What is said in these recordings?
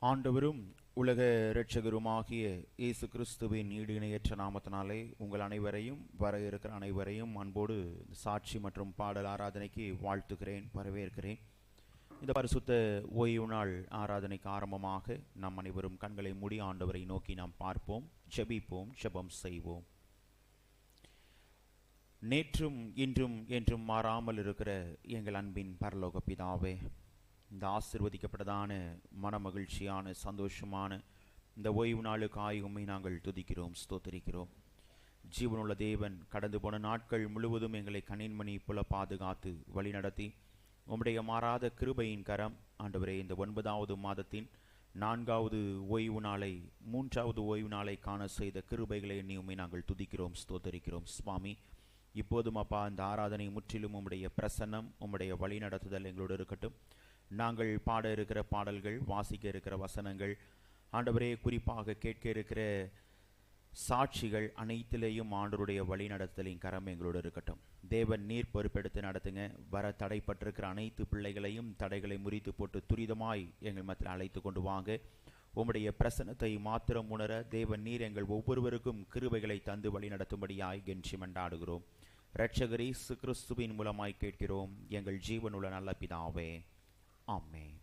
ஆண்டவரும் உலக இரட்சகருமாகிய இயேசு கிறிஸ்துவின் ஈடு இணையற்ற நாமத்தினாலே உங்கள் அனைவரையும் வர இருக்கிற அனைவரையும் அன்போடு சாட்சி மற்றும் பாடல் ஆராதனைக்கு வாழ்த்துகிறேன், வரவேற்கிறேன். இந்த பரிசுத்த ஓய்வு நாள் ஆராதனைக்கு ஆரம்பமாக நாம் அனைவரும் கண்களை மூடி ஆண்டவரை நோக்கி நாம் பார்ப்போம், ஜெபிப்போம், ஜெபம் செய்வோம். நேற்றும் இன்றும் என்றும் மாறாமல் இருக்கிற எங்கள் அன்பின் பரலோக பிதாவே, இந்த ஆசீர்வதிக்கப்பட்டதான மனமகிழ்ச்சியான சந்தோஷமான இந்த ஓய்வு நாளுக்காய் உம்மை நாங்கள் துதிக்கிறோம், ஸ்தோத்திரிக்கிறோம். ஜீவனுள்ள தேவன் கடந்து போன நாட்கள் முழுவதும் எங்களை கண்ணின்மணி போல பாதுகாத்து வழி நடத்தி உம்முடைய மாறாத கிருபையின் கரம் ஆண்டவரே இந்த 9வது மாதத்தின் 4வது ஓய்வு நாளை 3வது ஓய்வு நாளை காண செய்த கிருபைகளை எண்ணி உம்மை நாங்கள் துதிக்கிறோம், ஸ்தோத்திரிக்கிறோம். சுவாமி, இப்போதும் அப்பா இந்த ஆராதனை முற்றிலும் உம்முடைய பிரசன்னம், உம்முடைய வழி நடத்துதல் எங்களோடு இருக்கட்டும். நாங்கள் பாட இருக்கிற பாடல்கள், வாசிக்க இருக்கிற வசனங்கள், ஆண்டவரே குறிப்பாக கேட்க இருக்கிற சாட்சிகள் அனைத்திலேயும் ஆண்டவருடைய வழி நடத்தலின் கரம் எங்களோடு இருக்கட்டும். தேவன் நீர் பொறுப்பெடுத்து நடத்துங்க. வர தடைப்பட்டிருக்கிற அனைத்து பிள்ளைகளையும் தடைகளை முறித்து போட்டு துரிதமாய் எங்கள் மத்தியில் அழைத்து கொண்டு வாங்க. உம்முடைய பிரசன்னத்தை மாத்திரம் உணர தேவன் நீர் எங்கள் ஒவ்வொருவருக்கும் கிருபைகளை தந்து வழி நடத்தும்படியாய் கெஞ்சி மன்றாடுகிறோம். இரட்சகர் இயேசு கிறிஸ்துவின் மூலமாய் கேட்கிறோம் எங்கள் ஜீவனுள்ள நல்ல பிதாவே, ஆமென்.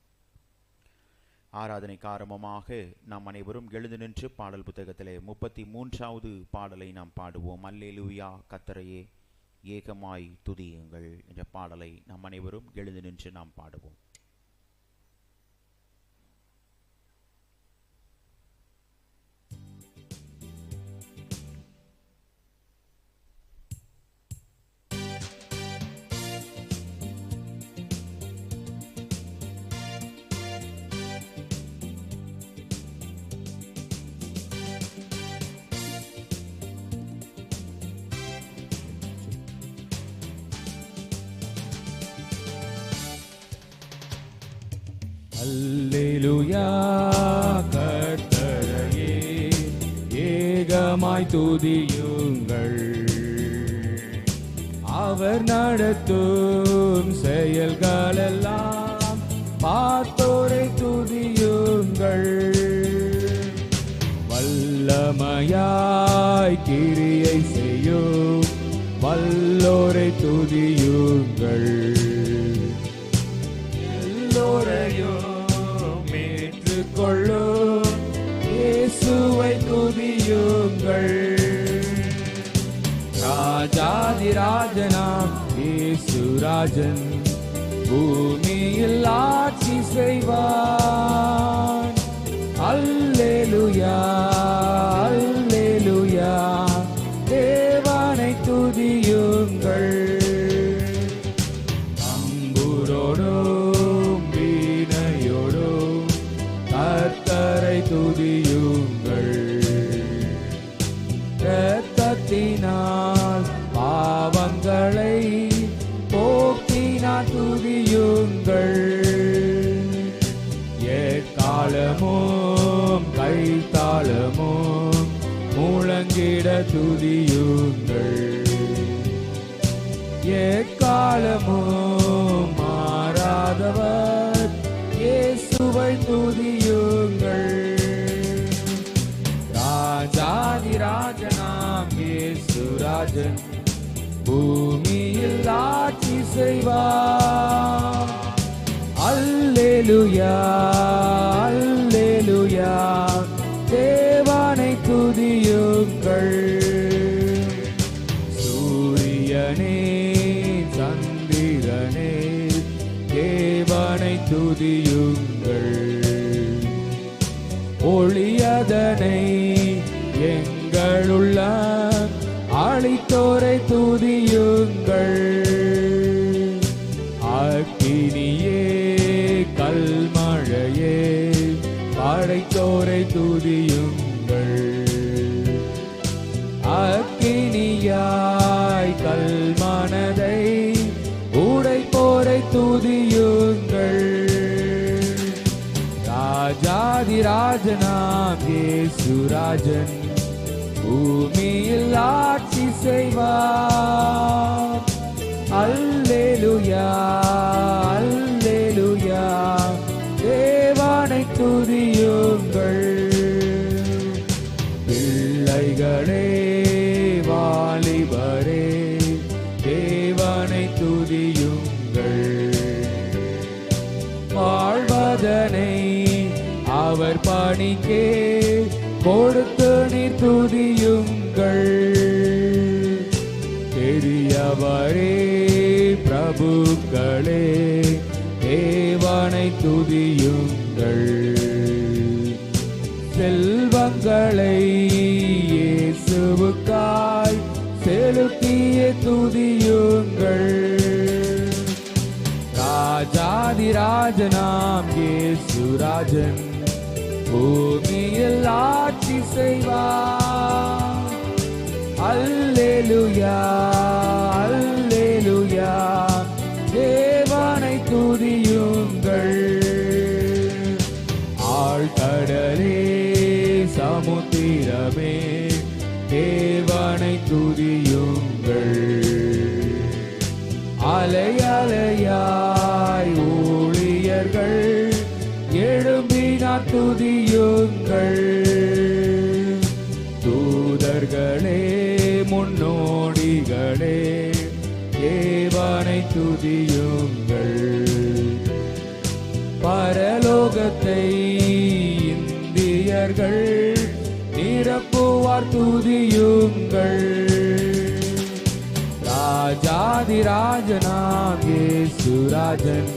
ஆராதனைக்கு ஆரம்பமாக நாம் அனைவரும் எழுந்து நின்று பாடல் புத்தகத்திலே 33வது பாடலை நாம் பாடுவோம். அல்லேலூயா கர்த்தரையே ஏகமாய் துதியுங்கள் என்ற பாடலை நாம் அனைவரும் எழுந்து நின்று நாம் பாடுவோம். அல்லேலூயா கர்த்தரையே ஏகமாய் துதியுங்கள், அவர் நடத்தும் செயல்களெல்லாம் பார்த்தோரை துதியுங்கள். வல்லமையாய் கிரியை செய்யும் வல்லோரை துதியுங்கள். எல்லோரையும் கொள்ளும் இயேசுவை துதியுங்கள். ராஜாதி ராஜனாம் இயேசு ராஜன் பூமியில் ஆட்சி செய்வார். அல்லேலூயா அல்லேலூயா தேவனை துதியுங்கள். அம்புரோடும் வீணையோடும் கர்த்தரை துதியுங்கள். இரத்தத்தினால் பாவங்களை போக்கினார் துதியுங்கள். எக்காலமும் கைத்தாளமும் முழங்கிட துதியுங்கள். எக்காலமும் மாறாதவர் இயேசுவை துதியுங்கள். ராஜாதி ராஜனாம் இயேசு ராஜன் பூமியில் ஆட்சி செய்வார். அல்லேலூயா அல்லேலூயா தேவனை துதியுங்கள். சூரியனே சந்திரனே தேவனை துதியுங்கள். ஒளியதனை எங்களுள்ள அளித்தோரை துதியுங்கள். அக்கினியே கல்மழையே படைத்தோரை துதியுங்கள். அக்கினியாய் கல்மனதை உடைப்போரை துதியுங்கள். ராஜாதி ராஜனாம் இயேசு ராஜன் பூமியில் ஆட்சி செய்வார். அல்லேலூயா அல்லேலூயா தேவனை துதியோ துதியுங்கள். வாழ்வதனை அவர் பணிக்கே கொடுத்து நீர் துதியுங்கள். பெரியவரே பிரபுக்களே தேவனை துதியுங்கள். செல்வங்களை இயேசுவுக்காய் செலுத்திய துதியுங்கள். ராஜாதிராஜனாம் இயேசுராஜன் பூமியில் ஆட்சி செய்வார். அல்லேலூயா அல்லேலூயா தேவனை துதியுங்கள். ஆழ்கடலே சமுத்திரமே தேவனை துதியுங்கள். அலை அலையாய் ஊழியர்கள் எழும்பினார் துதியுங்கள். தூதர்களே முன்னோடிகளே தேவனை துதியுங்கள். பரலோகத்தை இந்தியர்கள் நிரப்புவார் துதியுங்கள். ராஜாதிராஜனாம் இயேசுராஜன்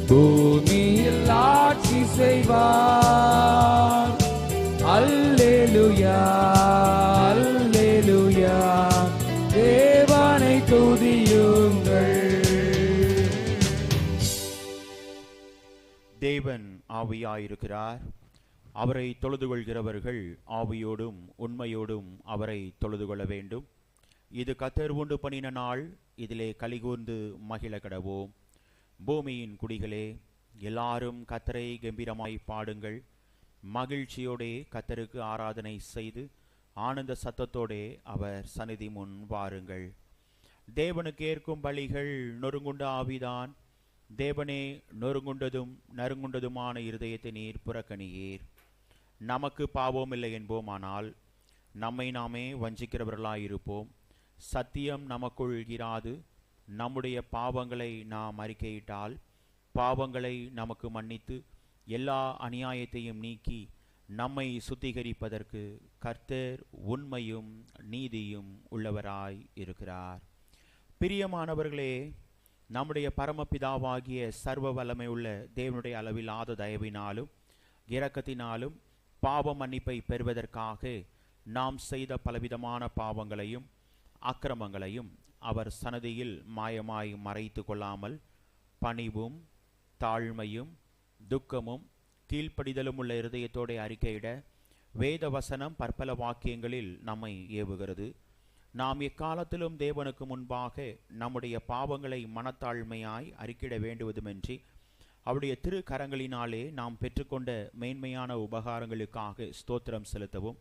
பூமியில் ஆட்சி செய்வார். அல்லேலூயா அல்லேலூயா தேவனை துதியுங்கள். தேவன் ஆவியாயிருக்கிறார். அவரை தொழுது கொள்கிறவர்கள் ஆவியோடும் உண்மையோடும் அவரை தொழுது கொள்ள வேண்டும். இது கர்த்தர் உண்டு பண்ணின நாள், இதிலே கலிகூர்ந்து மகிழ கடவோம். பூமியின் குடிகளே எல்லாரும் கர்த்தரை கம்பீரமாய் பாடுங்கள். மகிழ்ச்சியோடே கர்த்தருக்கு ஆராதனை செய்து ஆனந்த சத்தத்தோடே அவர் சந்நிதி முன் வாருங்கள். தேவனுக்கு ஏற்கும் பலிகள் நொறுங்குண்ட ஆவிதான். தேவனே நொறுங்குண்டதும் நறுங்குண்டதுமான இருதயத்தை நீர் புறக்கணியீர். நமக்கு பாவம் இல்லை என்போமானால் நம்மை நாமே வஞ்சிக்கிறவர்களாயிருப்போம். சத்தியம் நமக்குள் இராது. நம்முடைய பாவங்களை நாம் அறிக்கையிட்டால் பாவங்களை நமக்கு மன்னித்து எல்லா அநியாயத்தையும் நீக்கி நம்மை சுத்திகரிப்பதற்கு கர்த்தர் உண்மையும் நீதியும் உள்ளவராய் இருக்கிறார். பிரியமானவர்களே, நம்முடைய பரமபிதாவாகிய சர்வ வல்லமை உள்ள தேவனுடைய அளவில்லாத தயவினாலும் இரக்கத்தினாலும் பாவ மன்னிப்பை பெறுவதற்காக நாம் செய்த பலவிதமான பாவங்களையும் அக்கிரமங்களையும் அவர் சன்னதியில் மாயமாய் மறைத்து கொள்ளாமல் பணிவும் தாழ்மையும் துக்கமும் கீழ்ப்படிதலும் உள்ள இருதயத்தோடு அறிக்கையிட வேத வசனம் பற்பல வாக்கியங்களில் நம்மை ஏவுகிறது. நாம் எக்காலத்திலும் தேவனுக்கு முன்பாக நம்முடைய பாவங்களை மனத்தாழ்மையாய் அறிக்கையிட வேண்டுவதுமின்றி அவருடைய திரு கரங்களினாலே நாம் பெற்றுக்கொண்ட மேன்மையான உபகாரங்களுக்காக ஸ்தோத்திரம் செலுத்தவும்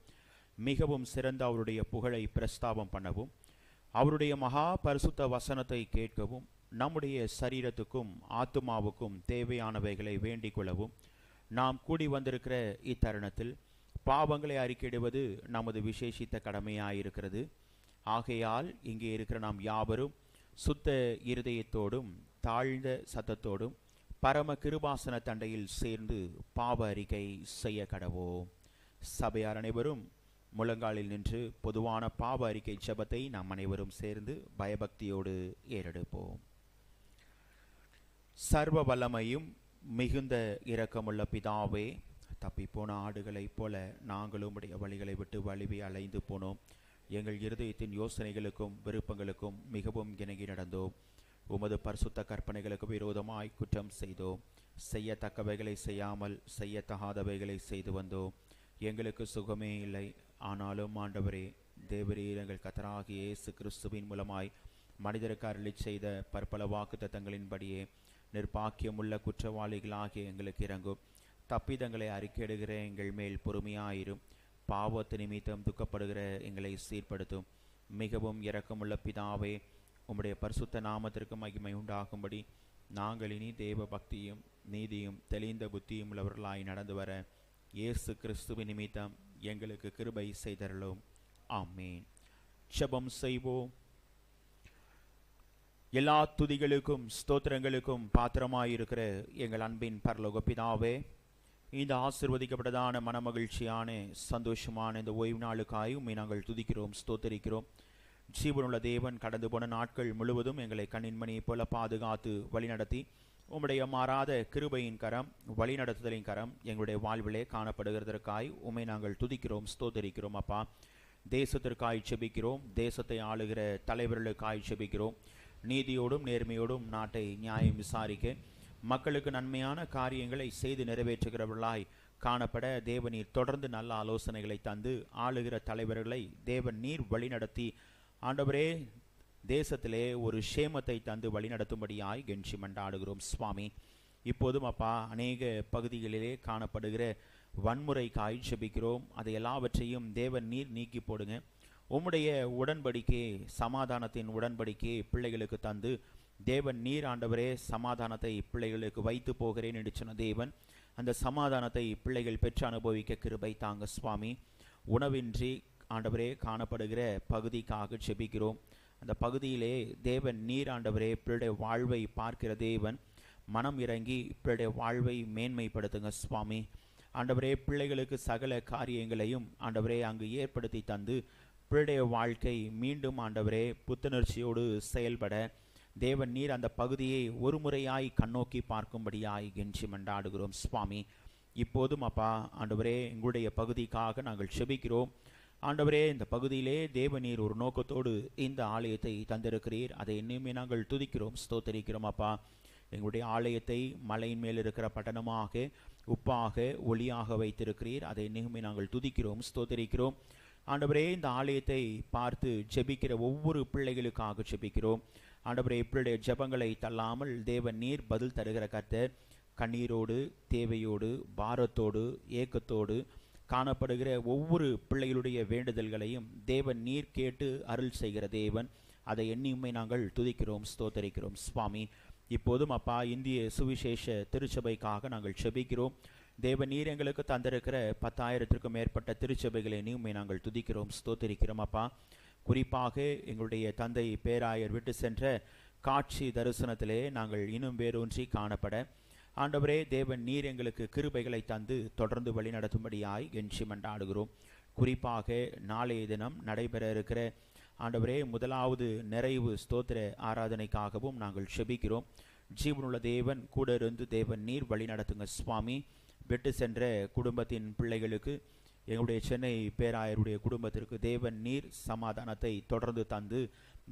மிகவும் சிறந்த அவருடைய புகழை பிரஸ்தாபம் பண்ணவும் அவருடைய மகா பரிசுத்த வசனத்தை கேட்கவும் நம்முடைய சரீரத்துக்கும் ஆத்துமாவுக்கும் தேவையானவைகளை வேண்டிக் கொள்ளவும் நாம் கூடி வந்திருக்கிற இத்தருணத்தில் பாவங்களை அறிக்கையிடுவது நமது விசேஷித்த கடமையாயிருக்கிறது. ஆகையால் இங்கே இருக்கிற நாம் யாவரும் சுத்த இருதயத்தோடும் தாழ்ந்த சத்தத்தோடும் பரம கிருபாசன தண்டையில் சேர்ந்து பாவ அறிக்கை செய்ய கடவோம். சபையார் அனைவரும் முழங்காலில் நின்று பொதுவான பாவ அறிக்கை ஜெபத்தை நாம் அனைவரும் சேர்ந்து பயபக்தியோடு ஏறெடுப்போம். சர்வ வல்லமையும் மிகுந்த இரக்கமுள்ள பிதாவே, தப்பிப்போன ஆடுகளைப் போல நாங்களும் உடைய வழிகளை விட்டு வழுவி அலைந்து போனோம். எங்கள் இருதயத்தின் யோசனைகளுக்கும் விருப்பங்களுக்கும் மிகவும் இணங்கி நடந்தோம். உமது பரிசுத்த கற்பனைகளுக்கு விரோதமாய் குற்றம் செய்தோம். செய்யத்தக்கவைகளை செய்யாமல் செய்யத்தகாதவைகளை செய்து வந்தோம். எங்களுக்கு சுகமே இல்லை. ஆனாலும் ஆண்டவரே, தேவரீர் எங்கள் கர்த்தராகிய இயேசு கிறிஸ்துவின் மூலமாய் மனிதருக்கு அருளிச் செய்த பற்பல வாக்குத்தத்தங்களின்படியே நிர்பாக்கியமுள்ள குற்றவாளிகளாகிய எங்களுக்கு இறங்கும். தப்பிதங்களை அறிக்கையிடுகிற எங்கள் மேல் பொறுமையாயிரும். பாவத்து நிமித்தம் துக்கப்படுகிற எங்களை சீர்படுத்தும். மிகவும் இரக்கமுள்ள பிதாவே, உம்முடைய பரிசுத்த நாமத்திற்கு மகிமை உண்டாகும்படி நாங்கள் இனி தேவ பக்தியும் நீதியும் தெளிந்த புத்தியும் உள்ளவர்களாய் நடந்து வர இயேசு கிறிஸ்துவின் நிமித்தம் எங்களுக்கு கிருபை செய்தருளும். ஆமேன். ஜெபம் செய்வோம். எல்லா துதிகளுக்கும் ஸ்தோத்திரங்களுக்கும் பாத்திரமாயிருக்கிற எங்கள் அன்பின் பரலோக பிதாவே, இந்த ஆசீர்வதிக்கப்பட்டதான மனமகிழ்ச்சியான சந்தோஷமான இந்த ஓய்வு நாளுக்காய் உம்மை நாங்கள் துதிக்கிறோம், ஸ்தோத்தரிக்கிறோம். ஜீவனுள்ள தேவன் கடந்து போன நாட்கள் முழுவதும் எங்களை கண்ணின்மணியைப் போல பாதுகாத்து வழிநடத்தி உம்முடைய மாறாத கிருபையின் கரம், வழிநடத்துதலின் கரம் எங்களுடைய வாழ்விலே காணப்படுகிறதற்காய் உம்மை நாங்கள் துதிக்கிறோம், ஸ்தோத்தரிக்கிறோம். அப்பா, தேசத்திற்காய் செபிக்கிறோம், தேசத்தை ஆளுகிற தலைவர்களுக்காய் செபிக்கிறோம். நீதியோடும் நேர்மையோடும் நாட்டை நியாயம் விசாரிக்க மக்களுக்கு நன்மையான காரியங்களை செய்து நிறைவேற்றுகிறவர்களாய் காணப்பட தேவநீர் தொடர்ந்து நல்ல ஆலோசனைகளை தந்து ஆளுகிற தலைவர்களை தேவன் நீர் வழிநடத்தி ஆண்டவரே தேசத்திலே ஒரு சேமத்தை தந்து வழிநடத்தும்படியாய் கெஞ்சி மன்றாடுகிறோம் சுவாமி. இப்போதும் அப்பா, அநேக பகுதிகளிலே காணப்படுகிற வன்முறைக்காய் செபிக்கிறோம். அதை எல்லாவற்றையும் தேவன் நீர் நீக்கி போடுங்க. உம்முடைய உடன்படிக்கையை, சமாதானத்தின் உடன்படிக்கையை பிள்ளைகளுக்கு தந்து தேவன் நீர் ஆண்டவரே சமாதானத்தை பிள்ளைகளுக்கு வைத்து போகிறேன் என்று சொன்ன தேவன் அந்த சமாதானத்தை பிள்ளைகள் பெற்று அனுபவிக்க கிருபை தாங்க சுவாமி. உணவின்றி ஆண்டவரே காணப்படுகிற பகுதிக்காக செபிக்கிறோம். அந்த பகுதியிலே தேவன் நீர் ஆண்டவரே பிள்ளைடைய வாழ்வை பார்க்கிற தேவன், மனம் இறங்கி பிள்ளைடைய வாழ்வை மேன்மைப்படுத்துங்க சுவாமி. ஆண்டவரே பிள்ளைகளுக்கு சகல காரியங்களையும் ஆண்டவரே அங்கு ஏற்படுத்தி தந்து பிள்ளைடைய வாழ்க்கை மீண்டும் ஆண்டவரே புத்துணர்ச்சியோடு செயல்பட தேவன் நீர் அந்த பகுதியை ஒரு முறையாய் கண்ணோக்கி பார்க்கும்படியாய் கெஞ்சி மன்றாடுகிறோம் சுவாமி. இப்போதும் அப்பா ஆண்டவரே எங்களுடைய பகுதிக்காக நாங்கள் செபிக்கிறோம். ஆண்டவரே இந்த பகுதியிலே தேவநீர் ஒரு நோக்கத்தோடு இந்த ஆலயத்தை தந்திருக்கிறீர். அதை இன்னுமே நாங்கள் துதிக்கிறோம், ஸ்தோத்தரிக்கிறோம். அப்பா, எங்களுடைய ஆலயத்தை மலையின் மேல் இருக்கிற பட்டணமாக, உப்பாக, ஒளியாக வைத்திருக்கிறீர். அதை இன்னுமே நாங்கள் துதிக்கிறோம், ஸ்தோத்தரிக்கிறோம். ஆண்டவரே இந்த ஆலயத்தை பார்த்து ஜெபிக்கிற ஒவ்வொரு பிள்ளைகளுக்காக ஜெபிக்கிறோம். ஆண்டவரே பிள்ளைடைய ஜெபங்களை தள்ளாமல் தேவன் நீர் பதில் தருகிற கர்த்தர். கண்ணீரோடு, தேவையோடு, பாரத்தோடு, ஏக்கத்தோடு காணப்படுகிற ஒவ்வொரு பிள்ளைகளுடைய வேண்டுதல்களையும் தேவன் நீர் கேட்டு அருள் செய்கிற தேவன். அதை எண்ணியுமே நாங்கள் துதிக்கிறோம், ஸ்தோத்தரிக்கிறோம் சுவாமி. இப்போதும் அப்பா, இந்திய சுவிசேஷ திருச்சபைக்காக நாங்கள் செபிக்கிறோம். தேவன் நீர் எங்களுக்கு தந்திருக்கிற 10,000க்கும் மேற்பட்ட திருச்சபைகளை எண்ணியுமே நாங்கள் துதிக்கிறோம், ஸ்தோத்தரிக்கிறோம். அப்பா, குறிப்பாக எங்களுடைய தந்தை பேராயர் விட்டு சென்ற காட்சி தரிசனத்திலே நாங்கள் இன்னும் வேரூன்றி காணப்பட ஆண்டவரே தேவன் நீர் எங்களுக்கு கிருபைகளை தந்து தொடர்ந்து வழி நடத்தும்படியாய் கெஞ்சி மன்றாடுகிறோம். குறிப்பாக நாளைய தினம் நடைபெற இருக்கிற ஆண்டவரே முதலாவது நிறைவு ஸ்தோத்திர ஆராதனைக்காகவும் நாங்கள் செபிக்கிறோம். ஜீவனுள்ள தேவன் கூட இருந்து தேவன் நீர் வழி நடத்துங்க சுவாமி. விட்டு சென்ற குடும்பத்தின் பிள்ளைகளுக்கு, எங்களுடைய சென்னை பேராயருடைய குடும்பத்திற்கு தேவன் நீர் சமாதானத்தை தொடர்ந்து தந்து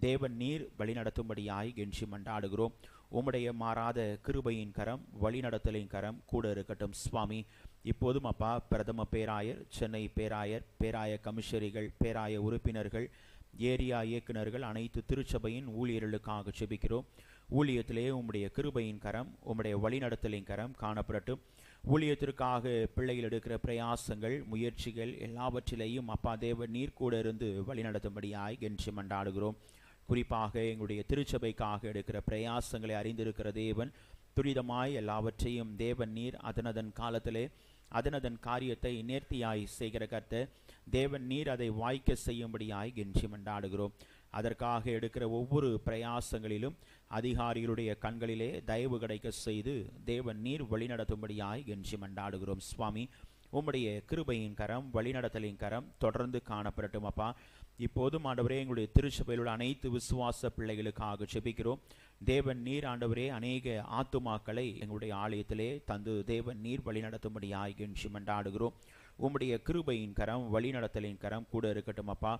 தேவன் நீர் வழிநடத்தும்படியாய் கெஞ்சி மன்றாடுகிறோம். உம்முடைய மாறாத கிருபையின் கரம், வழிநடத்தலின் கரம் கூட இருக்கட்டும் சுவாமி. இப்போதும் அப்பா, பிரதம பேராயர், சென்னை பேராயர், பேராய கமிஷனரிகள், பேராய உறுப்பினர்கள், ஏரியா இயக்குநர்கள், அனைத்து திருச்சபையின் ஊழியர்களுக்காக செபிக்கிறோம். ஊழியத்திலே உம்முடைய கிருபையின் கரம், உம்முடைய வழிநடத்தலின் கரம் காணப்படட்டும். ஊழியத்திற்காக பிள்ளைகள் எடுக்கிற பிரயாசங்கள், முயற்சிகள் எல்லாவற்றிலேயும் அப்பா தேவன் நீர் கூட இருந்து வழிநடத்தும்படியாய் கெஞ்சி மன்றாடுகிறோம். குறிப்பாக எங்களுடைய திருச்சபைக்காக எடுக்கிற பிரயாசங்களை அறிந்திருக்கிற தேவன் துரிதமாய் எல்லாவற்றையும் தேவன் நீர் அதனதன் காலத்திலே அதனதன் காரியத்தை நேர்த்தியாய் செய்கிற கர்த்தர். தேவன் நீர் அதை வாய்க்க செய்யும்படியாய் கெஞ்சி மன்றாடுகிறோம். அதற்காக எடுக்கிற ஒவ்வொரு பிரயாசங்களிலும் அதிகாரிகளுடைய கண்களிலே தயவு கிடைக்க செய்து தேவன் நீர் வழிநடத்தும்படியாய் கெஞ்சி மன்றாடுகிறோம் சுவாமி. உம்முடைய கிருபையின் கரம், வழிநடத்தலின் கரம் தொடர்ந்து காணப்படட்டும் அப்பா. இப்போதும் ஆண்டவரே எங்களுடைய திருச்சபையில் உள்ள அனைத்து விசுவாச பிள்ளைகளுக்காக செபிக்கிறோம். தேவன் நீர் ஆண்டவரே அநேக ஆத்துமாக்களை எங்களுடைய ஆலயத்திலே தந்து தேவன் நீர் வழிநடத்தும்படியாய் கெஞ்சி மன்றாடுகிறோம். உம்முடைய கிருபையின் கரம், வழிநடத்தலின் கரம் கூட இருக்கட்டும் அப்பா.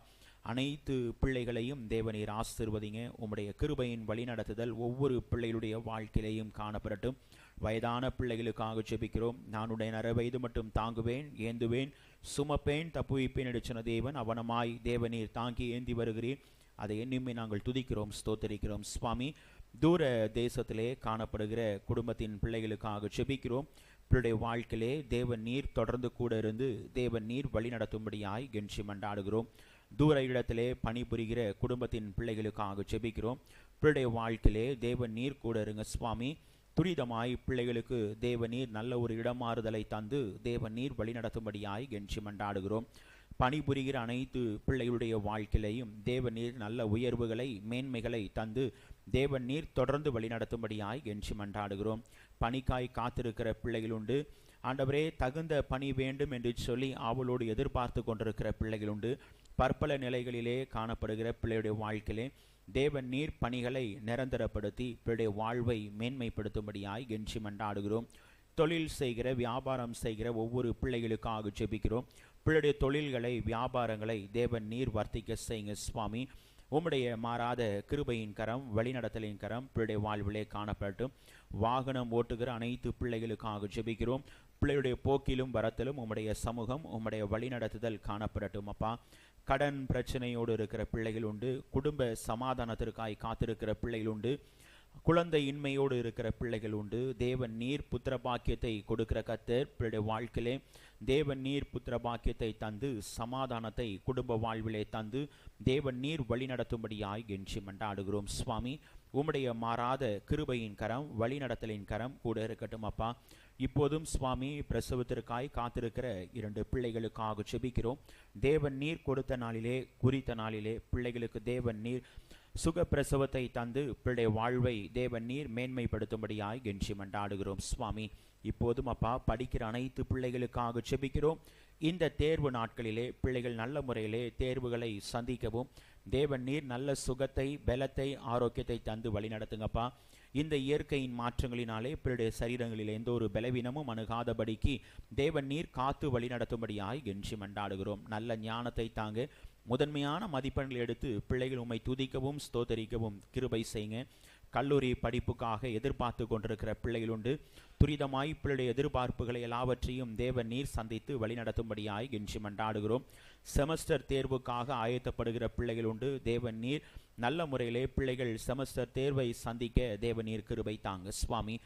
அனைத்து பிள்ளைகளையும் தேவநீர் ஆசீர்வதிங்க. உம்முடைய கிருபையின் வழிநடத்துதல் ஒவ்வொரு பிள்ளைகளுடைய வாழ்க்கையிலையும் காணப்படட்டும். வயதான பிள்ளைகளுக்காக ஜெபிக்கிறோம். நானுடைய 6 வயது மட்டும் தாங்குவேன், ஏந்துவேன், சுமப்பேன், தப்புவிப்பேன் என்று சொன்ன தேவன் அவனமாய் தேவநீர் தாங்கி ஏந்தி வருகிறீர். அதை எண்ணியுமே நாங்கள் துதிக்கிறோம், ஸ்தோத்தரிக்கிறோம் சுவாமி. தூர தேசத்திலே காணப்படுகிற குடும்பத்தின் பிள்ளைகளுக்காக ஜெபிக்கிறோம். பிள்ளைடைய வாழ்க்கையிலே தேவன் நீர் தொடர்ந்து கூட இருந்து தேவன் நீர் வழி நடத்தும்படியாய் கெஞ்சி மன்றாடுகிறோம். தூர இடத்திலே பணிபுரிகிற குடும்பத்தின் பிள்ளைகளுக்காக ஜெபிக்கிறோம். பிள்ளைடைய வாழ்க்கையிலே தேவன் நீர் கூட இருங்க சுவாமி. துரிதமாய் பிள்ளைகளுக்கு தேவநீர் நல்ல ஒரு இடமாறுதலை தந்து தேவநீர் வழிநடத்தும்படியாய் கெஞ்சி மன்றாடுகிறோம். பணிபுரிகிற அனைத்து பிள்ளைகளுடைய வாழ்க்கையிலையும் தேவநீர் நல்ல உயர்வுகளை, மேன்மைகளை தந்து தேவன் நீர் தொடர்ந்து வழிநடத்தும்படியாய் கெஞ்சி மன்றாடுகிறோம். பணிக்காய் காத்திருக்கிற பிள்ளைகள் உண்டு ஆண்டவரே, தகுந்த பணி வேண்டும் என்று சொல்லி ஆவலோடு எதிர்பார்த்து கொண்டிருக்கிற பிள்ளைகள் உண்டு. பற்பல நிலைகளிலே காணப்படுகிற பிள்ளையுடைய வாழ்க்கையிலே தேவன் நீர் பணிகளை நிரந்தரப்படுத்தி பிள்ளைய வாழ்வை மேன்மைப்படுத்தும்படியாய் கெஞ்சி மன்றாடுகிறோம். தொழில் செய்கிற வியாபாரம் செய்கிற ஒவ்வொரு பிள்ளைகளுக்காக ஜெபிக்கிறோம். பிள்ளையுடைய தொழில்களை வியாபாரங்களை தேவன் நீர் வர்த்திக்க செய்யுங்க சுவாமி. உம்முடைய மாறாத கிருபையின் கரம் வழிநடத்தலின் கரம் பிள்ளையுடைய வாழ்விலே காணப்படட்டும். வாகனம் ஓட்டுகிற அனைத்து பிள்ளைகளுக்காக ஜெபிக்கிறோம். பிள்ளையுடைய போக்கிலும் வரத்திலும் உம்முடைய சமூகம் உம்முடைய வழிநடத்துதல் காணப்படட்டும் அப்பா. கடன் பிரச்சனையோடு இருக்கிற பிள்ளைகள் உண்டு. குடும்ப சமாதானத்திற்காய் காத்திருக்கிற பிள்ளைகள் உண்டு. குழந்தை இன்மையோடு இருக்கிற பிள்ளைகள் உண்டு. தேவன் நீர் புத்திர பாக்கியத்தை கொடுக்கிற கர்த்தர் பிள்ளையுடைய வாழ்க்கையிலே தேவன் நீர் புத்திர பாக்கியத்தை தந்து சமாதானத்தை குடும்ப வாழ்விலே தந்து தேவன் நீர் வழி நடத்தும்படியாய் கெஞ்சி மன்றாடுகிறோம் சுவாமி. உம்முடைய மாறாத கிருபையின் கரம் வழிநடத்தலின் கரம் கூட இருக்கட்டும் அப்பா. இப்போதும் சுவாமி பிரசவத்திற்காய் காத்திருக்கிற 2 பிள்ளைகளுக்காக ஜெபிக்கிறோம். தேவன் நீர் கொடுத்த நாளிலே குறித்த நாளிலே பிள்ளைகளுக்கு தேவன் நீர் சுக பிரசவத்தை தந்து பிள்ளை வாழ்வை தேவன் நீர் மேன்மைப்படுத்தும்படியாய் கெஞ்சி மன்றாடுகிறோம் சுவாமி. இப்போதும் அப்பா படிக்கிற அனைத்து பிள்ளைகளுக்காக ஜெபிக்கிறோம். இந்த தேர்வு நாட்களிலே பிள்ளைகள் நல்ல முறையிலே தேர்வுகளை சந்திக்கவும் தேவன் நீர் நல்ல சுகத்தை பலத்தை ஆரோக்கியத்தை தந்து வழி நடத்துங்கப்பா. இந்த இயற்கையின் மாற்றங்களினாலே பிள்ளைய சரீரங்களில் எந்த ஒரு பலவீனமும் அணுகாதபடிக்கு தேவன் நீர் காத்து வழி நடத்தும்படியாய் கெஞ்சி மன்றாடுகிறோம். நல்ல ஞானத்தை தாங்க முதன்மையான மதிப்பெண்கள் எடுத்து பிள்ளைகள் உம்மை துதிக்கவும் ஸ்தோத்தரிக்கவும் கிருபை செய்யுங்க. கல்லூரி படிப்புக்காக எதிர்பார்த்து கொண்டிருக்கிற பிள்ளைகள் உண்டு. துரிதமாய் பிள்ளைய எதிர்பார்ப்புகளை எல்லாவற்றையும் தேவன் நீர் சந்தித்து வழிநடத்தும்படியாய் கெஞ்சி மன்றாடுகிறோம். செமஸ்டர் தேர்வுக்காக ஆயத்தப்படுகிற பிள்ளைகள் உண்டு. தேவன் நீர் நல்ல முறையிலே பிள்ளைகள் செமஸ்டர் தேர்வை சந்திக்க தேவன் நீர் கிருபை தாங்க சுவாமி.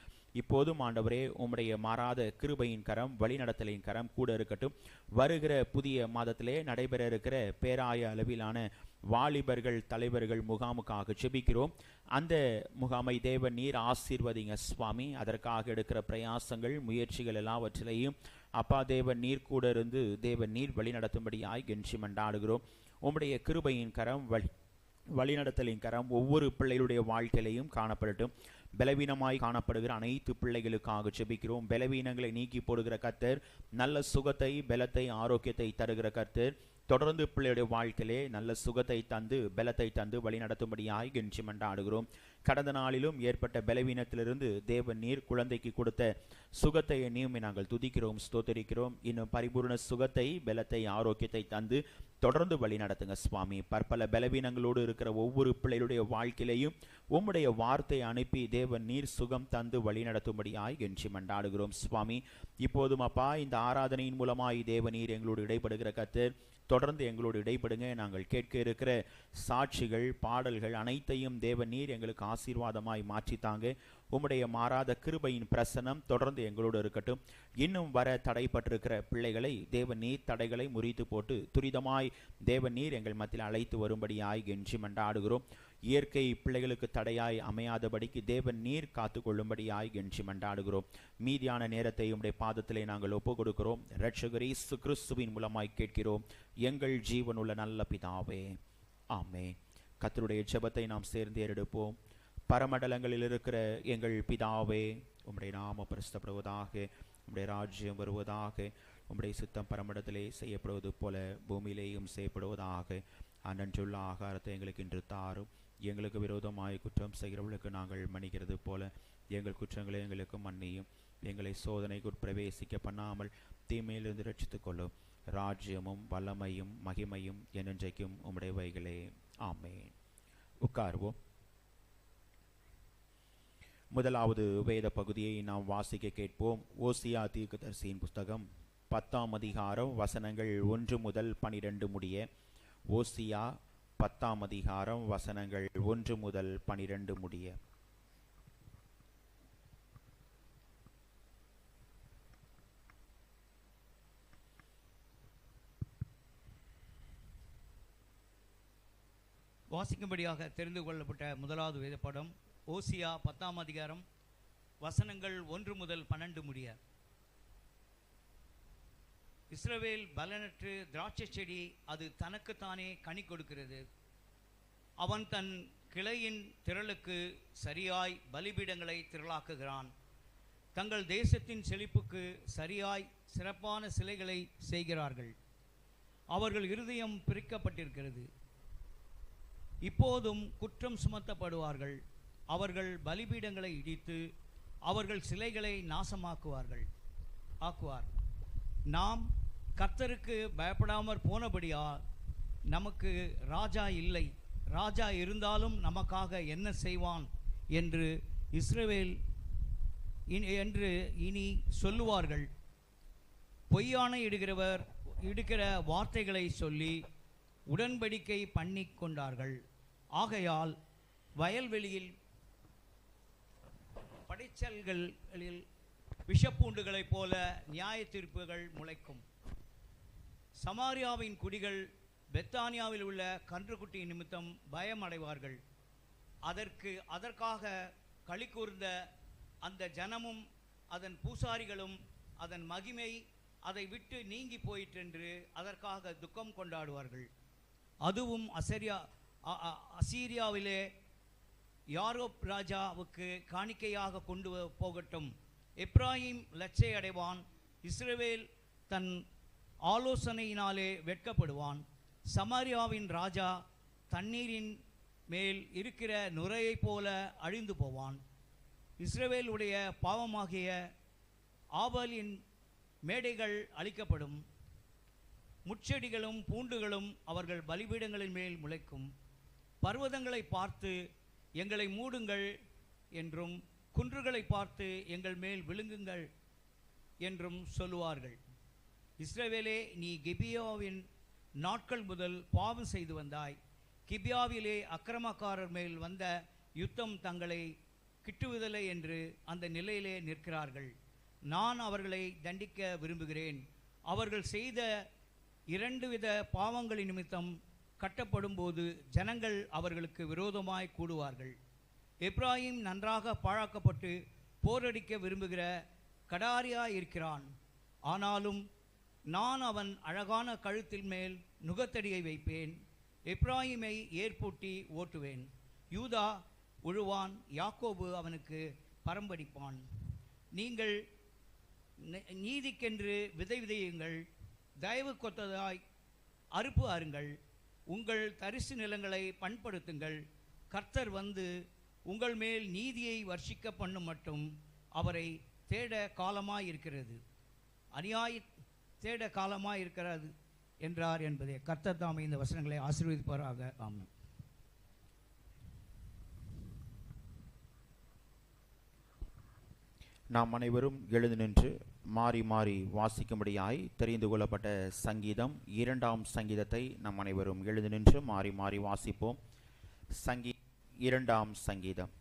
இப்போதும் ஆண்டவரே உம்முடைய மாறாத கிருபையின் கரம் வழிநடத்தலின் கரம் கூட இருக்கட்டும். வருகிற புதிய மாதத்திலே நடைபெற இருக்கிற பேராய அளவிலான வாலிபர்கள் தலைவர்கள் முகாமுக்காக ஜெபிக்கிறோம். அந்த முகாமை தேவன் நீர் ஆசீர்வதிங்க சுவாமி. அதற்காக எடுக்கிற பிரயாசங்கள் முயற்சிகள் எல்லாவற்றிலையும் அப்பா தேவன் நீர் கூட இருந்து தேவன் நீர் வழி நடத்தும்படியாய் கெஞ்சி மன்றாடுகிறோம். உம்முடைய கிருபையின் கரம் வழிநடத்தலின் கரம் ஒவ்வொரு பிள்ளைகளுடைய வாழ்க்கையிலையும் காணப்படட்டும். பலவீனமாய் காணப்படுகிற அனைத்து பிள்ளைகளுக்காக ஜெபிக்கிறோம். பலவீனங்களை நீக்கி போடுகிற கர்த்தர், நல்ல சுகத்தை பலத்தை ஆரோக்கியத்தை தருகிற கர்த்தர் தொடர்ந்து பிள்ளையுடைய வாழ்க்கையிலே நல்ல சுகத்தை தந்து பலத்தை தந்து வழி நடத்தும்படியாய் கெஞ்சி மன்றாடுகிறோம். கடந்த நாளிலும் ஏற்பட்ட பலவீனத்திலிருந்து தேவன் நீர் குழந்தைக்கு கொடுத்த சுகத்தை எண்ணியுமே நாங்கள் துதிக்கிறோம் ஸ்தோத்தரிக்கிறோம். இன்னும் பரிபூர்ண சுகத்தை பலத்தை ஆரோக்கியத்தை தந்து தொடர்ந்து வழி நடத்துங்க சுவாமி. பற்பல பலவீனங்களோடு இருக்கிற ஒவ்வொரு பிள்ளைகளுடைய வாழ்க்கையிலையும் உம்முடைய வார்த்தை அனுப்பி தேவன் நீர் சுகம் தந்து வழி நடத்தும்படியாய் கெஞ்சி மன்றாடுகிறோம் சுவாமி. இப்போதும் அப்பா இந்த ஆராதனையின் மூலமாய் தேவன் நீர் எங்களோடு இடைப்படுகிற கர்த்தர் தொடர்ந்து எங்களோடு இடைப்படுங்க. நாங்கள் கேட்க இருக்கிற சாட்சிகள் பாடல்கள் அனைத்தையும் தேவன் நீர் எங்களுக்கு ஆசீர்வாதமாய் மாற்றித்தாங்க. உம்முடைய மாறாத கிருபையின் பிரசனம் தொடர்ந்து எங்களோடு இருக்கட்டும். இன்னும் வர தடைப்பட்டிருக்கிற பிள்ளைகளை தேவன் நீர் தடைகளை முறித்து போட்டு துரிதமாய் தேவன் நீர் எங்கள் மத்தியில் அழைத்து வரும்படியாய் கெஞ்சி மன்றாடுகிறோம். இயற்கை பிள்ளைகளுக்கு தடையாய் அமையாதபடிக்கு தேவன் நீர் காத்து கொள்ளும்படியாய் கெஞ்சி மன்றாடுகிறோம். மீதியான நேரத்தை உம்முடைய பாதத்திலே நாங்கள் ஒப்பு கொடுக்கிறோம். இரட்சகர் இயேசு கிறிஸ்துவின் மூலமாய் கேட்கிறோம் எங்கள் ஜீவனுள்ள நல்ல பிதாவே, ஆமென். கர்த்தருடைய ஜெபத்தை நாம் சேர்ந்து ஏறெடுப்போம். பரமண்டலங்களில் இருக்கிற எங்கள் பிதாவே, உம்முடைய நாமம் பரிசுத்தப்படுவதாக, உம்முடைய ராஜ்யம் வருவதாக, உம்முடைய சித்தம் பரமண்டலத்திலே செய்யப்படுவது போல பூமியிலேயும் செய்யப்படுவதாக. அன்றன்றுள்ள ஆகாரத்தை எங்களுக்கு இன்று தாரும். எங்களுக்கு விரோதமாய் குற்றம் செய்கிறவர்களுக்கு நாங்கள் மன்னிக்கிறது போல எங்கள் குற்றங்களை எங்களுக்கு மன்னியும். எங்களை சோதனைக்கு பிரவேசிக்க பண்ணாமல் தீமையிலிருந்து ரட்சித்துக் கொள்ளும். ராஜ்யமும் வல்லமையும் மகிமையும் என்றென்றைக்கும் உம்முடையவைகளே, ஆமென். உட்கார்வோம். முதலாவது வேத பகுதியை நாம் வாசிக்க கேட்போம். ஓசியா தீர்க்கதரிசியின் புஸ்தகம் 10ஆம் அதிகாரம் வசனங்கள் 1 முதல் 12 முடிய. ஓசியா 10ஆம் அதிகாரம் வசனங்கள் 1 முதல் 12 முடிய. வாசிக்கும்படியாக தெரிந்து கொள்ளப்பட்ட முதலாவது வேத படம் ஓசியா 10ஆம் அதிகாரம் வசனங்கள் 1 முதல் 12 முடிய. இஸ்ரவேல் பலனற்று திராட்சை செடி அது தனக்குத்தானே கனி கொடுக்கிறது. அவன் தன் கிளையின் திரளுக்கு சரியாய் பலிபீடங்களை திரளாக்குகிறான். தங்கள் தேசத்தின் செழிப்புக்கு சரியாய் சிறப்பான சிலைகளை செய்கிறார்கள். அவர்கள் இருதயம் பிரிக்கப்பட்டிருக்கிறது. இப்போதும் குற்றம் சுமத்தப்படுவார்கள். அவர்கள் பலிபீடங்களை இடித்து அவர்கள் சிலைகளை ஆக்குவார். நாம் கர்த்தருக்கு பயப்படாமற் போனபடியால் நமக்கு ராஜா இல்லை, ராஜா இருந்தாலும் நமக்காக என்ன செய்வான் என்று இஸ்ரவேல் என்று இனி சொல்லுவார்கள். பொய்யானை இடுகிற வார்த்தைகளை சொல்லி உடன்படிக்கை பண்ணி கொண்டார்கள். ஆகையால் வயல்வெளியில் படைச்சல்களில் விஷப்பூண்டுகளைப் போல நியாய தீர்ப்புகள் முளைக்கும். சமாரியாவின் குடிகள் பெத்தானியாவில் உள்ள கன்றுக்குட்டி நிமித்தம் பயம் அடைவார்கள். அதற்காக களி கூர்ந்த அந்த ஜனமும் அதன் பூசாரிகளும் அதன் மகிமை அதை விட்டு நீங்கி போயிற்றென்று அதற்காக துக்கம் கொண்டாடுவார்கள். அதுவும் அசீரியாவிலே யாரோப் ராஜாவுக்கு காணிக்கையாக கொண்டு போகட்டும். எப்ராயிம் லட்சை அடைவான், இஸ்ரவேல் தன் ஆலோசனையினாலே வெட்கப்படுவான். சமாரியாவின் ராஜா தண்ணீரின் மேல் இருக்கிற நுரையைப் போல அழிந்து போவான். இஸ்ரவேலுடைய பாவமாகிய ஆபலின் மேடைகள் அழிக்கப்படும். முட்செடிகளும் பூண்டுகளும் அவர்கள் பலிபீடங்களின் மேல் முளைக்கும். பர்வதங்களை பார்த்து எங்களை மூடுங்கள் என்றும் குன்றுகளை பார்த்து எங்கள் மேல் விழுங்குங்கள் என்றும் சொல்லுவார்கள். இஸ்ரவேலே, நீ கிபியாவின் நாட்கள் முதல் பாவம் செய்து வந்தாய். கிபியாவிலே அக்கிரமக்காரர் மேல் வந்த யுத்தம் தங்களை கிட்டுவதில்லை என்று அந்த நிலையிலே நிற்கிறார்கள். நான் அவர்களை தண்டிக்க விரும்புகிறேன். அவர்கள் செய்த 2 வித பாவங்களின் நிமித்தம் கட்டப்படும் போது ஜனங்கள் அவர்களுக்கு விரோதமாய் கூடுவார்கள். எப்ராயிம் நன்றாக பாழாக்கப்பட்டு போரடிக்க விரும்புகிற கடாரியாய் இருக்கிறான். ஆனாலும் நான் அவன் அழகான கழுத்தின் மேல் நுகத்தடியை வைப்பேன். எப்ராயிமை ஏற்பூட்டி ஓட்டுவேன். யூதா உழுவான், யாக்கோபு அவனுக்கு பரம்படிப்பான். நீங்கள் நீதிக்கென்று விதை விதையுங்கள், தயவு கொத்ததாய் அறுப்பு அருங்கள். உங்கள் தரிசு நிலங்களை பண்படுத்துங்கள். கர்த்தர் வந்து உங்கள் மேல் நீதியை வர்ஷிக்க பண்ணும் மட்டும் அவரை தேட காலமாயிருக்கிறது, அநியாய தேட காலமாயிருக்கிறது என்றார் என்பதே. கர்த்தர் தாமே இந்த வசனங்களை ஆசீர்வதிப்பாராக. ஆமென். நாம் அனைவரும் எழுந்து நின்று மாறி மாறி வாசிக்கும்படியாய் தெரிந்து கொள்ளப்பட்ட சங்கீதம் 2ஆம் சங்கீதத்தை நாம் அனைவரும் எழுந்து நின்று மாறி மாறி வாசிப்போம். 2ஆம் சங்கீதம்.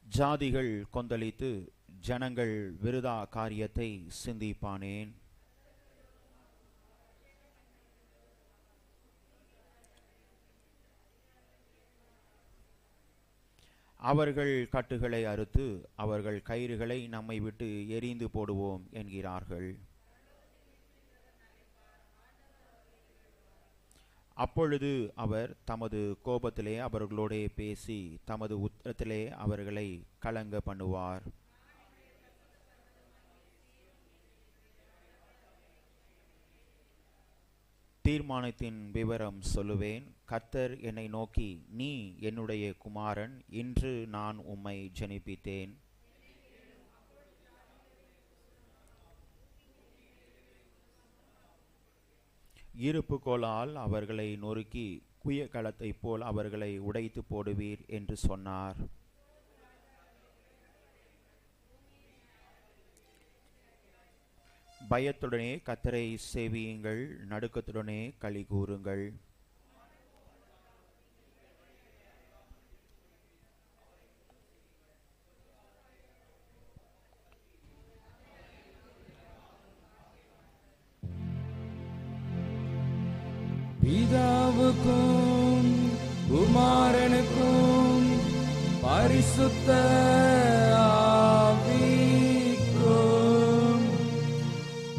ஜாதிகள் கொந்தளித்து ஜனங்கள் விருதா காரியத்தை சிந்திப்பானேன். அவர்கள் கட்டுகளை அறுத்து அவர்கள் கயிறுகளை நம்மை விட்டு எறிந்து போடுவோம் என்கிறார்கள். அப்பொழுது அவர் தமது கோபத்திலே அவர்களோடே பேசி தமது உத்தரத்திலே அவர்களை கலங்க பண்ணுவார். தீர்மானத்தின் விவரம் சொல்லுவேன். கர்த்தர் என்னை நோக்கி, நீ என்னுடைய குமாரன், இன்று நான் உம்மை ஜனிப்பித்தேன். இருப்பு கோலால் அவர்களை நொறுக்கி குயக்களத்தைப் போல் அவர்களை உடைத்து போடுவீர் என்று சொன்னார். பயத்துடனே கர்த்தரை சேவியுங்கள், நடுக்கத்துடனே களி கூறுங்கள். பிதாவுக்கும் குமாரனுக்கும் பரிசுத்த ஆவிக்கும்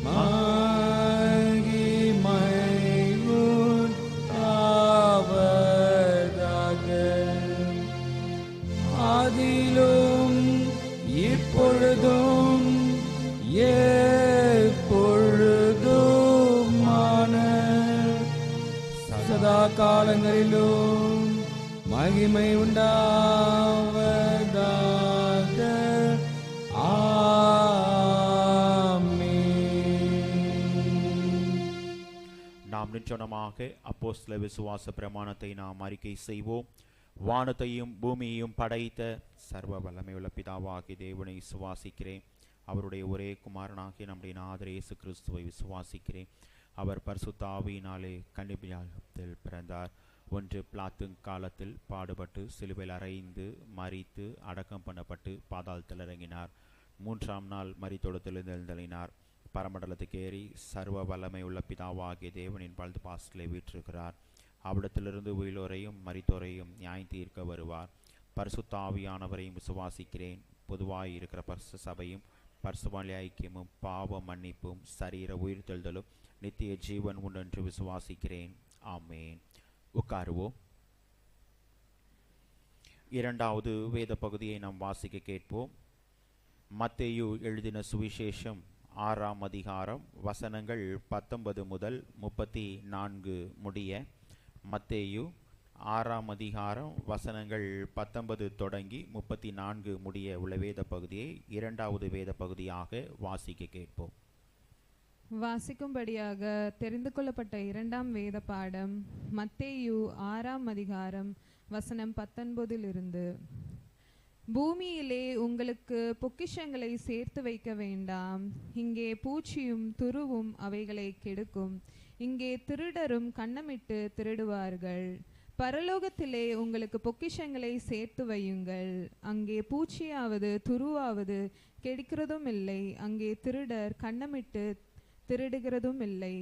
மகிமை மகிமை உண்டாவதாக. ஆமென். நாம் நிச்சயமாக அப்போஸ்தல விசுவாச பிரமாணத்தை நாம் அறிக்கை செய்வோம். வானத்தையும் பூமியையும் படைத்த சர்வ வல்லமையுள்ள பிதாவாகிய தேவனை விசுவாசிக்கிறேன். அவருடைய ஒரே குமாரனாகிய நம்முடைய நாதர் இயேசு கிறிஸ்துவை விசுவாசிக்கிறேன். அவர் பரிசுத்த ஆவியினாலே கன்னியாத்தில் பிறந்தார். ஒன்று பிலாத்துவின் காலத்தில் பாடுபட்டு சிலுவையில் அறைந்து மரித்து அடக்கம் பண்ணப்பட்டு பாதாளத்தில் இறங்கினார். மூன்றாம் நாள் மரித்தோடத்திலிருந்து எழுந்தளினார். பரமண்டலத்துக்கு ஏறி சர்வ வல்லமை உள்ள பிதாவாகிய தேவனின் வலது பாசத்திலே வீற்றிருக்கிறார். அவ்விடத்திலிருந்து உயிரோரையும் மரித்தோரையும் நியாயம் தீர்க்க வருவார். பரிசுத்த ஆவியானவரையும் விசுவாசிக்கிறேன். பொதுவாய் இருக்கிற பரிசு சபையும் பரிசுத்த ஐக்கியமும் பாவ மன்னிப்பும் சரீர உயிர்த்தெழுதலும் நித்திய ஜீவன் உண்டு என்று விசுவாசிக்கிறேன். ஆமேன். உட்காருவோம். இரண்டாவது வேத பகுதியை நாம் வாசிக்க கேட்போம். மத்தேயு எழுதின சுவிசேஷம் 6ஆம் அதிகாரம் வசனங்கள் 19 முதல் 34 முடிய. மத்தேயு 6ஆம் அதிகாரம் வசனங்கள் 19 தொடங்கி 34 முடிய உள்ள வேத பகுதியை இரண்டாவது வேத பகுதியாக வாசிக்க கேட்போம். வாசிக்கும்படியாக தெரிந்து கொள்ளப்பட்ட இரண்டாம் வேத பாடம் மத்தேயு 6ஆம் அதிகாரம் வசனம் 19 பூமியிலே உங்களுக்கு பொக்கிஷங்களை சேர்த்து வைக்க வேண்டாம். இங்கே பூச்சியும் துருவும் அவைகளை கெடுக்கும். இங்கே திருடரும் கன்னமிட்டு திருடுவார்கள். பரலோகத்திலே உங்களுக்கு பொக்கிஷங்களை சேர்த்து வையுங்கள். அங்கே பூச்சியாவது துருவாவது கெடுக்கிறதும் இல்லை. அங்கே திருடர் கன்னமிட்டு திருடுகிறதும் இல்லை.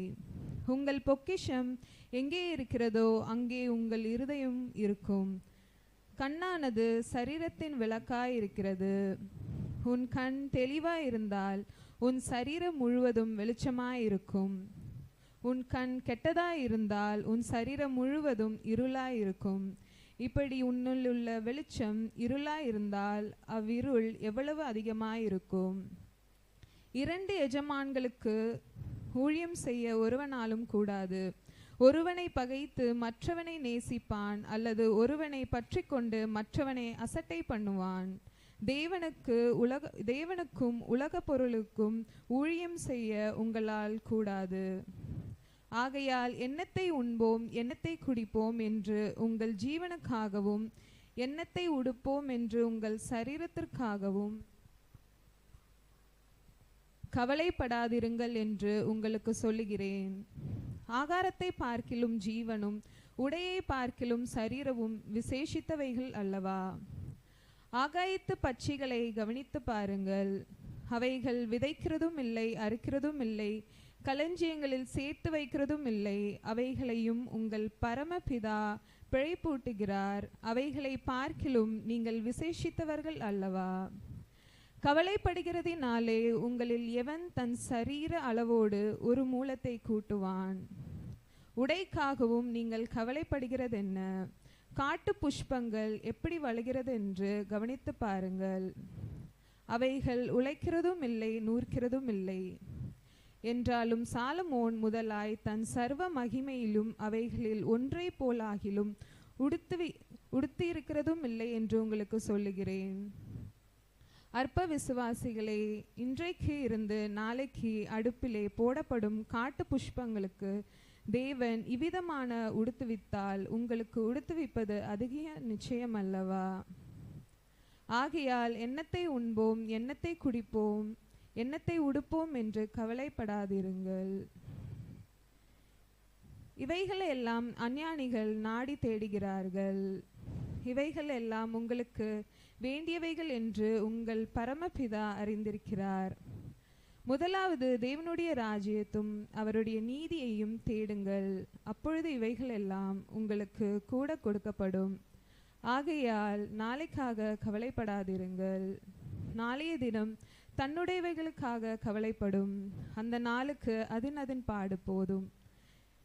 உங்கள் பொக்கிஷம் எங்கே இருக்கிறதோ அங்கே உங்கள் இருதயம் இருக்கும். கண்ணானது சரீரத்தின் விளக்காய் இருக்கிறது. உன் கண் தெளிவாய் இருந்தால் உன் சரீரம் முழுவதும் வெளிச்சமாய் இருக்கும். உன் கண் கெட்டதாய் இருந்தால் உன் சரீரம் முழுவதும் இருளாய் இருக்கும். இப்படி உன்னுள் உள்ள வெளிச்சம் இருளாய் இருந்தால் அவ்விருள் எவ்வளவு அதிகமாய் இருக்கும். 2 எஜமான்களுக்கு ஊழியம் செய்ய ஒருவனாலும் கூடாது. ஒருவனை பகைத்து மற்றவனை நேசிப்பான், அல்லது ஒருவனை பற்றி கொண்டு மற்றவனை அசட்டை பண்ணுவான். தேவனுக்கும் உலக பொருளுக்கும் ஊழியம் செய்ய உங்களால் கூடாது. ஆகையால் எண்ணத்தை உண்போம் எண்ணத்தை குடிப்போம் என்று உங்கள் ஜீவனுக்காகவும் எண்ணத்தை உடுப்போம் என்று உங்கள் சரீரத்திற்காகவும் கவலைப்படாதிருங்கள் என்று உங்களுக்கு சொல்லுகிறேன். ஆகாரத்தை பார்க்கிலும் ஜீவனும் உடையை பார்க்கிலும் சரீரமும் விசேஷித்தவைகள் அல்லவா? ஆகாயத்து பட்சிகளை கவனித்து பாருங்கள். அவைகள் விதைக்கிறதும் இல்லை, அறுக்கிறதும் இல்லை, களஞ்சியங்களில் சேர்த்து வைக்கிறதும் இல்லை. அவைகளையும் உங்கள் பரமபிதா பிழைப்பூட்டுகிறார். அவைகளை பார்க்கிலும் நீங்கள் விசேஷித்தவர்கள் அல்லவா? கவலைப்படுகிறதினாலே உங்களில் எவன் தன் சரீர அளவோடு ஒரு மூலத்தை கூட்டுவான்? உடைக்காகவும் நீங்கள் கவலைப்படுகிறதென்ன? காட்டு புஷ்பங்கள் எப்படி வளர்கிறது என்று கவனித்து பாருங்கள். அவைகள் உழைக்கிறதும் இல்லை, நூற்கிறதும் இல்லை. என்றாலும் சாலமோன் முதலாய் தன் சர்வ மகிமையிலும் அவைகளில் ஒன்றை போலாகிலும் உடுத்தியிருக்கிறதும் இல்லை என்று உங்களுக்கு சொல்லுகிறேன். அற்ப விசுவாசிகளே, இன்றைக்கு இருந்து நாளைக்கு அடுப்பிலே போடப்படும் காட்டு புஷ்பங்களுக்கு தேவன் இவ்விதமான உடுத்துவித்தால் உங்களுக்கு உடுத்துவிப்பது அதிக நிச்சயம் அல்லவா? ஆகையால் எண்ணத்தை உண்போம் எண்ணத்தை குடிப்போம் எண்ணத்தை உடுப்போம் என்று கவலைப்படாதிருங்கள். இவைகள் எல்லாம் அஞ்ஞானிகள் நாடி தேடுகிறார்கள். இவைகள் எல்லாம் உங்களுக்கு வேண்டியவைகள் என்று உங்கள் பரமபிதா அறிந்திருக்கிறார். முதலாவது தேவனுடைய ராஜ்யத்தும் அவருடைய நீதியையும் தேடுங்கள். அப்பொழுது இவைகள் எல்லாம் உங்களுக்கு கூட கொடுக்கப்படும். ஆகையால் நாளைக்காக கவலைப்படாதிருங்கள். நாளைய தினம் தன்னுடையவைகளுக்காக கவலைப்படும். அந்த நாளுக்கு அதன் பாடு போதும்.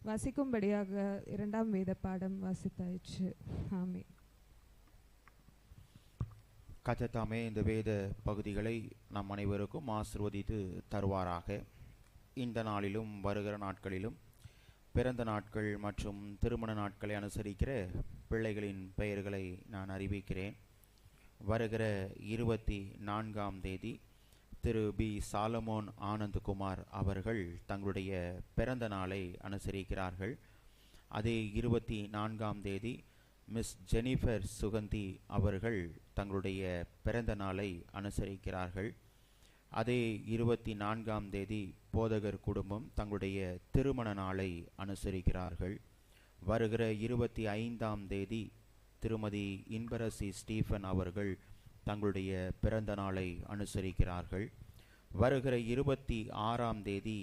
வாசிக்கும்படியாக இரண்டாம் வேத பாடம் வாசித்தாயிற்று. ஆமென். கர்த்தர் தாமே இந்த வேத பகுதிகளை நம் அனைவருக்கும் ஆசீர்வதித்து தருவாராக. இந்த நாளிலும் வருகிற நாட்களிலும் பிறந்த நாட்கள் மற்றும் திருமண நாட்களை அனுசரிக்கிற பிள்ளைகளின் பெயர்களை நான் அறிவிக்கிறேன். வருகிற 24ஆம் தேதி திரு பி சாலமோன் ஆனந்த்குமார் அவர்கள் தங்களுடைய பிறந்த நாளை அனுசரிக்கிறார்கள். அதே 24ஆம் தேதி மிஸ் ஜெனிஃபர் சுகந்தி அவர்கள் தங்களுடைய பிறந்த நாளை அனுசரிக்கிறார்கள். அதே 24ஆம் தேதி போதகர் குடும்பம் தங்களுடைய திருமண நாளை அனுசரிக்கிறார்கள். வருகிற 25ஆம் தேதி திருமதி இன்பரசி ஸ்டீஃபன் அவர்கள் தங்களுடைய பிறந்த நாளை அனுசரிக்கிறார்கள். வருகிற 26ஆம் தேதி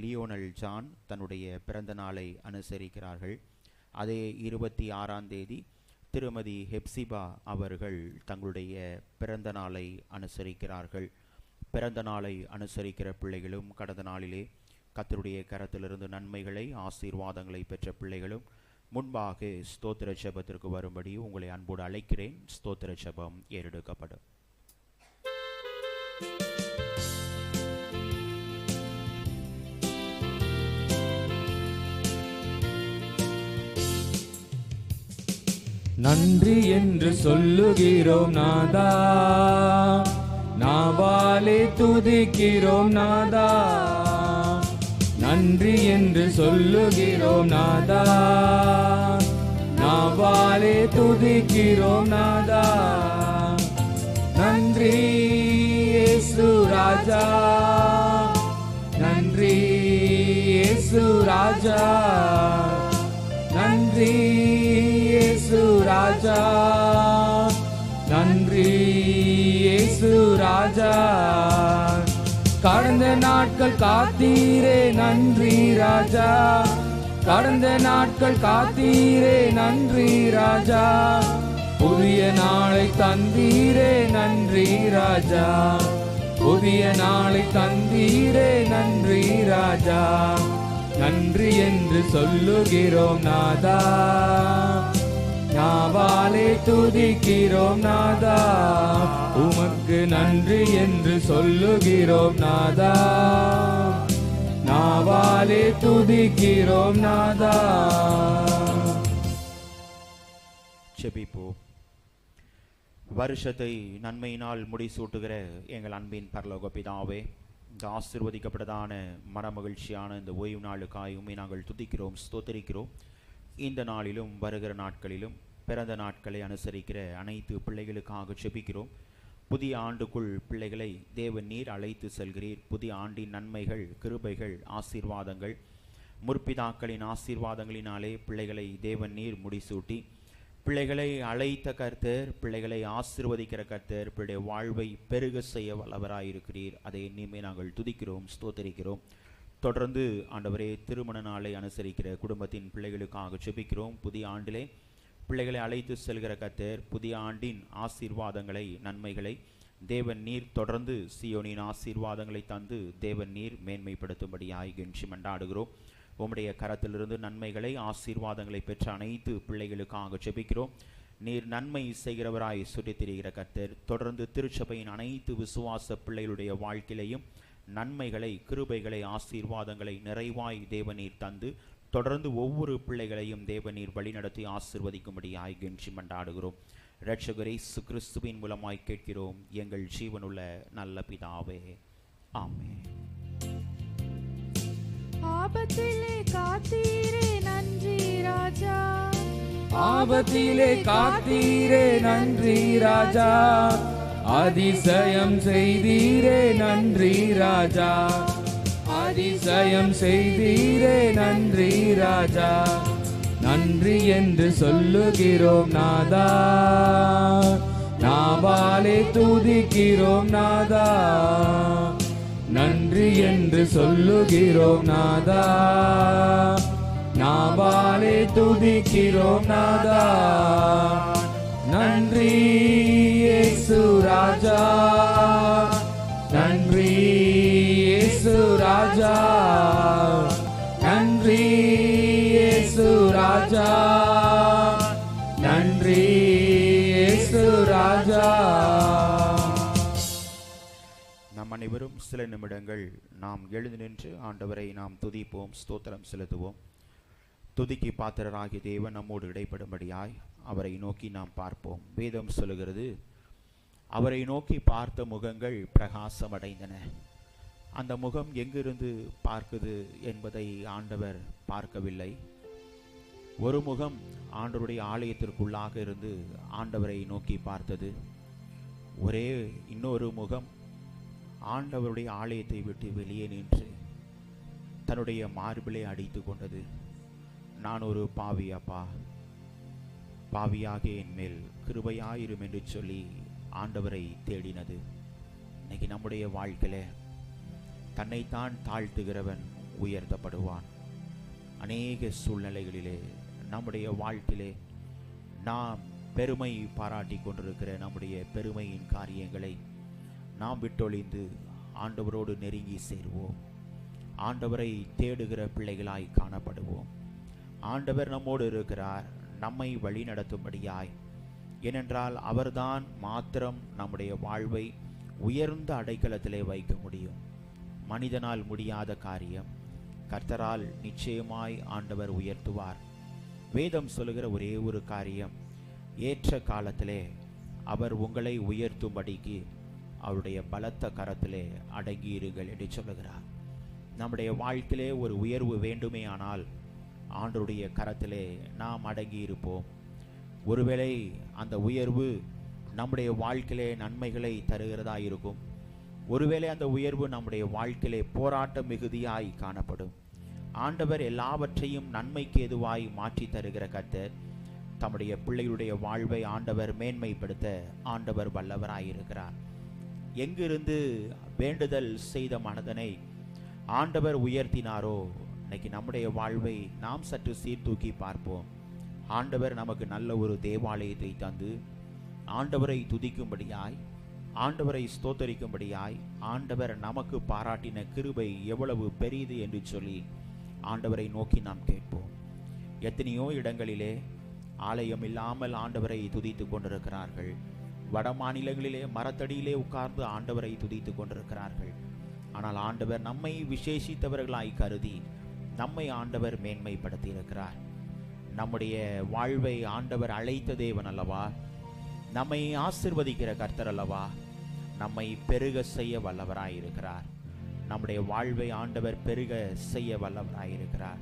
லியோனல் ஜான் தன்னுடைய பிறந்த நாளை அனுசரிக்கிறார்கள். அதே 26ஆம் தேதி திருமதி ஹெப்சிபா அவர்கள் தங்களுடைய பிறந்த நாளை அனுசரிக்கிறார்கள். பிறந்த நாளை அனுசரிக்கிற பிள்ளைகளும் கடந்த நாளிலே கர்த்தருடைய கரத்திலிருந்து நன்மைகளை ஆசீர்வாதங்களை பெற்ற பிள்ளைகளும் முன்பாக ஸ்தோத்திர ஜெபத்திற்கு வரும்படி உங்களை அன்போடு அழைக்கிறேன். ஸ்தோத்திர ஜெபம் ஏறெடுக்கப்படும். நன்றி என்று சொல்லுகிறோம் நாதா, நாவாலே துதிக்கிறோம் நாதா. நன்றி என்று சொல்லுகிறோம் நாதா, நாவாலே துதிக்கிறோம் நாதா. நன்றி இயேசு ராஜா, நன்றி இயேசு ராஜா, நன்றி இயேசு ராஜா, நன்றி இயேசு ராஜா. கடந்த நாட்கள் காத்தீரே நன்றி ராஜா, கடந்த நாட்கள் காத்தீரே நன்றி ராஜா. புதிய நாளை தந்தீரே நன்றி ராஜா, புதிய நாளை தந்தீரே நன்றி ராஜா. நன்றி என்று சொல்லுகிறோம் நாதா, நாவாலே துதிக்கிறோம் நாதா. உமக்கு நன்றி என்று சொல்லுகிறோம் நாதா, நாவாலே துதிக்கிறோம் நாதா. ஜெபிப்போம். வருஷத்தை நன்மையினால் முடிசூட்டுகிற எங்கள் அன்பின் பரலோக பிதாவே, இந்த ஆசீர்வதிக்கப்பட்டதான மனமகிழ்ச்சியான இந்த ஓய்வு நாளுக்காய் உம்மை நாங்கள் துதிக்கிறோம், ஸ்தோத்திரிக்கிறோம். இந்த நாளிலும் வருகிற நாட்களிலும் பிறந்த நாட்களை அனுசரிக்கிற அனைத்து பிள்ளைகளுக்காக ஜெபிக்கிறோம். புதிய ஆண்டுக்குள் பிள்ளைகளை தேவன் நீர் அழைத்து செல்கிறீர். புதிய ஆண்டின் நன்மைகள், கிருபைகள், ஆசீர்வாதங்கள், முற்பிதாக்களின் ஆசீர்வாதங்களினாலே பிள்ளைகளை தேவன் நீர் முடிசூட்டி பிள்ளைகளை அழைத்த கர்த்தர், பிள்ளைகளை ஆசீர்வதிக்கிற கர்த்தர், பிள்ளைய வாழ்வை பெருக செய்ய வல்லவராயிருக்கிறீர். அதை இனிமே நாங்கள் துதிக்கிறோம், ஸ்தோத்திரிக்கிறோம். தொடர்ந்து ஆண்டவரே திருமண நாளை அனுசரிக்கிற குடும்பத்தின் பிள்ளைகளுக்காக ஜெபிக்கிறோம். புதிய ஆண்டிலே பிள்ளைகளை அழைத்து செல்கிற கர்த்தர், புதிய ஆண்டின் ஆசீர்வாதங்களை, நன்மைகளை தேவன் நீர் தொடர்ந்து சியோனின் ஆசீர்வாதங்களை தந்து தேவன் நீர் மேன்மைப்படுத்தும்படியாய் கெஞ்சி மன்றாடுகிறோம். உம்முடைய கரத்திலிருந்து நன்மைகளை, ஆசீர்வாதங்களை பெற்ற அனைத்து பிள்ளைகளுக்காக ஜெபிக்கிறோம். நீர் நன்மை செய்கிறவராய் சுற்றித் திரிகிற கர்த்தர், தொடர்ந்து திருச்சபையின் அனைத்து விசுவாச பிள்ளைகளுடைய வாழ்க்கையிலையும் நன்மைகளை, கிருபைகளை, ஆசீர்வாதங்களை நிறைவாய் தேவநீர் தந்து தொடர்ந்து ஒவ்வொரு பிள்ளைகளையும் தேவநீர் வழிநடத்தி ஆசீர்வதிக்கும்படியாய் கெஞ்சி மன்றாடுகிறோம். இரட்சகர் இயேசு கிறிஸ்துவின் மூலமாய் கேட்கிறோம் எங்கள் ஜீவனுள்ள நல்ல பிதாவே, ஆமென். ஆபத்திலே காத்தீரே நன்றி ராஜா, ஆபத்திலே காத்தீரே நன்றி ராஜா. அதிசயம் செய்தீரே நன்றி ராஜா, அதிசயம் செய்தீரே நன்றி ராஜா. நன்றி என்று சொல்லுகிறோம் நாதா, நாவாலே துதிக்கிறோம் நாதா. நன்றி என்று சொல்லுகிறோம் நாதா, நாவாலே துதிக்கிறோம் நாதா. நன்றி இயேசு ராஜா, நன்றி இயேசு ராஜா, நன்றி இயேசு ராஜா, நன்றி இயேசு ராஜா. நம் அனைவரும் சில நிமிடங்கள் நாம் எழுந்து நின்று ஆண்டவரை நாம் துதிப்போம், ஸ்தோத்திரம் செலுத்துவோம். துதிக்கு பாத்திரராகிய தேவன் நம்மோடு இடைப்படும்படியாய் அவரை நோக்கி நாம் பார்ப்போம். வேதம் சொல்லுகிறது, அவரை நோக்கி பார்த்த முகங்கள் பிரகாசம் அடைந்தன. அந்த முகம் எங்கிருந்து பார்க்குது என்பதை ஆண்டவர் பார்க்கவில்லை. ஒரு முகம் ஆண்டவருடைய ஆலயத்திற்குள்ளாக இருந்து ஆண்டவரை நோக்கி பார்த்தது. இன்னொரு முகம் ஆண்டவருடைய ஆலயத்தை விட்டு வெளியே நின்று தன்னுடைய மார்பிலை அடித்து கொண்டது. நான் ஒரு பாவி அப்பா, பாவியாக என் மேல் கிருபையாயிரும் என்று சொல்லி ஆண்டவரை தேடினது. இன்னைக்கு நம்முடைய வாழ்க்கையில தன்னைத்தான் தாழ்த்துகிறவன் உயர்த்தப்படுவான். அநேக சூழ்நிலைகளிலே நம்முடைய வாழ்க்கையிலே நாம் பெருமை பாராட்டி கொண்டிருக்கிற நம்முடைய பெருமையின் காரியங்களை நாம் விட்டொழிந்து ஆண்டவரோடு நெருங்கி சேருவோம். ஆண்டவரை தேடுகிற பிள்ளைகளாய் காணப்படுவோம். ஆண்டவர் நம்மோடு இருக்கிறார், நம்மை வழி நடத்தும்படியாய். ஏனென்றால் அவர்தான் மாத்திரம் நம்முடைய வாழ்வை உயர்ந்த அடைக்கலத்திலே வைக்க முடியும். மனிதனால் முடியாத காரியம் கர்த்தரால் நிச்சயமாய் ஆண்டவர் உயர்த்துவார். வேதம் சொல்லுகிற ஒரே ஒரு காரியம், ஏற்ற காலத்திலே அவர் உங்களை உயர்த்தும்படிக்கு அவருடைய பலத்த கரத்திலே அடங்கியிருங்கள் என்று சொல்லுகிறார். நம்முடைய வாழ்க்கையிலே ஒரு உயர்வு வேண்டுமே ஆனால் ஆண்டவருடைய கரத்திலே நாம் அடங்கியிருப்போம். ஒருவேளை அந்த உயர்வு நம்முடைய வாழ்க்கையிலே நன்மைகளை தருகிறதா இருக்கும். ஒருவேளை அந்த உயர்வு நம்முடைய வாழ்க்கையிலே போராட்ட மிகுதியாய் காணப்படும். ஆண்டவர் எல்லாவற்றையும் நன்மைக்கு எதுவாய் மாற்றி தருகிற கர்த்தர். தம்முடைய பிள்ளைகளுடைய வாழ்வை ஆண்டவர் மேன்மைப்படுத்த ஆண்டவர் வல்லவராயிருக்கிறார். எங்கிருந்து வேண்டுதல் செய்த மனதனை ஆண்டவர் உயர்த்தினாரோ, இன்னைக்கு நம்முடைய வாழ்வை நாம் சற்று சீர்தூக்கி பார்ப்போம். ஆண்டவர் நமக்கு நல்ல ஒரு தேவாலயத்தை தந்து ஆண்டவரை துதிக்கும்படியாய், ஆண்டவரை ஸ்தோத்தரிக்கும்படியாய் ஆண்டவர் நமக்கு பாராட்டின கிருபை எவ்வளவு பெரியது என்று சொல்லி ஆண்டவரை நோக்கி நாம் கேட்போம். எத்தனையோ இடங்களிலே ஆலயம் இல்லாமல் ஆண்டவரை துதித்து கொண்டிருக்கிறார்கள். வட மாநிலங்களிலே மரத்தடியிலே உட்கார்ந்து ஆண்டவரை துதித்து கொண்டிருக்கிறார்கள். ஆனால் ஆண்டவர் நம்மை விசேஷித்தவர்களாய் கருதி நம்மை ஆண்டவர் மேன்மைப்படுத்தி இருக்கிறார். நம்முடைய வாழ்வை ஆண்டவர் அழைத்த தேவன் அல்லவா, நம்மை ஆசிர்வதிக்கிற கர்த்தர் அல்லவா, நம்மை பெருக செய்ய வல்லவராயிருக்கிறார். நம்முடைய வாழ்வை ஆண்டவர் பெருக செய்ய வல்லவராயிருக்கிறார்.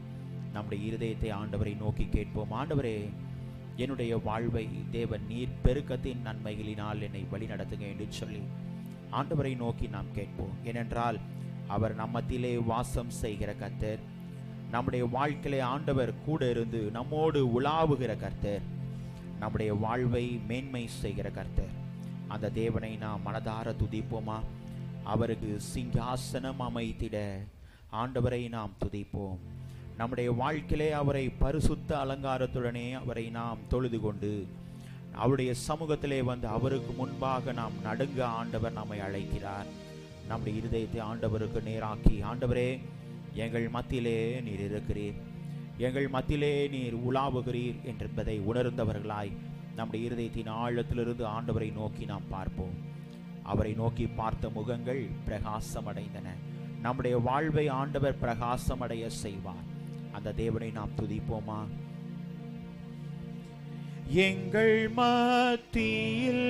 நம்முடைய இருதயத்தை ஆண்டவரை நோக்கி கேட்போம். ஆண்டவரே, என்னுடைய வாழ்வை தேவன் நீர் பெருக்கத்தின் நன்மைகளினால் என்னை வழி நடத்துங்க என்று சொல்லி ஆண்டவரை நோக்கி நாம் கேட்போம். ஏனென்றால் அவர் நம்மத்திலே வாசம் செய்கிற கர்த்தர். நம்முடைய வாழ்க்கையிலே ஆண்டவர் கூட இருந்து நம்மோடு உலாவுகிற கர்த்தர். நம்முடைய வாழ்வை மேன்மை செய்கிற கர்த்தர். அந்த தேவனை நாம் மனதார துதிப்போமா? அவருக்கு சிங்காசனம் அமைத்திட ஆண்டவரை நாம் துதிப்போம். நம்முடைய வாழ்க்கையிலே அவரை பரிசுத்த அலங்காரத்துடனே அவரை நாம் தொழுது கொண்டு அவருடைய சமூகத்திலே வந்து அவருக்கு முன்பாக நாம் நடுங்க ஆண்டவர் நம்மை அழைக்கிறார். நம்முடைய இருதயத்தை ஆண்டவருக்கு நேராக்கி, ஆண்டவரே, எங்கள் மத்தியிலே நீர் இருக்கிறீர், எங்கள் மத்தியிலே நீர் உலாவுகிறீர் என்பதை உணர்ந்தவர்களாய் நம்முடைய இருதயத்தின் ஆழத்திலிருந்து ஆண்டவரை நோக்கி நாம் பார்ப்போம். அவரை நோக்கி பார்த்த முகங்கள் பிரகாசம் அடைந்தன. நம்முடைய வாழ்வை ஆண்டவர் பிரகாசம் அடைய செய்வார். அந்த தேவனை நாம் துதிப்போமா? எங்கள் மத்தியில்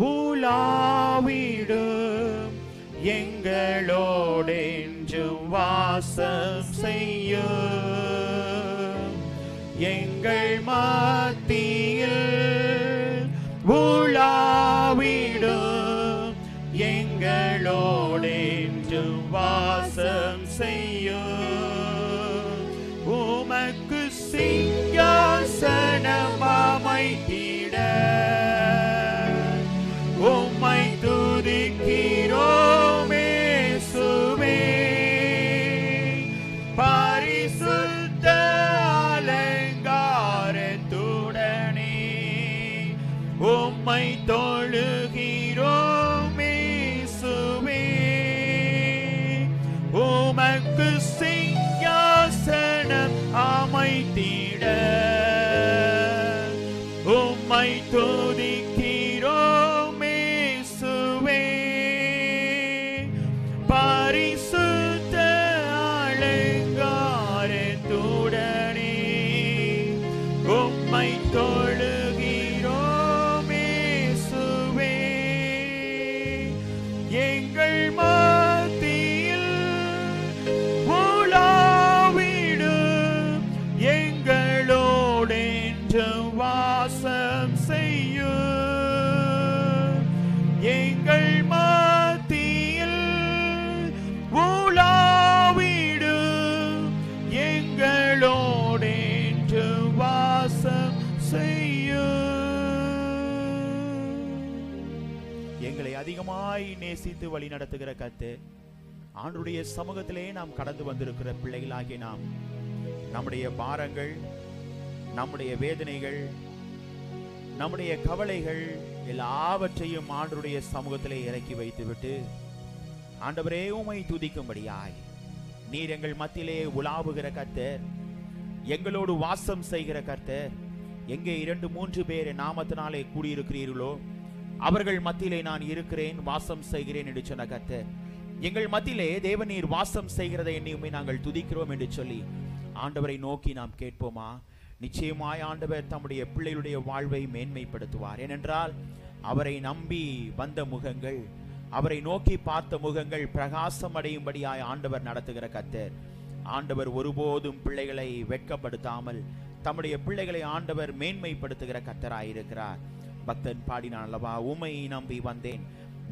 உலாவிடும், எங்களோடென்றும் வாசம் செய்யும். எங்கள் மத்தியில் உலாவிடும், எங்களோடென்றும் வாசம் செய்யும். உமக்கு சிங்காசனம் அமைத்திட உம்மை துதிக்கிறோம் இயேசுவே. பரிசுத்த அலங்காரத்துடனே உம்மை தொழுகிறோம் இயேசுவே. உமக்கு சிங்காசனம் அமைத்திட உம்மை துதிக்கிறோம் இயேசுவே. பரிசுத்த அலங்காரத்துடனே உம்மை எங்களை அதிகமாய் நேசித்து வழி நடத்துகிற கர்த்தர், ஆண்டவருடைய சமூகத்திலே நாம் கடந்து வந்திருக்கிற பிள்ளைகளாகிய நாம் நம்முடைய பாரங்கள், நம்முடைய வேதனைகள், நம்முடைய கவலைகள் எல்லாவற்றையும் ஆண்டவருடைய சமூகத்திலே இறக்கி வைத்துவிட்டு, ஆண்டவரே உம்மை துதிக்கும்படியாய் நீர் எங்கள் மத்தியிலே உலாவுகிற கர்த்தர், எங்களோடு வாசம் செய்கிற கர்த்தர். எங்கே 2-3 பேர் நாமத்தினாலே கூடியிருக்கிறீர்களோ அவர்கள் மத்தியிலே நான் இருக்கிறேன், வாசம் செய்கிறேன் என்று சொன்ன கர்த்தர், எங்கள் மத்தியிலே தேவநீர் வாசம் செய்கிறதை எண்ணியுமே நாங்கள் துதிக்கிறோம் என்று சொல்லி ஆண்டவரை நோக்கி நாம் கேட்போமா? நிச்சயமாய் ஆண்டவர் தம்முடைய பிள்ளைகளுடைய வாழ்வை மேன்மைப்படுத்துவார். ஏனென்றால் அவரை நம்பி வந்த முகங்கள், அவரை நோக்கி பார்த்த முகங்கள் பிரகாசம் அடையும்படியாய் ஆண்டவர் நடத்துகிற கர்த்தர். ஆண்டவர் ஒருபோதும் பிள்ளைகளை வெட்கப்படுத்தாமல் தம்முடைய பிள்ளைகளை ஆண்டவர் மேன்மைப்படுத்துகிற கர்த்தராயிருக்கிறார். பக்தன் பாடினான் அல்லவா, உம்மை நம்பி வந்தேன்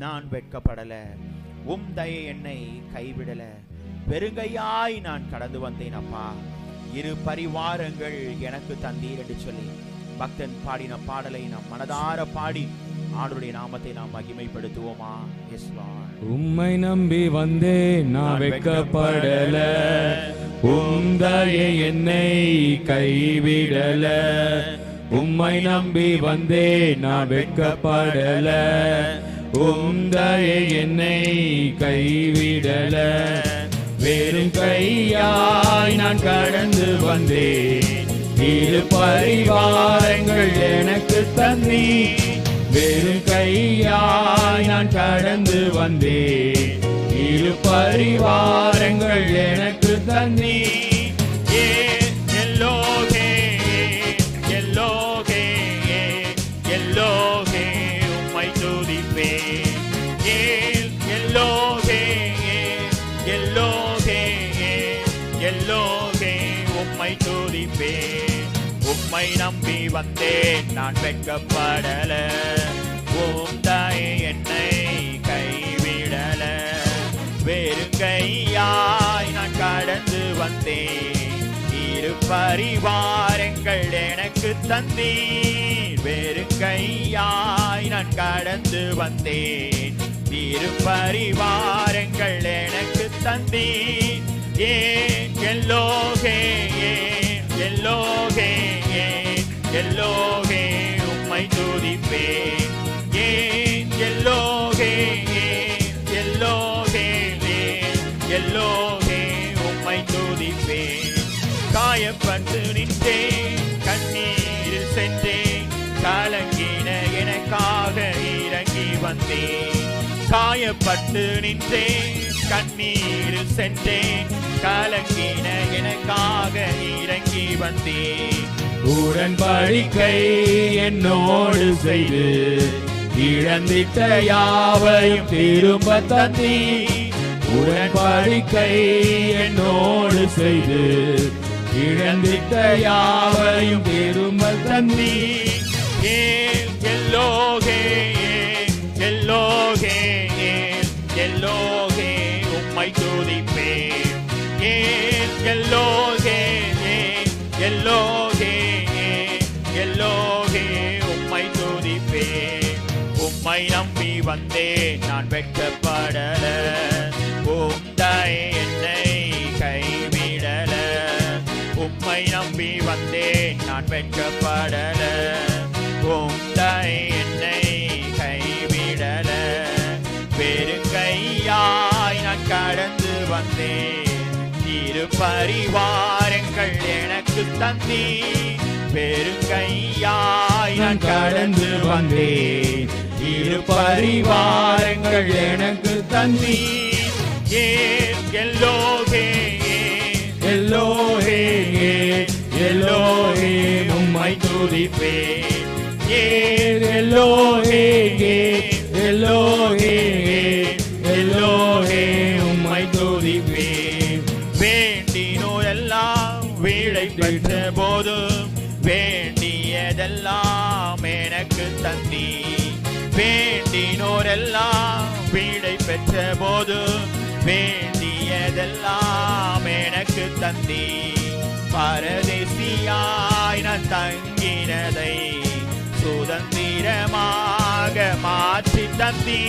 நான் வெட்கப்படல, உம் தயை என்னை கைவிடல, பெருங்கையாய் நான் கடந்து வந்தேன் அப்பா, இரு பரிவாரங்கள் எனக்கு தந்தீர் என்று சொல்லி பக்தன் பாடின பாடலை நாம் மனதார பாடி ஆண்டவருடைய நாமத்தை நாம் மகிமைப்படுத்துவோமா? S Lord. உம்மை நம்பி வந்தேன் நான் வெட்கப்படல, உம் தயை என்னை கைவிடல, உம்மை நம்பி வந்தேன் நான் வெட்கப்படல, உம் தயை என்னை கைவிடல, வெறும் கையாய் நான் கடந்து வந்தேன், இரு பரிவாரங்கள் எனக்கு தந்தீர், வெறும் கையாய் நான் கடந்து வந்தேன், இரு பரிவாரங்கள் எனக்கு தந்தீர். எல்லோகே எல்லோகே எல்லோகே உம்மை துதிப்பேன், எல்லோகே எல்லோகே எல்லோகே உம்மை துதிப்பேன். உம்மை நம்பி வந்தேன் நான் வெட்கப்படல, உம் தயை என்னை கைவிடல, வெறுங்கையாய் நான் கடந்து வந்தேன், இரு பரிவாரங்கள் எனக்கு தந்தீர், வெறுங்கையாய் நான் கடந்து வந்தேன், இரு பரிவாரங்கள் எனக்கு தந்தீர். எல்லோகே எல்லோகே எல்லோகே உம்மை துதிப்பேன், எல்லோகே எல்லோகே எல்லோகே உம்மை துதிப்பேன். காயப்பட்டு நின்றேன், கண்ணீரில் சென்றேன், கலங்கின எனக்காக இறங்கி வந்தேன், காயப்பட்டு நின்றேன், கண்ணீரில் சென்றேன், கலங்கின எனக்காக இறங்கி வந்தேன். உடன்படிக்கை என்னோடு செய்து இழந்திட்ட யாவையும் திரும்ப தந்தீர், உடன்படிக்கை என்னோடு செய்து இழந்திட்ட யாவையும் திரும்ப தந்தீர். எல்லோகே எல்லோகே எல்லோகே உம்மை துதிப்பேன், எல்லோகே எல்லோகே எல்லோகே உம்மை துதிப்பேன். உம்மை நம்பி வந்தேன் நான் வெட்கப்படல, உம் தயை என்னை கைவிடல, உம்மை நம்பி வந்தேன் நான் வெட்கப்படல, உம் தயை என்னை கைவிடல, பெருங்கையாய் நான் கடந்து வந்தேன், இரு பரிவாரங்கள் எனக்கு தந்தீர், பெருங்கையாய் நான் கடந்து வந்தேன், இரு பரிவாரங்கள் எனக்கு தந்தீர். எல்லோகே எல்லோகே எல்லோகே உம்மை துதிப்பேன், எல்லோகே எல்லோகே எல்லோகே உம்மை துதிப்பேன். வேண்டினோரெல்லாம் வீழை பெற்ற போதும் வேண்டியதெல்லாம் எனக்கு தந்தீர், வேண்டினோரெல்லாம் வீழை பெற்ற போதும் வேண்டியதெல்லாம் எனக்கு தந்தீர். பரதேசியாய் நான் தங்கினதை சுதந்திரமாக மாற்றி தந்தி,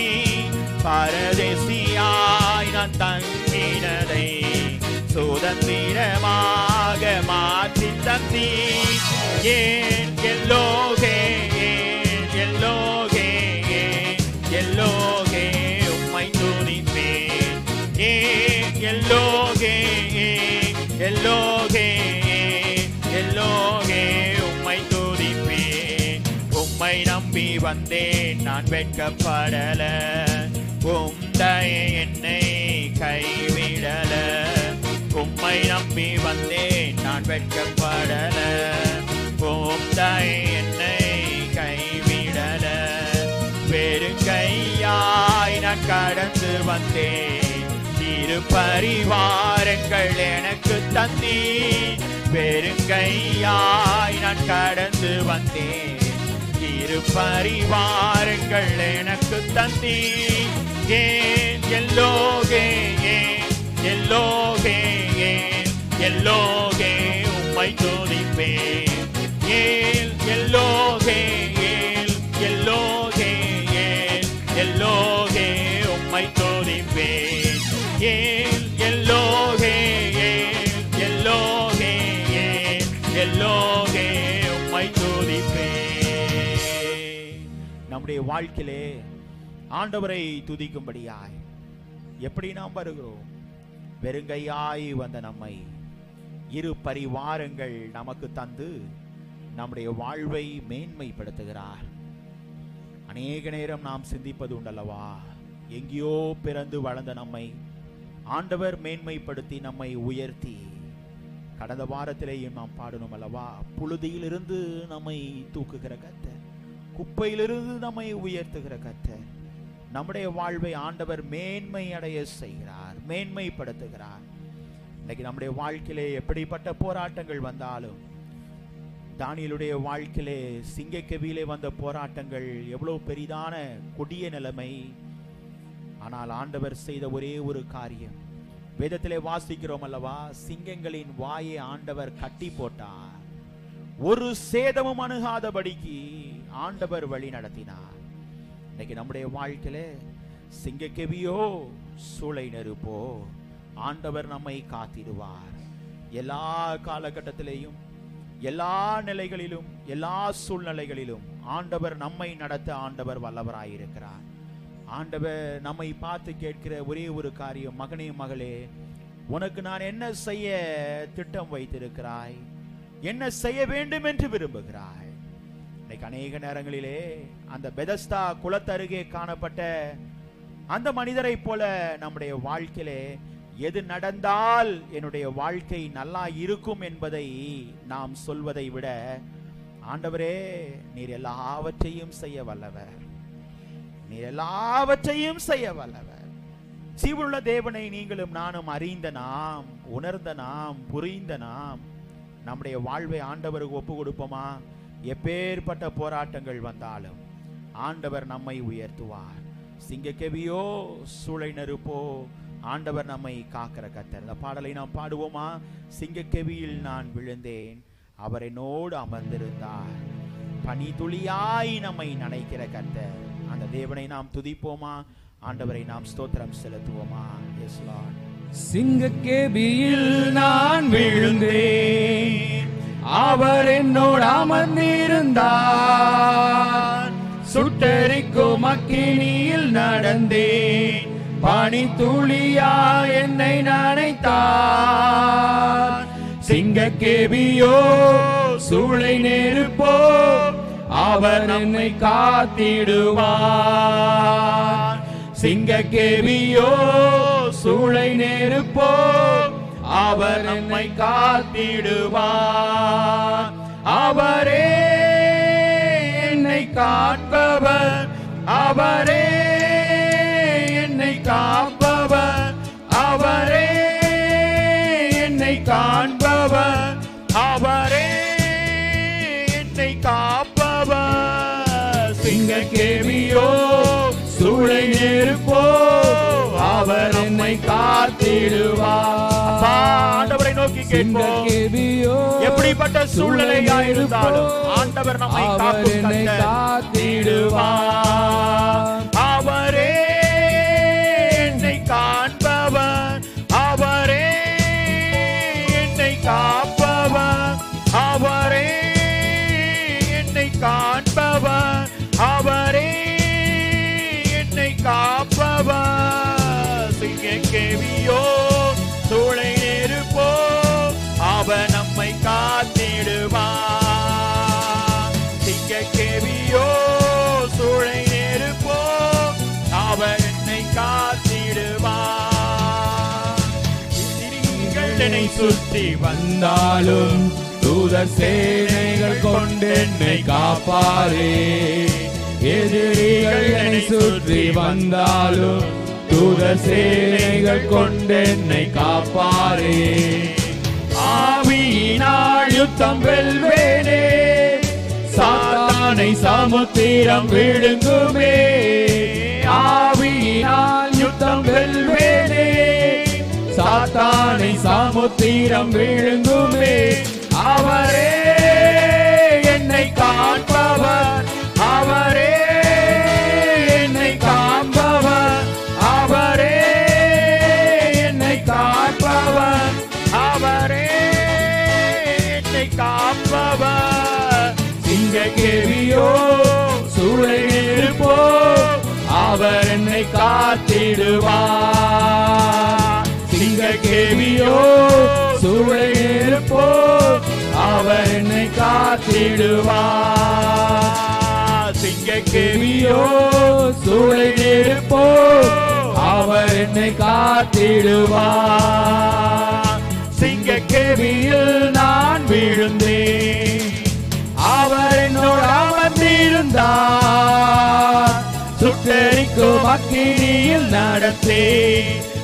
பரதேசியாய் நான் தங்கினதை சுதந்திரமாக மாற்றி தந்தி. ஏன் எல்லோகே, ஏன் எல்லோகே, எல்லோகே உம்மை துதிப்பேன். ஏன் எல்லோகே, எல்லோகே, எல்லோகே உம்மை துதிப்பேன். உம்மை நம்பி வந்தேன் நான் வெட்கப்படல, உம் தயை என்னை கைவிடல. உம்மை நம்பி வந்தேன் நான் வெட்கப்படல, உம் தயை என்னை கைவிடல. வெறுங்கையாய் நான் கடந்து வந்தேன், இரு பரிவாரங்கள் எனக்கு தந்தீர். வெறுங்கையாய் நான் கடந்து வந்தேன், இரு பரிவாரங்கள் எனக்கு தந்தீர். ஏன் எல்லோகே, ஏன் எல்லோகே, ஏன் எல்லோகே உம்மை துதிப்பேன். ஏன் எல்லோகே, ஏன் எல்லோகே, ஏன் எல்லோகே உம்மை துதிப்பேன். ஏன் எல்லோகே, ஏன் எல்லோகே, ஏன் எல்லோகே உம்மை துதிப்பேன். நம்முடைய வாழ்க்கையிலே ஆண்டவரை துதிக்கும்படியாய் எப்படி நாம் வருகிறோம்? வெறுங்கையாய் வந்த நம்மை இரு பரிவாரங்கள் நமக்கு தந்து நம்முடைய வாழ்வை மேன்மைப்படுத்துகிறார். அநேக நேரம் நாம் சிந்திப்பது உண்டல்லவா, எங்கேயோ பிறந்து வளர்ந்த நம்மை ஆண்டவர் மேன்மைப்படுத்தி நம்மை உயர்த்தி, கடந்த வாரத்திலேயும் நாம் பாடணும் அல்லவா, புழுதியிலிருந்து நம்மை தூக்குகிற கர்த்தர், குப்பையிலிருந்து நம்மை உயர்த்துகிற கர்த்தர். நம்முடைய வாழ்வை ஆண்டவர் மேன்மை அடைய செய்கிறார், மேன்மைப்படுத்துகிறார். இன்னைக்கு நம்முடைய வாழ்க்கையிலே எப்படிப்பட்ட போராட்டங்கள் வந்தாலும், தானியேலுடைய வாழ்க்கையிலே சிங்கக்கெவியிலே வந்த போராட்டங்கள் எவ்வளவு பெரிதான கொடிய நிலைமை. ஆனால் ஆண்டவர் செய்த ஒரே ஒரு காரியம், வேதத்திலே வாசிக்கிறோம் அல்லவா, சிங்கங்களின் வாயை ஆண்டவர் கட்டி போட்டார், ஒரு சேதமும் அணுகாதபடிக்கு ஆண்டவர் வழி நடத்தினார். இன்னைக்கு நம்முடைய வாழ்க்கையில சிங்கக்கெவியோ சூளை நெருப்போ ஆண்டவர் நம்மை காத்திடுவார். எல்லா காலகட்டத்திலேயும், எல்லா நிலைகளிலும், எல்லா சூழ்நிலைகளிலும் ஆண்டவர் நம்மை நடத்த ஆண்டவர் வல்லவராயிருக்கிறார். ஆண்டவர் நம்மை பார்த்து கேட்கிற ஒரே ஒரு காரியம், மகனே மகளே, உனக்கு நான் என்ன செய்ய திட்டம் வைத்திருக்கிறாய், என்ன செய்ய வேண்டும் என்று விரும்புகிறாய்? இன்னைக்கு அநேக நேரங்களிலே அந்த பெதஸ்தா குளத்தருகே காணப்பட்ட அந்த மனிதரை போல நம்முடைய வாழ்க்கையிலே எது நடந்தால் என்னுடைய வாழ்க்கை நல்லா இருக்கும் என்பதை நாம் சொல்வதை விட, ஆண்டவரே நீர் எல்லாவற்றையும் செய்ய வல்லவர், நீர் எல்லாவற்றையும் செய்ய வல்லவர். ஜீவனுள்ள தேவனை நீங்களும் நானும் அறிந்த நாம், உணர்ந்த நாம், புரிந்த நாம் நம்முடைய வாழ்வை ஆண்டவருக்கு ஒப்பு கொடுப்போமா? எப்பேற்பட்ட போராட்டங்கள் வந்தாலும் ஆண்டவர் நம்மை உயர்த்துவார். சிங்கக்கெவியோ சூளை நெருப்போ ஆண்டவர் நம்மை காக்கிற கர்த்தர். இந்த பாடலை நாம் பாடுவோமா? சிங்கக்கெவியில் நான் விழுந்தேன், அவர் என்னோடு அமர்ந்திருந்தார், பனி துளியாய் நம்மை நனைக்கிற கர்த்தர். அந்த தேவனை நாம் துதிப்போமா? ஆண்டவரை நாம் ஸ்தோத்திரம் செலுத்துவோமா? S Lord. சிங்கக்கெவியில் நான் விழுந்தேன், அவர் என்னோடு அமர்ந்திருந்தார், சுட்டெரிக்கும் அக்கினியில் நடந்தேன், பனி துளியா என்னை நனைத்தார். சிங்கக்கெவியோ சூளை நெருப்போ அவர் நம்மை காத்திடுவார். சிங்கக்கெவியோ சூளை நெருப்போ அவர் நம்மை காத்திடுவார். அவரே என்னை காப்பவர், அவரே என்னை காப்பவர், அவரே என்னை காண்பவர், அவரே என்னை காப்பவர். சிங்கக்கெவியோ சூளை நெருப்போ அவர் நம்மை காத்திடுவார். ஆண்டவரை நோக்கி கேட்போம். எப்படிப்பட்ட சூழ்நிலையாயிருந்தாலும் ஆண்டவர் நம்மை காத்திடுவார். சிங்கக்கேவியோ சூளை நெருப்போ அவர் நம்மை காத்திடுவார். சிங்கக்கேவியோ சூளை நெருப்போ அவர் என்னை காத்திடுவார். எதிரிகள் என்னை சுற்றி வந்தாலும் தூதர் சேனைகள் கொண்டு என்னை காப்பாரே. எதிரிகள் என்னை சுற்றி வந்தாலும் தூதர் சேனைகள் கொண்டு என்னை காப்பாரே. ஆவியினால் யுத்தம் வெல்வேனே, சாத்தானை சமுத்திரம் விழுங்குமே. ஆவியினால் யுத்தம் வெல்வேனே, சாத்தானை சமுத்திரம் விழுங்குமே. அவரே என்னை காண்பவர், அவரே என்னை காண்பவர், அவரே என்னை காண்பவர், அவரே என்னை காண்பவர். சிங்கக்கேவியோ சூளை நெருப்போ அவர் என்னை காத்திடுவார். சிங்கக்கேவியோ சூளை நெருப்போ அவர் என்னை காத்திடுவார். சிங்கக்கேவியோ சூளை நெருப்போ அவர் என்னை காத்திடுவார். சிங்கக்கேவியில் நான் விழுந்தேன், அவர் என்னோடு அமர்ந்திருந்தார். சுட்டெரிக்கும் அக்கினியில் நடத்தே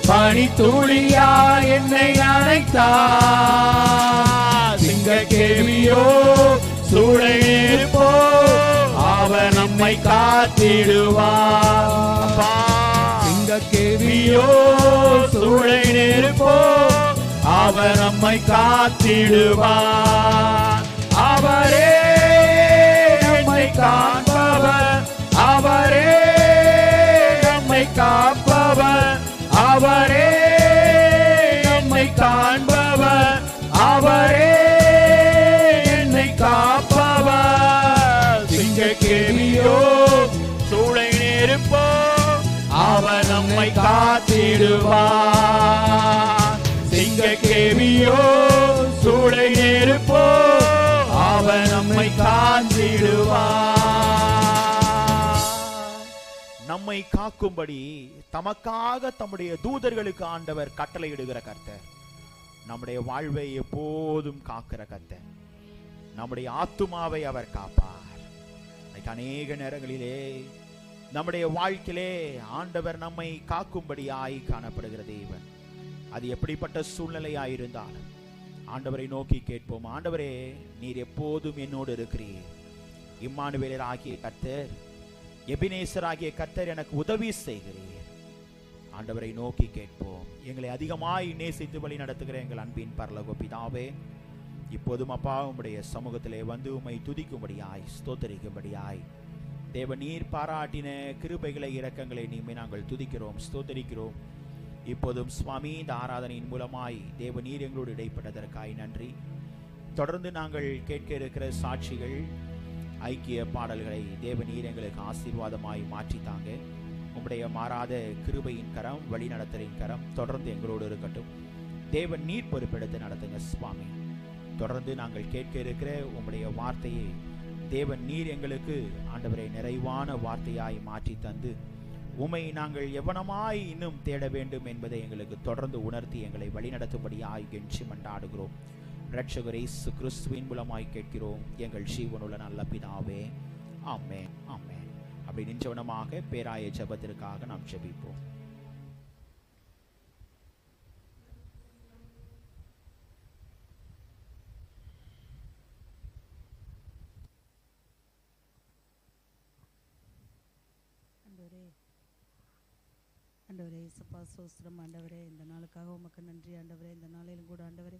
பனித்துளியா என்னை அணைத்தார். சிங்கக்கேவியோ சூளை நெருப்போ அவர் நம்மை காத்திடுவார். சிங்கக்கேவியோ சூளை நெருப்போ அவர் நம்மை காத்திடுவார். அவரே நம்மை காண்பவர், அவரே நம்மை காப்பவர், அவரே நம்மை காண்பவர், அவரே என்னை காப்பவர். சிங்கக்கேவியோ சூளை நெருப்போ அவர் நம்மை காத்திடுவார். சிங்கக்கேவியோ சூளை நெருப்போ அவர் நம்மை காத்திடுவார். நம்மை காக்கும்படி தமக்காக தம்முடைய தூதர்களுக்கு ஆண்டவர் கட்டளையிடுகிற கர்த்தர், நம்முடைய வாழ்வை எப்போதும் காக்கிற கர்த்தர், நம்முடைய ஆத்துமாவை அவர் காப்பார். அநேக நேரங்களிலே நம்முடைய வாழ்க்கையிலே ஆண்டவர் நம்மை காக்கும்படியாய் காணப்படுகிற தேவன். அது எப்படிப்பட்ட சூழ்நிலையாயிருந்தாலும் ஆண்டவரை நோக்கி கேட்போம். ஆண்டவரே, நீர் எப்போதும் என்னோடு இருக்கிறீர். இம்மானுவேலர் ஆகிய கர்த்தர், எபினேசர் ஆகிய கர்த்தர் எனக்கு உதவி செய்கிறீர். ஆண்டவரை நோக்கி கேட்போம். எங்களை அதிகமாய் நேசித்து வழி நடத்துகிற எங்கள் அன்பின் பரலோக பிதாவே, இப்போதும் அப்பா உம்முடைய சமூகத்திலே வந்து உம்மை துதிக்கும்படியாய் ஸ்தோத்தரிக்கும்படியாய் தேவ நீர் பாராட்டின கிருபைகளை இரக்கங்களை நீமே நாங்கள் துதிக்கிறோம், ஸ்தோத்தரிக்கிறோம். இப்போதும் சுவாமி இந்த ஆராதனையின் மூலமாய் தேவ நீர் எங்களோடு இடைப்பட்டதற்காய் நன்றி. தொடர்ந்து நாங்கள் கேட்க இருக்கிற சாட்சிகள், ஐக்கிய பாடல்களை தேவ நீர் எங்களுக்கு ஆசீர்வாதமாய் மாற்றித்தாங்க. உம்முடைய மாறாத கிருபையின் கரம், வழி நடத்தலின் கரம் தொடர்ந்து எங்களோடு இருக்கட்டும். தேவன் நீர் பொறுப்பெடுத்து நடத்துங்க சுவாமி. தொடர்ந்து நாங்கள் கேட்க இருக்கிற உம்முடைய வார்த்தையை தேவன் நீர் எங்களுக்கு ஆண்டவரை நிறைவான வார்த்தையாய் மாற்றி தந்து உம்மை நாங்கள் எவனமாய் இன்னும் தேட வேண்டும் என்பதை எங்களுக்கு தொடர்ந்து உணர்த்தி எங்களை வழிநடத்தும்படியாய் கெஞ்சி மன்றாடுகிறோம். இரட்சகர் இயேசு கிறிஸ்துவின் மூலமாய் கேட்கிறோம் எங்கள் ஜீவனுள்ள நல்ல பிதாவே, ஆமென், ஆமென். அப்படி நின்றவனமாக பேராய ஜெபத்திற்காக நாம் ஜெபிப்போம். ஆண்டவரே இயேசுப்பா சோஸ்திரம். ஆண்டவரே, இந்த நாளுக்காக உமக்கு நன்றி. ஆண்டவரே, இந்த நாளிலும் கூட ஆண்டவரே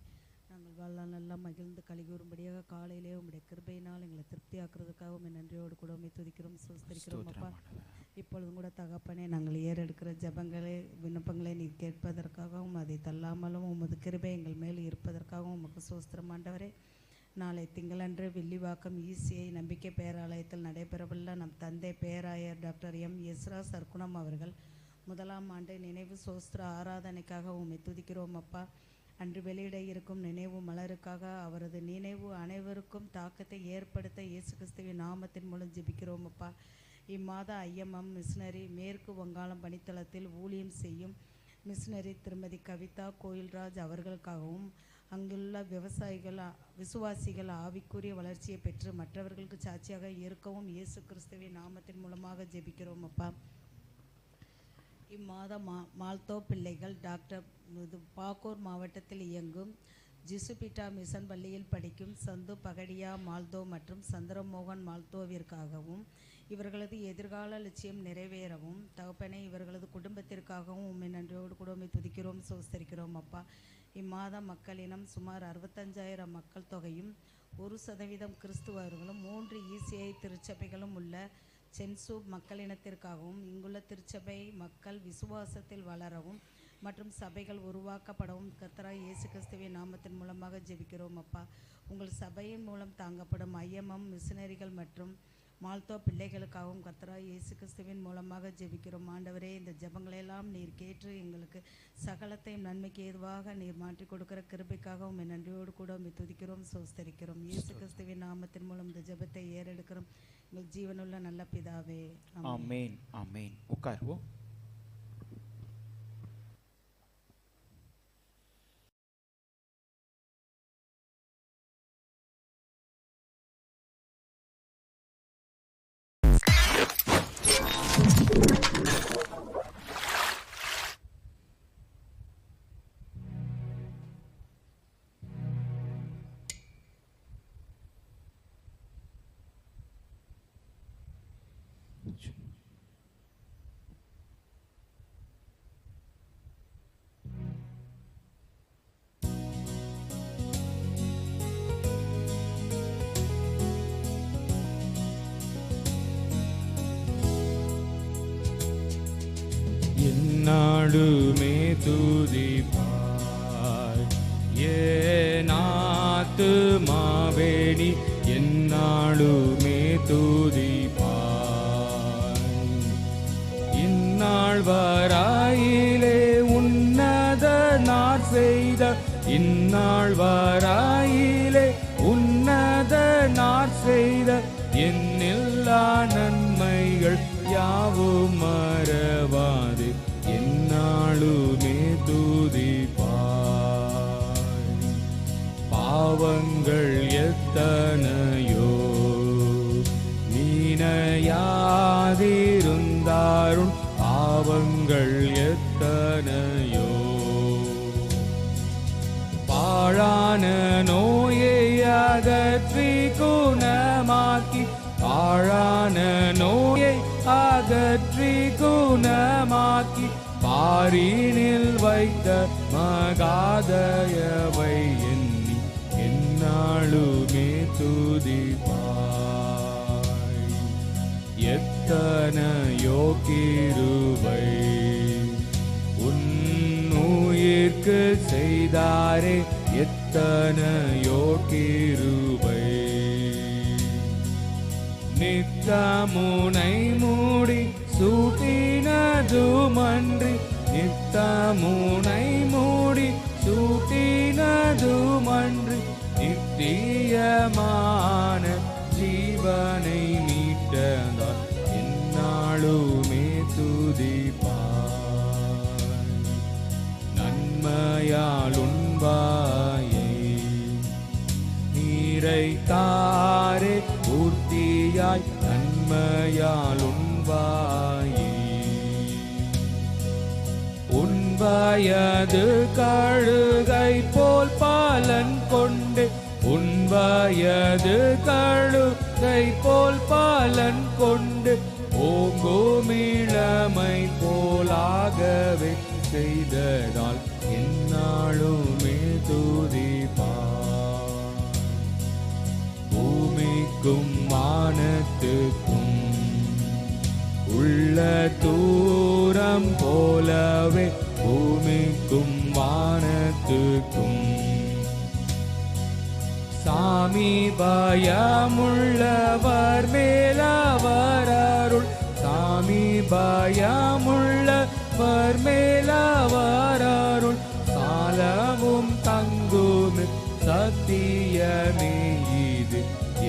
நாங்கள் வாழ்நாள் நல்லா மகிழ்ந்து கலிகூறும்படியாக காலையிலே உங்களுடைய கிருபையினால் எங்களை திருப்தியாக்குறதுக்காக உண்மை நன்றியோடு கூட உண்மை துதிக்கிறோம், சோஸ்திரிக்கிறோம். அப்பா, இப்பொழுதும் கூட தகப்பனே, நாங்கள் ஏறெடுக்கிற ஜெபங்களே விண்ணப்பங்களை நீர் கேட்பதற்காகவும் அதை தள்ளாமலும் உமது கிருபை எங்கள் மேல் இருப்பதற்காகவும் உமக்கு சோஸ்திரம். ஆண்டவரே, நாளை திங்களன்று வில்லிவாக்கம் ஈசிஐ நம்பிக்கை பேராலயத்தில் நடைபெறவுள்ள நம் தந்தை பேராயர் டாக்டர் எம் எஸ்ரா சர்க்குணம் அவர்கள் முதலாம் ஆண்டு நினைவு சோஸ்திர ஆராதனைக்காக உம்மை துதிக்கிறோம் அப்பா. அன்று வெளியிட இருக்கும் நினைவு மலருக்காக அவரது நினைவு அனைவருக்கும் தாக்கத்தை ஏற்படுத்த இயேசு கிறிஸ்துவின் நாமத்தின் மூலம் ஜெபிக்கிறோம் அப்பா. இம்மாத IMM மிஷனரி மேற்கு வங்காளம் பணித்தளத்தில் ஊழியம் செய்யும் மிஷனரி திருமதி கவிதா கோயில்ராஜ் அவர்களுக்காகவும் அங்குள்ள விசுவாசிகள் ஆவிக்குரிய வளர்ச்சியை பெற்று மற்றவர்களுக்கு சாட்சியாக இருக்கவும் இயேசு கிறிஸ்துவின் நாமத்தின் மூலமாக ஜெபிக்கிறோம் அப்பா. இம்மாதம் மால்தோ பிள்ளைகள் டாக்டர் பாகூர் மாவட்டத்தில் இயங்கும் ஜிசுபிட்டா மிஷன் பள்ளியில் படிக்கும் சந்து பகடியா மால்தோ மற்றும் சந்திரமோகன் மால்தோவிற்காகவும் இவர்களது எதிர்கால லட்சியம் நிறைவேறவும் தகப்பனே இவர்களது குடும்பத்திற்காகவும் உம்மை நன்றியோடு கூட உம்மை துதிக்கிறோம் சோஸ்தரிக்கிறோம் அப்பா. இம்மாதம் மக்களினம் சுமார் 65,000 மக்கள் தொகையும் 1% கிறிஸ்துவர்களும் 3 ECI திருச்சபைகளும் உள்ள சென்சு மக்களினத்திற்காகவும் இங்குள்ள திருச்சபை மக்கள் விசுவாசத்தில் வளரவும் மற்றும் சபைகள் உருவாக்கப்படவும் கர்த்தராய் இயேசு கிறிஸ்துவின் நாமத்தின் மூலமாக ஜெபிக்கிறோம் அப்பா. உங்கள் சபையின் மூலம் தாங்கப்படும் IMM மிஷனரிகள் மற்றும் மால்தோ பிள்ளைகளுக்காகவும் கர்த்தராய் இயேசு கிறிஸ்துவின் மூலமாக ஜெபிக்கிறோம். ஆண்டவரே, இந்த ஜெபங்களையெல்லாம் நீர் கேட்டு எங்களுக்கு சகலத்தையும் நன்மைக்கு ஏதுவாக நீர் மாற்றி கொடுக்கிற கிருபைக்காக உம்மை நன்றியோடு கூட உம்மை துதிக்கிறோம் சோஸ்தரிக்கிறோம். இயேசு கிறிஸ்துவின் நாமத்தின் மூலம் இந்த ஜெபத்தை ஏறெடுக்கிறோம் எங்கள் ஜீவனுள்ள நல்ல பிதாவே. ஆமென். ஆமென். உட்காருவோம். எந்நாளுமே துதிப்பாய் என் ஆத்துமாவே நீ எந்நாளுமே துதிப்பாய். இந்நாள் வராயிலே உன்னத நார் செய்த இந்நாள் வராயிலே உன்னத நார் செய்த என்னெல்லா நன்மைகள் யாவும் மறவாது எந்நாளுமே துதிப்பாய். பாவங்கள் எத்தனையோ நீனையாதிருந்தாரும் பாவங்கள் எத்தனையோ பாழான நோயை அகற்றி குணமாக்கி பாழான நோயை அகற்றி குணமாக்கி பாரினில் வைத்த மகாதயவை எண்ணி எந்நாளுமே துதிப்பாய். எத்தனையோ கிருபை உன் உயிர்க்கு செய்தாரே எத்தனையோ கிருபை. நித்தமுனை மூடி சூட்டினதுமன்றி நித்தமுனை மூடி சூட்டினதுமன்றி நித்தியமான ஜீவனை மீட்டதால் எந்நாளுமே துதிப்பாய். நன்மையால் உண்பாயை நீரைத்தாரே பூர்த்தியாய் நன்மையால் உண்பாயே. உண்பயது கழுகை போல் பலன் கொண்டு உண்பயது கழுகை போல் பலன் கொண்டு ஓங்குமிழமை போலாகவே செய்ததால் எந்நாளுமே துதிப்பாய். பூமிக்கும் வானத்துக்கும் உள்ள தூரம் போலவே பூமிக்கும் வானத்துக்கும் சாமீபயமுள்ளவர் மேலவர் அருள் சாமீபயமுள்ளவர் வர்மேலவரருள் சாலமும் தங்குமே சத்தியமே இது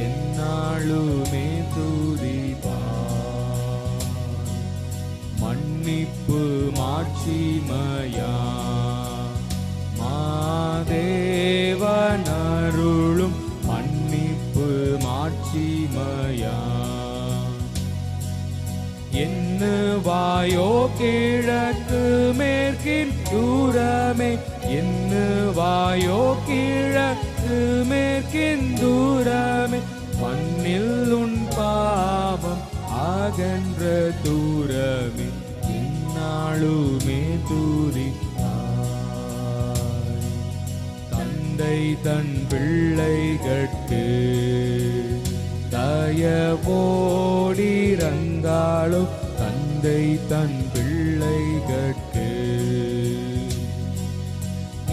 என்னாலுமே துதிப்பார். மன்னிப்பு மாட்சிமையா மாதேவனருளும் மன்னிப்பு மாட்சிமையா எண்ணுவாயோ கிழக்கு மேற்கின் தூரமே எண்ணுவாயோ கிழக்கு மேற்கின் தூரமே மண்ணில் உன் பாவம் அகன்ற தூரமே இந்நாளுமே துதிப்பாய். தந்தை தன் பிள்ளைகட்கு தயவோடிரங்காலும் தந்தை தன் பிள்ளைகட்கு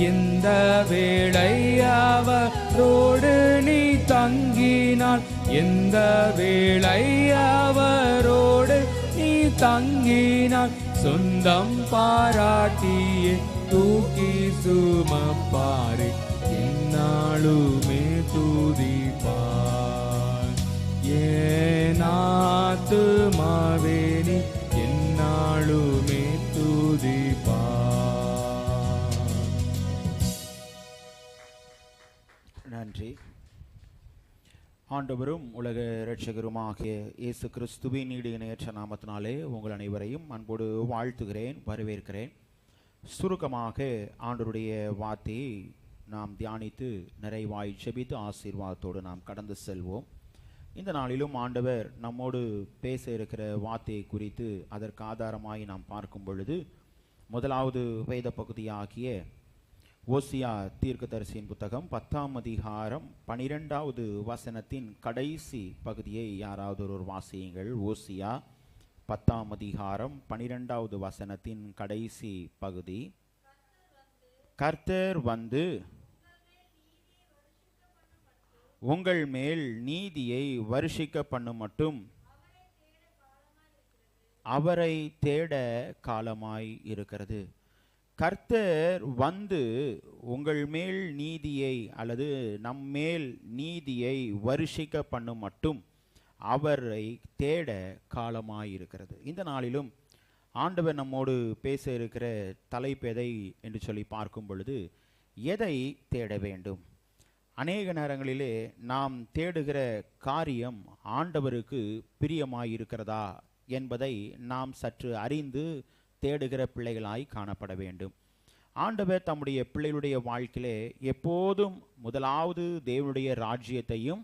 எந்த வேளை அவரோடு நீ தங்கினான் எந்த வேளை அவரோடு நீ தங்கினான் சொந்தம் பாராட்டியே தூக்கி சுமப்பாரே என்னாலுமே துதிப்பார். ஏனாத்துமாவே நீ என்னாலுமே துதிப்பார். நன்றி. ஆண்டவரும் உலக இரட்சகருமாகிய இயேசு கிறிஸ்துவின் ஈடு இணையற்ற நாமத்தினாலே உங்கள் அனைவரையும் அன்போடு வாழ்த்துகிறேன், வரவேற்கிறேன். சுருக்கமாக ஆண்டவருடைய வார்த்தையை நாம் தியானித்து நிறைவாய் ஜெபித்து ஆசீர்வாதத்தோடு நாம் கடந்து செல்வோம். இந்த நாளிலும் ஆண்டவர் நம்மோடு பேச இருக்கிற வார்த்தையை குறித்து அதற்கு ஆதாரமாய் நாம் பார்க்கும் பொழுது முதலாவது வேத பகுதியாகிய ஓசியா தீர்க்கதரிசியின் புத்தகம் 10ஆம் அதிகாரம் 12வது வசனத்தின் கடைசி பகுதியை யாராவது ஒரு வாசியுங்கள். ஓசியா 10ஆம் அதிகாரம் 12வது வசனத்தின் கடைசி பகுதி. கர்த்தர் வந்து உங்கள் மேல் நீதியை வருஷிக்க பண்ணும் மட்டும் அவரை தேட காலமாய் இருக்கிறது. கர்த்தர் வந்து உங்கள் மேல் நீதியை அல்லது நம்மேல் நீதியை வருஷிக்க பண்ணும் மட்டும் அவரை தேட காலமாய் இருக்கிறது. இந்த நாளிலும் ஆண்டவர் நம்மோடு பேச இருக்கிற தலைப்பு எதை என்று சொல்லி பார்க்கும் பொழுது எதை தேட வேண்டும். அநேக நேரங்களிலே நாம் தேடுகிற காரியம் ஆண்டவருக்கு பிரியமாயிருக்கிறதா என்பதை நாம் சற்று அறிந்து தேடுகிற பிள்ளைகளாய் காணப்பட வேண்டும். ஆண்டவர் தம்முடைய பிள்ளைகளுடைய வாழ்க்கையிலே எப்போதும் முதலாவது தேவனுடைய ராஜ்யத்தையும்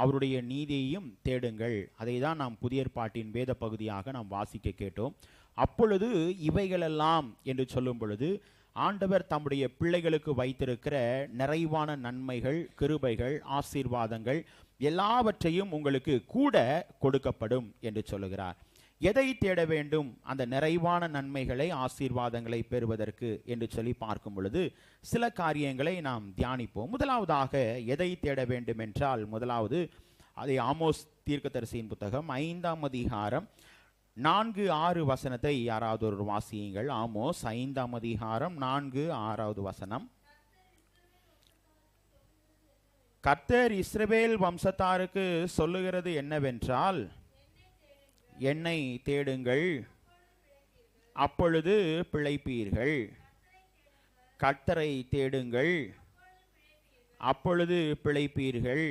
அவருடைய நீதியையும் தேடுங்கள். அதை தான் நாம் புதிய ஏற்பாட்டின் வேத பகுதியாக நாம் வாசிக்க கேட்டோம். அப்பொழுது இவைகளெல்லாம் என்று சொல்லும் பொழுது ஆண்டவர் தம்முடைய பிள்ளைகளுக்கு வைத்திருக்கிற நிறைவான நன்மைகள், கிருபைகள், ஆசீர்வாதங்கள் எல்லாவற்றையும் உங்களுக்கு கூட கொடுக்கப்படும் என்று சொல்லுகிறார். எதை தேட வேண்டும் அந்த நிறைவான நன்மைகளை, ஆசீர்வாதங்களை பெறுவதற்கு என்று சொல்லி பார்க்கும் பொழுது சில காரியங்களை நாம் தியானிப்போம். முதலாவதாக எதை தேட வேண்டும் என்றால் முதலாவது அதை ஆமோஸ் தீர்க்கதரிசியின் புத்தகம் 5ஆம் அதிகாரம் 4-6 வசனத்தை யாராவது ஒரு வாசியுங்கள். ஆமோஸ் 5ஆம் அதிகாரம் 4-6வது வசனம். கர்த்தர் இஸ்ரவேல் வம்சத்தாருக்கு சொல்லுகிறது என்னவென்றால், என்னை தேடுங்கள் அப்பொழுது பிழைப்பீர்கள். கர்த்தரை தேடுங்கள் அப்பொழுது பிழைப்பீர்கள்.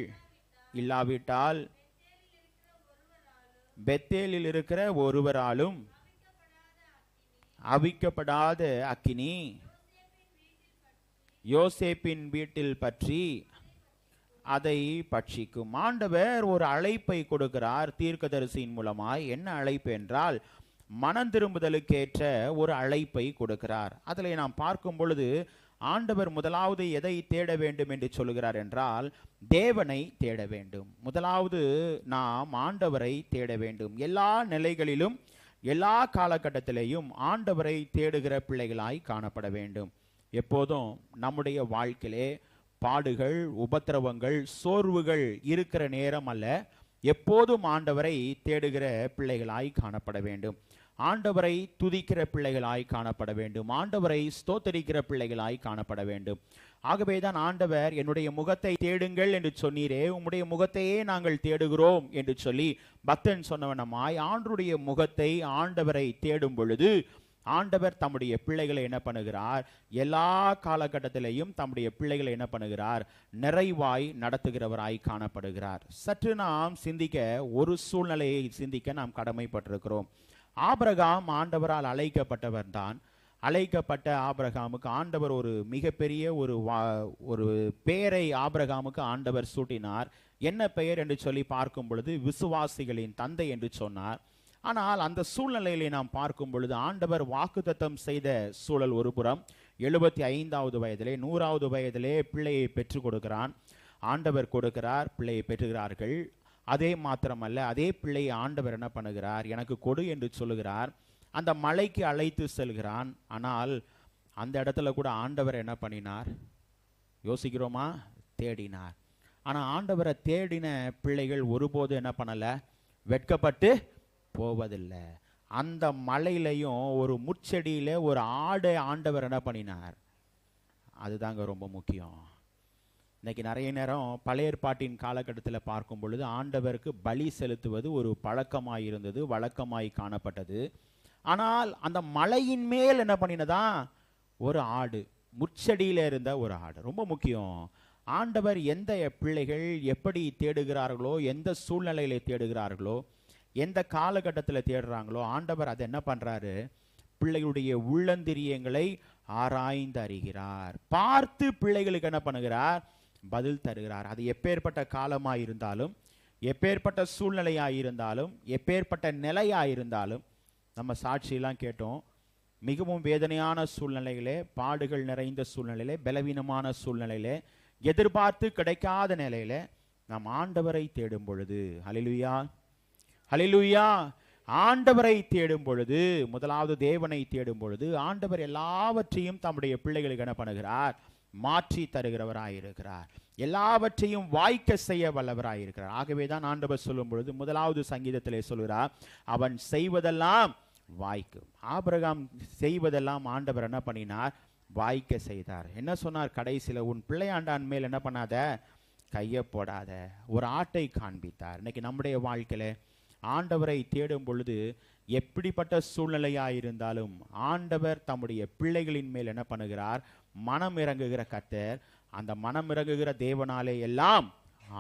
இல்லாவிட்டால் பெத்தேலில் இருக்கிற ஒருவராலும் அவிக்கப்படாத அக்கினி யோசேப்பின் வீட்டில் பற்றி அதை பட்சிக்கும். ஆண்டவர் ஒரு அழைப்பை கொடுக்கிறார் தீர்க்கதரிசியின் மூலமாய். என்ன அழைப்பு என்றால் மனம் திரும்புதலுக்கேற்ற ஒரு அழைப்பை கொடுக்கிறார். அதில் நாம் பார்க்கும் பொழுது ஆண்டவர் முதலாவது எதை தேட வேண்டும் என்று சொல்லுகிறார் என்றால் தேவனை தேட வேண்டும். முதலாவது நாம் ஆண்டவரை தேட வேண்டும். எல்லா நிலைகளிலும் எல்லா காலகட்டத்திலேயும் ஆண்டவரை தேடுகிற பிள்ளைகளாய் காணப்பட வேண்டும். எப்போதும் நம்முடைய வாழ்க்கையிலே பாடுகள், உபத்திரவங்கள், சோர்வுகள் இருக்கிற நேரம் அல்ல, எப்போதும் ஆண்டவரை தேடுகிற பிள்ளைகளாய் காணப்பட வேண்டும். ஆண்டவரை துதிக்கிற பிள்ளைகளாய் காணப்பட வேண்டும். ஆண்டவரை ஸ்தோத்தரிக்கிற பிள்ளைகளாய் காணப்பட வேண்டும். ஆகவேதான் ஆண்டவர் என்னுடைய முகத்தை தேடுங்கள் என்று சொன்னீரே, உம்முடைய முகத்தையே நாங்கள் தேடுகிறோம் என்று சொல்லி பக்தன் சொன்னவனமாய் ஆண்டவருடைய முகத்தை ஆண்டவரை தேடும் பொழுது ஆண்டவர் தம்முடைய பிள்ளைகளை என்ன பண்ணுகிறார்? எல்லா காலகட்டத்திலையும் தம்முடைய பிள்ளைகளை என்ன பண்ணுகிறார்? நிறைவாய் நடத்துகிறவராய் காணப்படுகிறார். சற்று நாம் சிந்திக்க, ஒரு சூழ்நிலையை சிந்திக்க நாம் கடமைப்பட்டிருக்கிறோம். ஆபிரகாம் ஆண்டவரால் அழைக்கப்பட்டவர் தான். அழைக்கப்பட்ட ஆபிரகாமுக்கு ஆண்டவர் ஒரு மிகப்பெரிய ஒரு பெயரை ஆபிரகாமுக்கு ஆண்டவர் சூட்டினார். என்ன பெயர் என்று சொல்லி பார்க்கும் பொழுது விசுவாசிகளின் தந்தை என்று சொன்னார். ஆனால் அந்த சூழ்நிலையிலே நாம் பார்க்கும் பொழுது ஆண்டவர் வாக்குத்தத்தம் செய்த சூழல் ஒரு புறம், 75வது வயதிலே 100வது வயதிலே பிள்ளையை பெற்றுக் கொடுக்கிறான். ஆண்டவர் கொடுக்கிறார், பிள்ளையை பெற்றுகிறார்கள். அதே மாத்திரமல்ல, அதே பிள்ளையை ஆண்டவர் என்ன பண்ணுகிறார்? எனக்கு கொடு என்று சொல்லுகிறார். அந்த மலைக்கு அழைத்து செல்கிறான். ஆனால் அந்த இடத்துல கூட ஆண்டவர் என்ன பண்ணினார்? யோசிக்கிறோமா? தேடினார். ஆனால் ஆண்டவரை தேடின பிள்ளைகள் ஒருபோது என்ன பண்ணலை? வெட்கப்பட்டு போவதில்லை. அந்த மலையிலையும் ஒரு முட்செடியில ஒரு ஆடை ஆண்டவர் என்ன பண்ணினார்? அதுதாங்க ரொம்ப முக்கியம். இன்னைக்கு நிறைய நேரம் பழைய ஏற்பாட்டின் காலகட்டத்தில் பார்க்கும் பொழுது ஆண்டவருக்கு பலி செலுத்துவது ஒரு பழக்கமாய் இருந்தது, வழக்கமாய் காணப்பட்டது. ஆனால் அந்த மலையின் மேல் என்ன பண்ணினதா? ஒரு ஆடு, முட்செடியில இருந்த ஒரு ஆடு. ரொம்ப முக்கியம். ஆண்டவர் எந்த பிள்ளைகள் எப்படி தேடுகிறார்களோ, எந்த சூழ்நிலையில தேடுகிறார்களோ, எந்த காலகட்டத்தில் தேடுறாங்களோ, ஆண்டவர் அதை என்ன பண்றாரு? பிள்ளைகளுடைய உள்ளந்திரியங்களை ஆராய்ந்து அறிகிறார். பார்த்து பிள்ளைகளுக்கு என்ன பண்ணுகிறார்? பதில் தருகிறார். அது எப்பேற்பட்ட காலமாயிருந்தாலும், எப்பேற்பட்ட சூழ்நிலையாயிருந்தாலும், எப்பேற்பட்ட நிலையாயிருந்தாலும். நம்ம சாட்சியெல்லாம் கேட்டோம். மிகவும் வேதனையான சூழ்நிலையிலே, பாடுகள் நிறைந்த சூழ்நிலையிலே, பலவீனமான சூழ்நிலையிலே, எதிர்பார்த்து கிடைக்காத நிலையில நாம் ஆண்டவரை தேடும் பொழுது, ஹல்லேலூயா ஹல்லேலூயா, ஆண்டவரை தேடும் பொழுது, முதலாவது தேவனை தேடும் பொழுது ஆண்டவர் எல்லாவற்றையும் தம்முடைய பிள்ளைகளுக்கு என்ன பண்ணுகிறார்? மாற்றி தருகிறவராயிருக்கிறார். எல்லாவற்றையும் வாய்க்க செய்ய வல்லவராயிருக்கிறார். ஆகவே தான் ஆண்டவர் சொல்லும் பொழுது முதலாவது சங்கீதத்திலே சொல்கிறார், அவன் செய்வதெல்லாம் வாய்க்கும். ஆபிரகாம் செய்வதெல்லாம் ஆண்டவர் என்ன பண்ணினார்? வாய்க்க செய்தார். என்ன சொன்னார் கடைசியில்? உன் பிள்ளையாண்டான் மேல் என்ன பண்ணாத? கையை போடாத. ஒரு ஆட்டை காண்பித்தார். இன்னைக்கு நம்முடைய வாழ்க்கையில ஆண்டவரை தேடும் பொழுது எப்படிப்பட்ட சூழ்நிலையாயிருந்தாலும் ஆண்டவர் தம்முடைய பிள்ளைகளின் மேல் என்ன பண்ணுகிறார்? மனம் இறங்குகிற கர்த்தர். அந்த மனம் இறங்குகிற தேவனாலே எல்லாம்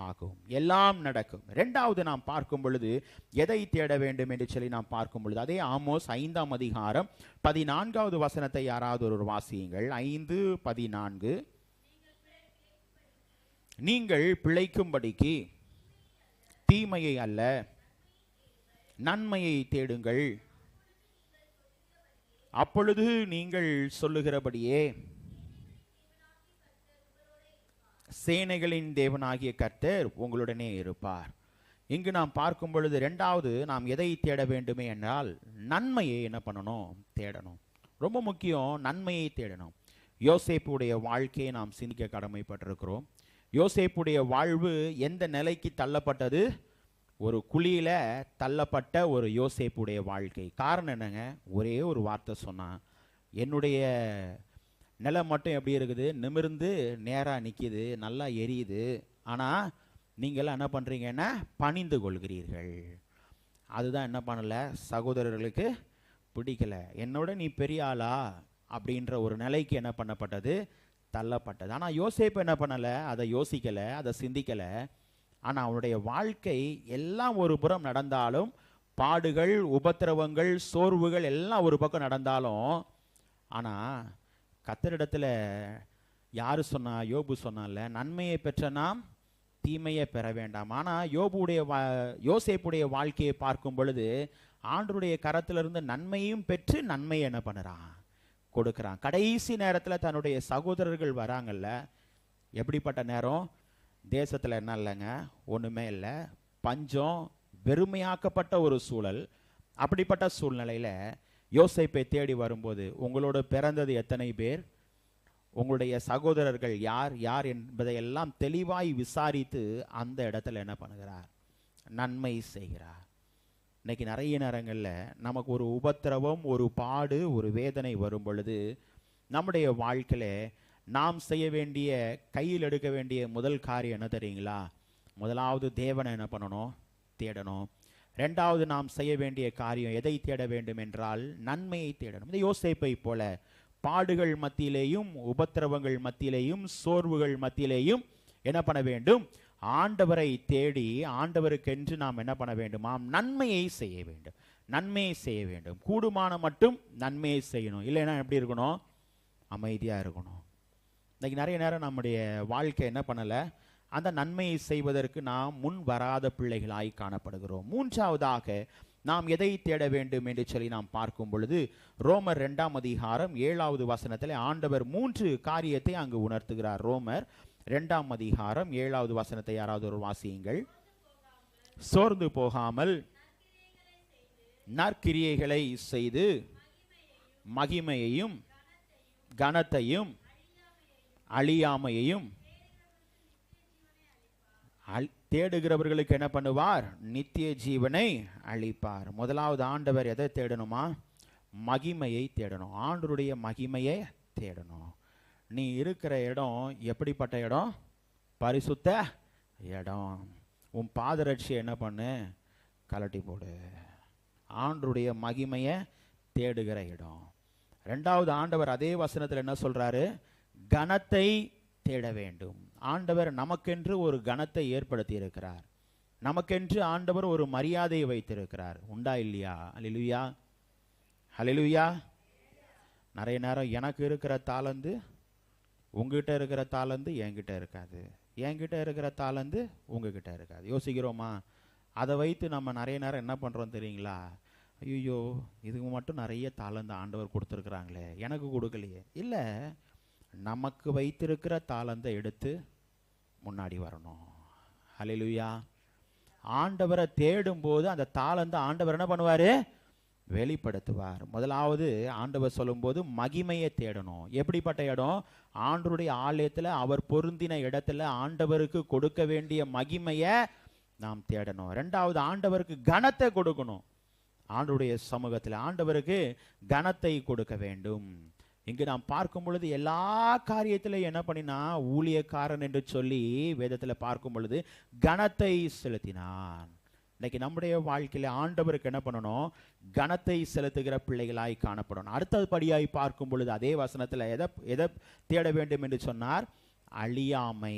ஆகும், எல்லாம் நடக்கும். இரண்டாவது நாம் பார்க்கும் பொழுது எதை தேட வேண்டும் என்று சொல்லி நாம் பார்க்கும் பொழுது, அதே ஆமோஸ் 5ஆம் அதிகாரம் 14வது வசனத்தை யாராவது ஒரு வாசியுங்கள். 5:14. நீங்கள் பிழைக்கும்படிக்கு தீமையை அல்ல நன்மையை தேடுங்கள், அப்பொழுது நீங்கள் சொல்லுகிறபடியே சேனைகளின் தேவனாகிய கர்த்தர் உங்களுடனே இருப்பார். இங்கு நாம் பார்க்கும் பொழுது இரண்டாவது நாம் எதை தேட வேண்டுமே என்றால் நன்மையை என்ன பண்ணணும்? தேடணும். ரொம்ப முக்கியம், நன்மையை தேடணும். யோசேப்புடைய வாழ்க்கையை நாம் சிந்திக்க கடமைப்பட்டிருக்கிறோம். யோசேப்புடைய வாழ்வு எந்த நிலைக்கு தள்ளப்பட்டது? ஒரு குழியில தள்ளப்பட்ட ஒரு யோசேப்புடைய வாழ்க்கை. காரணம் என்னங்க? ஒரே ஒரு வார்த்தை சொன்னான், என்னுடைய நிலம் மட்டும் எப்படி இருக்குது? நிமிர்ந்து நேராக நிற்கிது, நல்லா எரியுது. ஆனால் நீங்கள் என்ன பண்ணுறீங்கன்னா பணிந்து கொள்கிறீர்கள். அதுதான் என்ன பண்ணலை? சகோதரர்களுக்கு பிடிக்கல. என்னோட நீ பெரிய ஆளா அப்படின்ற ஒரு நிலைக்கு என்ன பண்ணப்பட்டது? தள்ளப்பட்டது. ஆனால் யோசேப்பு என்ன பண்ணலை? அதை யோசிக்கலை, அதை சிந்திக்கலை. ஆனால் அவனுடைய வாழ்க்கை எல்லாம் ஒரு புறம் நடந்தாலும், பாடுகள், உபத்திரவங்கள், சோர்வுகள் எல்லாம் ஒரு பக்கம் நடந்தாலும், ஆனால் கர்த்தரிடத்துல யாரு சொன்னா? யோபு சொன்னால, நன்மையை பெற்ற நாம் தீமையை பெற வேண்டாம். ஆனால் யோசேப்புடைய வாழ்க்கையை பார்க்கும் பொழுது ஆண்டவருடைய கரத்திலிருந்து நன்மையும் பெற்று நன்மையை என்ன பண்ணுறான்? கொடுக்குறான். கடைசி நேரத்தில் தன்னுடைய சகோதரர்கள் வராங்கல்ல, எப்படிப்பட்ட நேரம்? தேசத்தில் என்ன இல்லைங்க? ஒன்றுமே இல்லை, பஞ்சம், வெறுமையாக்கப்பட்ட ஒரு சூழல். அப்படிப்பட்ட சூழ்நிலையில் யோசேப்பை தேடி வரும்போது, உங்களோட பிறந்தது எத்தனை பேர், உங்களுடைய சகோதரர்கள் யார் யார் என்பதையெல்லாம் தெளிவாய் விசாரித்து அந்த இடத்துல என்ன பண்ணுகிறார்? நன்மை செய்கிறார். இன்னைக்கு நிறைய நேரங்களில் நமக்கு ஒரு உபத்திரவம், ஒரு பாடு, ஒரு வேதனை வரும் பொழுது நம்முடைய வாழ்க்கையில் நாம் செய்ய வேண்டிய, கையில் எடுக்க வேண்டிய முதல் காரியம் என்ன தெரியுங்களா? முதலாவது தேவனை என்ன பண்ணணும்? தேடணும். ரெண்டாவது நாம் செய்ய வேண்டிய காரியம் எதை தேட வேண்டும் என்றால் நன்மையை தேடணும். இந்த யோசேப்பை போல பாடுகள் மத்தியிலேயும், உபத்திரவங்கள் மத்தியிலேயும், சோர்வுகள் மத்தியிலேயும் என்ன பண்ண வேண்டும்? ஆண்டவரை தேடி ஆண்டவருக்கென்று நாம் என்ன பண்ண வேண்டுமாம்? நன்மையை செய்ய வேண்டும். நன்மையை செய்ய வேண்டும். கூடுமான மட்டும் நன்மையை செய்யணும். இல்லைன்னா எப்படி இருக்கணும்? அமைதியாக இருக்கணும். இன்னைக்கு நிறைய நேரம் நம்முடைய வாழ்க்கை என்ன பண்ணலை? அந்த நன்மையை செய்வதற்கு நாம் முன் வராத பிள்ளைகளாய் காணப்படுகிறோம். மூன்றாவதாக நாம் எதை தேட வேண்டும் என்று சொல்லி நாம் பார்க்கும் பொழுது ரோமர் 2ஆம் அதிகாரம் 7வது வசனத்தில் ஆண்டவர் 3 காரியத்தை அங்கு உணர்த்துகிறார். ரோமர் 2ஆம் அதிகாரம் 7வது வசனத்தை யாராவது ஒரு வாசியுங்கள். சோர்ந்து போகாமல் நற்கிரியைகளை செய்து மகிமையையும் கனத்தையும் அழியாமையையும் தேடுகிறவர்களுக்கு என்ன பண்ணுவார்? நித்திய ஜீவனை அளிப்பார். முதலாவது ஆண்டவர் எதை தேடணுமா? மகிமையை தேடணும். ஆண்டவருடைய மகிமையை தேடணும். நீ இருக்கிற இடம் எப்படிப்பட்ட இடம்? பரிசுத்த இடம். உன் பாதரட்சியை என்ன பண்ணு? கலட்டி போடு. ஆண்டவருடைய மகிமையை தேடுகிற இடம். ரெண்டாவது ஆண்டவர் அதே வசனத்தில் என்ன சொல்றாரு? கனத்தை தேட வேண்டும். ஆண்டவர் நமக்கென்று ஒரு கனத்தை ஏற்படுத்தி இருக்கிறார். நமக்கென்று ஆண்டவர் ஒரு மரியாதையை வைத்திருக்கிறார். உண்டா இல்லையா? ஹல்லேலூயா, ஹல்லேலூயா. நிறைய நேரம் எனக்கு இருக்கிற தாளந்து உங்ககிட்ட இருக்கிற தாளந்து என்கிட்ட இருக்காது, என்கிட்ட இருக்கிற தாளந்து உங்ககிட்ட இருக்காது. யோசிக்கிறோமா? அதை வைத்து நம்ம நிறைய நேரம் என்ன பண்ணுறோம் தெரியுங்களா? ஐயோ, இதுக்கு மட்டும் நிறைய தாளந்து ஆண்டவர் கொடுத்துருக்குறாங்களே, எனக்கு கொடுக்கலையே. இல்லை, நமக்கு வைத்திருக்கிற தாளந்தை எடுத்து முன்னாடி வரணும். ஹல்லேலூயா. ஆண்டவரை தேடும்போது அந்த தாளந்தை ஆண்டவர் என்ன பண்ணுவார்? வெளிப்படுத்துவார். முதலாவது ஆண்டவர் சொல்லும்போது மகிமையை தேடணும். எப்படிப்பட்ட இடம்? ஆண்டவருடைய ஆலயத்தில் அவர் பொருந்தின இடத்துல ஆண்டவருக்கு கொடுக்க வேண்டிய மகிமையை நாம் தேடணும். ரெண்டாவது ஆண்டவருக்கு கனத்தை கொடுக்கணும். ஆண்டவருடைய சமூகத்தில் ஆண்டவருக்கு கனத்தை கொடுக்க வேண்டும். இங்கு நாம் பார்க்கும் பொழுது எல்லா காரியத்திலும் என்ன பண்ணினா, ஊழியக்காரன் என்று சொல்லி வேதத்தில் பார்க்கும் பொழுது கனத்தை செலுத்தினான். இன்னைக்கு நம்முடைய வாழ்க்கையில ஆண்டவருக்கு என்ன பண்ணணும்? கனத்தை செலுத்துகிற பிள்ளைகளாய் காணப்படணும். அடுத்தது படியாய் பார்க்கும் பொழுது அதே வசனத்தில் எதை தேட வேண்டும் என்று சொன்னார்? அழியாமை.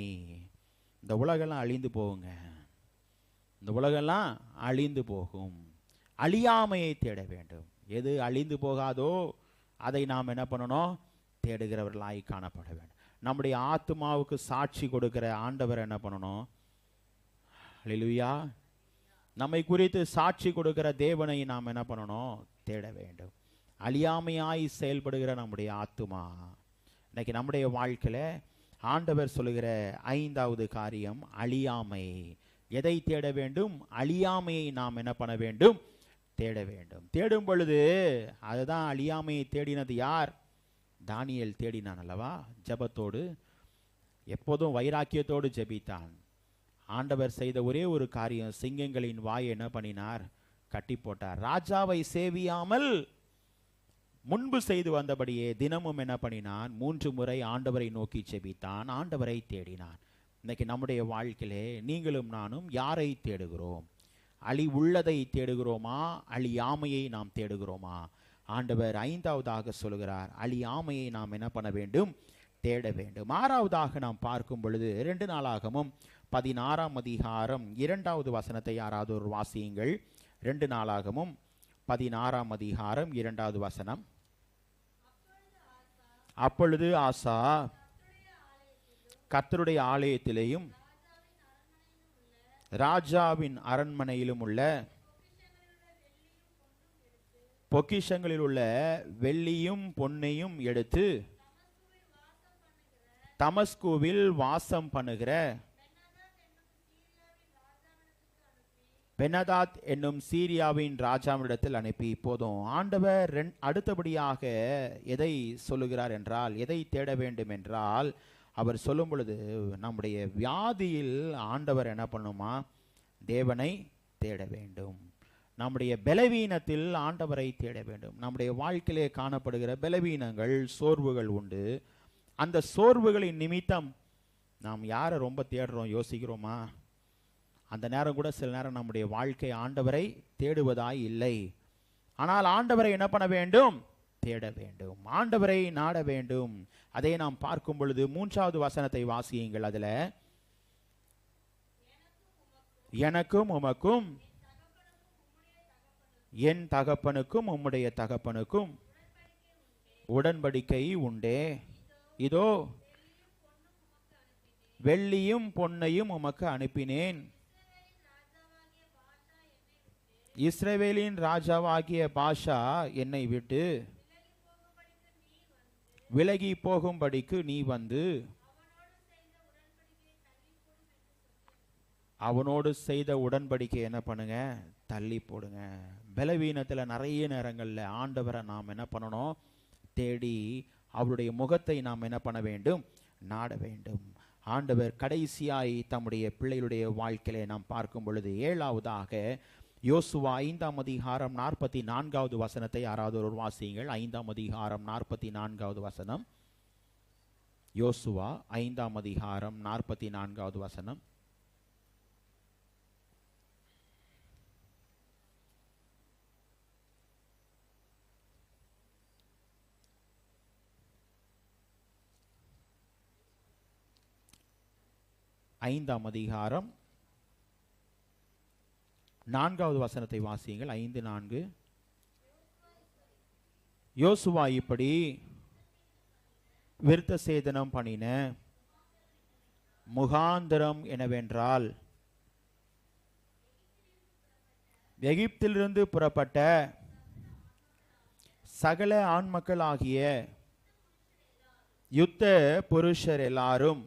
இந்த உலகெல்லாம் அழிந்து போகுங்க, இந்த உலகெல்லாம் அழிந்து போகும். அழியாமையை தேட வேண்டும். எது அழிந்து போகாதோ அதை நாம் என்ன பண்ணணும்? தேடுகிறவர்களாய் காணப்பட வேண்டும். நம்முடைய ஆத்மாவுக்கு சாட்சி கொடுக்கிற ஆண்டவர் என்ன பண்ணணும்? ஹல்லேலூயா. நம்மை குறித்து சாட்சி கொடுக்கிற தேவனை நாம் என்ன பண்ணணும்? தேட வேண்டும். அழியாமையாய் செயல்படுகிற நம்முடைய ஆத்துமா. இன்னைக்கு நம்முடைய வாழ்க்கையில ஆண்டவர் சொல்லுகிற 5வது காரியம் அழியாமை. எதை தேட வேண்டும்? அழியாமையை நாம் என்ன பண்ண வேண்டும்? தேட வேண்டும். தேடும் பொழுது அதுதான் அழியாமையை தேடினது யார்? தானியேல் தேடினான் அல்லவா? ஜெபத்தோடு, எப்போதும் வைராக்கியத்தோடு ஜெபித்தான். ஆண்டவர் செய்த ஒரே ஒரு காரியம், சிங்கங்களின் வாயை என்ன பண்ணினார்? கட்டி போட்டார். ராஜாவை சேவியாமல் முன்பு செய்து வந்தபடியே தினமும் என்ன பண்ணினான்? 3 முறை ஆண்டவரை நோக்கி ஜெபித்தான், ஆண்டவரை தேடினான். இன்னைக்கு நம்முடைய வாழ்க்கையிலே நீங்களும் நானும் யாரை தேடுகிறோம்? அழி உள்ளதை தேடுகிறோமா? அழியாமையை நாம் தேடுகிறோமா? ஆண்டவர் 5வதாக சொல்கிறார், அழியாமையை நாம் என்ன பண்ண வேண்டும்? தேட வேண்டும். 6வதாக நாம் பார்க்கும் பொழுது 2 நாளாகமும் 16ஆம் அதிகாரம் 2வது வசனத்தை யாராவது ஒரு வாசியுங்கள். 2 நாளாகமும் 16ஆம் அதிகாரம் 2வது வசனம். அப்பொழுது ஆசா கர்த்தருடைய ஆலயத்திலேயும் ராஜாவின் அரண்மனையிலும் உள்ள பொக்கிஷங்களில் உள்ள வெள்ளியும் பொன்னையும் எடுத்து தமஸ்குவில் வாசம் பண்ணுகிற பெனதாத் என்னும் சீரியாவின் ராஜாவிடத்தில் அனுப்பி. போதும். ஆண்டவர் அடுத்தபடியாக எதை சொல்லுகிறார் என்றால், எதை தேட வேண்டும் என்றால், அவர் சொல்லும் பொழுது நம்முடைய வியாதியில் ஆண்டவர் என்ன பண்ணுமா? தேவனை தேட வேண்டும். நம்முடைய பலவீனத்தில் ஆண்டவரை தேட வேண்டும். நம்முடைய வாழ்க்கையிலே காணப்படுகிற பலவீனங்கள், சோர்வுகள் உண்டு. அந்த சோர்வுகளின் நிமித்தம் நாம் யாரை ரொம்ப தேடுறோம் யோசிக்கிறோமா? அந்த நேரம் கூட சில நேரம் நம்முடைய வாழ்க்கை ஆண்டவரை தேடுவதாய் இல்லை. ஆனால் ஆண்டவரை என்ன பண்ண வேண்டும்? தேட வேண்டும். ஆண்டவரை நாட வேண்டும். அதை நாம் பார்க்கும் பொழுது 3வது வசனத்தை வாசியுங்கள். அதுல எனக்கும் உமக்கும் என் தகப்பனுக்கும் உம்முடைய தகப்பனுக்கும் உடன்படிக்கை உண்டே. இதோ வெள்ளியும் பொன்னையும் உமக்கு அனுப்பினேன். இஸ்ரவேலின் ராஜாவாகிய பாஷா என்னை விட்டு விலகி போகும்படிக்கு நீ வந்து அவனோடு செய்த உடன்படிக்கை என்ன பண்ணுங்க? தள்ளி போடுங்க. பலவீனத்தில் நிறைய நேரங்களில் ஆண்டவரை நாம் என்ன பண்ணணும்? தேடி அவருடைய முகத்தை நாம் என்ன பண்ண வேண்டும்? நாட வேண்டும். ஆண்டவர் கடைசியாய் தம்முடைய பிள்ளைகளுடைய வாழ்க்கையிலே நாம் பார்க்கும் பொழுது 7வதாக யோசுவா 5ஆம் அதிகாரம் 44வது வசனத்தை யாராவது ஒரு வாசியுங்கள். 5ஆம் அதிகாரம் 44வது வசனம். யோசுவா 5ஆம் அதிகாரம் 44வது வசனம். ஐந்தாம் அதிகாரம் 4வது வசனத்தை வாசியுங்கள். 5:4. யோசுவா இப்படி விருத்த சேதனம் பண்ணின முகாந்திரம் என்னவென்றால், எகிப்திலிருந்து புறப்பட்ட சகல ஆண்மக்கள் ஆகிய யுத்த புருஷர் எல்லாரும்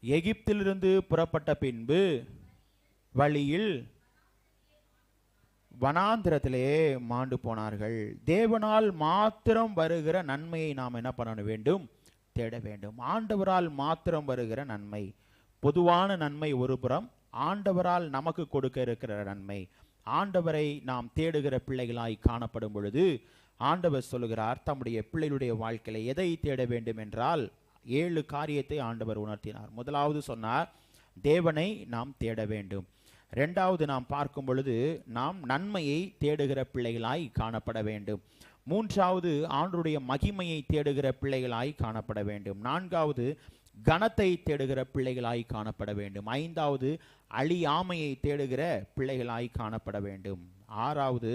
எகிப்திலிருந்து புறப்பட்ட பின்பு வழியில் வனாந்திரத்திலே மாண்டு போனார்கள். தேவனால் மாத்திரம் வருகிற நன்மையை நாம் என்ன பண்ண வேண்டும்? தேட வேண்டும். ஆண்டவரால் மாத்திரம் வருகிற நன்மை, பொதுவான நன்மை ஒரு புறம், ஆண்டவரால் நமக்கு கொடுக்க இருக்கிற நன்மை. ஆண்டவரை நாம் தேடுகிற பிள்ளைகளாய் காணப்படும் பொழுது ஆண்டவர் சொல்லுகிறார், தம்முடைய பிள்ளைகளுடைய வாழ்க்கையில எதை தேட வேண்டும் என்றால் 7 காரியத்தை ஆண்டவர் உணர்த்தினார். முதலாவது சொன்னார், தேவனை நாம் தேட வேண்டும். 2வது நாம் பார்க்கும் பொழுது நாம் நன்மையை தேடுகிற பிள்ளைகளாய் காணப்பட வேண்டும். 3வது ஆண்டவருடைய மகிமையை தேடுகிற பிள்ளைகளாய் காணப்பட வேண்டும். 4வது கனத்தை தேடுகிற பிள்ளைகளாய் காணப்பட வேண்டும். 5வது அழியாமையை தேடுகிற பிள்ளைகளாய் காணப்பட வேண்டும். 6வது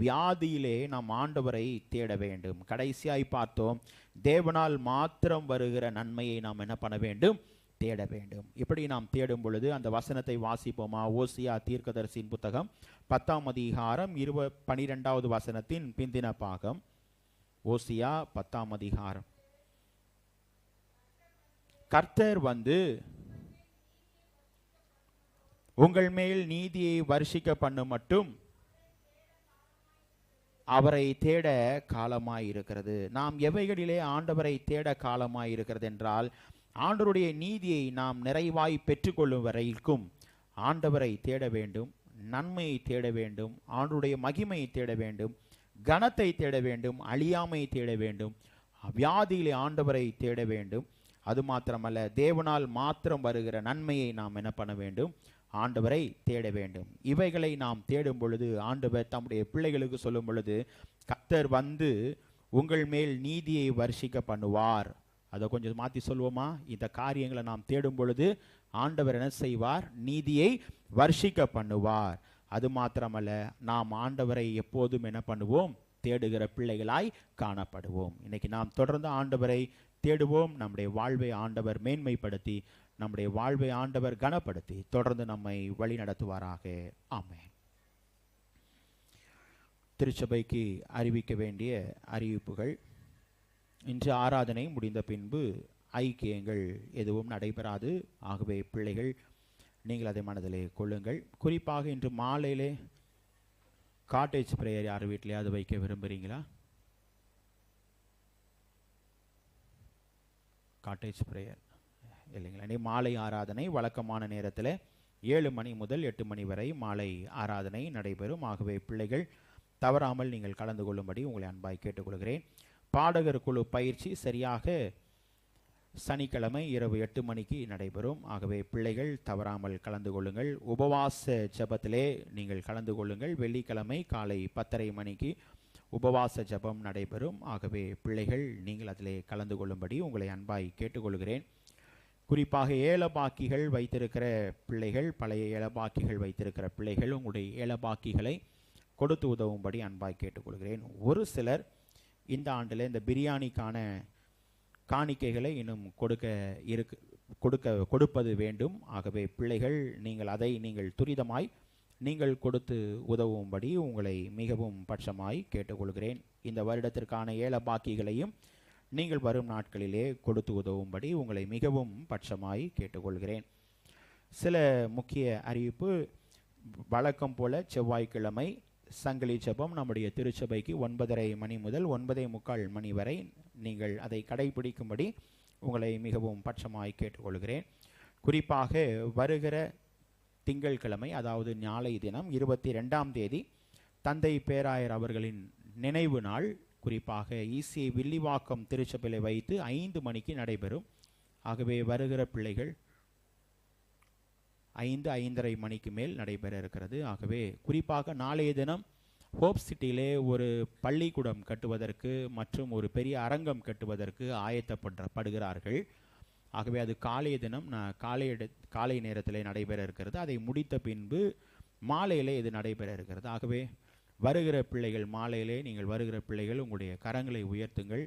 வியாதியிலே நாம் ஆண்டவரை தேட வேண்டும். கடைசியாய் பார்த்தோம், தேவனால் மாத்திரம் வருகிற நன்மையை நாம் என்ன பண்ண வேண்டும்? தேட வேண்டும். இப்படி நாம் தேடும் பொழுது அந்த வசனத்தை வாசிப்போமா? ஓசியா தீர்க்கதரிசியின் புத்தகம் 10ஆம் அதிகாரம் 12வது வசனத்தின் பிந்தின பாகம். ஓசியா 10ஆம் அதிகாரம். கர்த்தர் வந்து உங்கள் மேல் நீதியை வருஷிக்க பண்ண மட்டும் அவரை தேட காலமாய் இருக்கிறது. நாம் எவைகளிலே ஆண்டவரை தேட காலமாய் இருக்கிறது என்றால், ஆண்டவருடைய நீதியை நாம் நிறைவாய் பெற்றுக்கொள்ளும் வரைக்கும் ஆண்டவரை தேட வேண்டும், நன்மையை தேட வேண்டும், ஆண்டவருடைய மகிமையை தேட வேண்டும், கனத்தை தேட வேண்டும், அழியாமையை தேட வேண்டும், வியாதியிலே ஆண்டவரை தேட வேண்டும். அது மாத்திரமல்ல, தேவனால் மாத்திரம் வருகிற நன்மையை நாம் என்ன பண்ண வேண்டும்? ஆண்டவரை தேட வேண்டும். இவைகளை நாம் தேடும் பொழுது ஆண்டவர் தம்முடைய பிள்ளைகளுக்கு சொல்லும் பொழுது, கர்த்தர் வந்து உங்கள் மேல் நீதியை வருஷிக்க பண்ணுவார். அதை கொஞ்சம் மாற்றி சொல்வோமா? இந்த காரியங்களை நாம் தேடும் பொழுது ஆண்டவர் என்ன செய்வார்? நீதியை வருஷிக்க பண்ணுவார். அது மாத்திரமல்ல, நாம் ஆண்டவரை எப்போதும் என்ன பண்ணுவோம்? தேடுகிற பிள்ளைகளாய் காணப்படுவோம். இன்னைக்கு நாம் தொடர்ந்து ஆண்டவரை தேடுவோம். நம்முடைய வாழ்வை ஆண்டவர் மேன்மைப்படுத்தி, நம்முடைய வாழ்வை ஆண்டவர் கனப்படுத்தி தொடர்ந்து நம்மை வழி நடத்துவாராக. ஆமென். திருச்சபைக்கு அறிவிக்க வேண்டிய அறிவிப்புகள். இன்று ஆராதனை முடிந்த பின்பு ஐக்கியங்கள் எதுவும் நடைபெறாது. ஆகவே பிள்ளைகள், நீங்கள் அதை மனதிலே கொள்ளுங்கள். குறிப்பாக இன்று மாலையிலே காட்டேஜ் பிரேயர் யார் வீட்டிலேயாவது வைக்க விரும்புகிறீங்களா? காட்டேஜ் பிரேயர் இல்லைங்களா? மாலை ஆராதனை வழக்கமான நேரத்தில் 7 மணி முதல் 8 மணி வரை மாலை ஆராதனை நடைபெறும். ஆகவே பிள்ளைகள் தவறாமல் நீங்கள் கலந்து கொள்ளும்படி உங்களை அன்பாய் கேட்டுக்கொள்கிறேன். பாடகர் குழு பயிற்சி சரியாக சனிக்கிழமை இரவு 8 மணிக்கு நடைபெறும். ஆகவே பிள்ளைகள் தவறாமல் கலந்து கொள்ளுங்கள். உபவாச ஜெபத்திலே நீங்கள் கலந்து கொள்ளுங்கள். வெள்ளிக்கிழமை காலை 10:30 மணிக்கு உபவாச ஜெபம் நடைபெறும். ஆகவே பிள்ளைகள் நீங்கள் அதிலே கலந்து கொள்ளும்படி உங்களை அன்பாய் கேட்டுக்கொள்கிறேன். குறிப்பாக ஏலபாக்கிகள் வைத்திருக்கிற பிள்ளைகள், பழைய ஏலபாக்கிகள் வைத்திருக்கிற பிள்ளைகள் உங்களுடைய ஏலபாக்கிகளை கொடுத்து உதவும்படி அன்பாய் கேட்டுக்கொள்கிறேன். ஒரு சிலர் இந்த ஆண்டில் இந்த பிரியாணிக்கான காணிக்கைகளை இன்னும் கொடுப்பது வேண்டும். ஆகவே பிள்ளைகள் நீங்கள் துரிதமாய் நீங்கள் கொடுத்து உதவும்படி உங்களை மிகவும் பட்சமாய் கேட்டுக்கொள்கிறேன். இந்த வருடத்திற்கான ஏலபாக்கிகளையும் நீங்கள் வரும் நாட்களிலே கொடுத்து உதவும்படி உங்களை மிகவும் பட்சமாய் கேட்டுக்கொள்கிறேன். சில முக்கிய அறிவிப்பு. வழக்கம் போல செவ்வாய்க்கிழமை சங்கிலி ஜெபம் நம்முடைய திருச்சபைக்கு 9:30 மணி முதல் 9:45 மணி வரை நீங்கள் அதை கடைபிடிக்கும்படி உங்களை மிகவும் பட்சமாய் கேட்டுக்கொள்கிறேன். குறிப்பாக வருகிற திங்கட்கிழமை, அதாவது நாளை தினம் 22ஆம் தேதி தந்தை பேராயர் அவர்களின் நினைவு நாள் குறிப்பாக ஈசிஐ வில்லிவாக்கம் திருச்சபையிலே வைத்து 5 மணிக்கு நடைபெறும். ஆகவே வருகிற பிள்ளைகள் 5:30 மணிக்கு மேல் நடைபெற இருக்கிறது. ஆகவே குறிப்பாக நாளைய தினம் ஹோப் சிட்டியிலே ஒரு பள்ளிக்கூடம் கட்டுவதற்கு மற்றும் ஒரு பெரிய அரங்கம் கட்டுவதற்கு ஆயத்தப்படுகிறார்கள். ஆகவே அது காலைய தினம் காலை நேரத்திலே நடைபெற இருக்கிறது. அதை முடித்த பின்பு மாலையிலே இது நடைபெற இருக்கிறது. ஆகவே வருகிற பிள்ளைகள் மாலையிலே நீங்கள் வருகிற பிள்ளைகள் உங்களுடைய கரங்களை உயர்த்துங்கள்.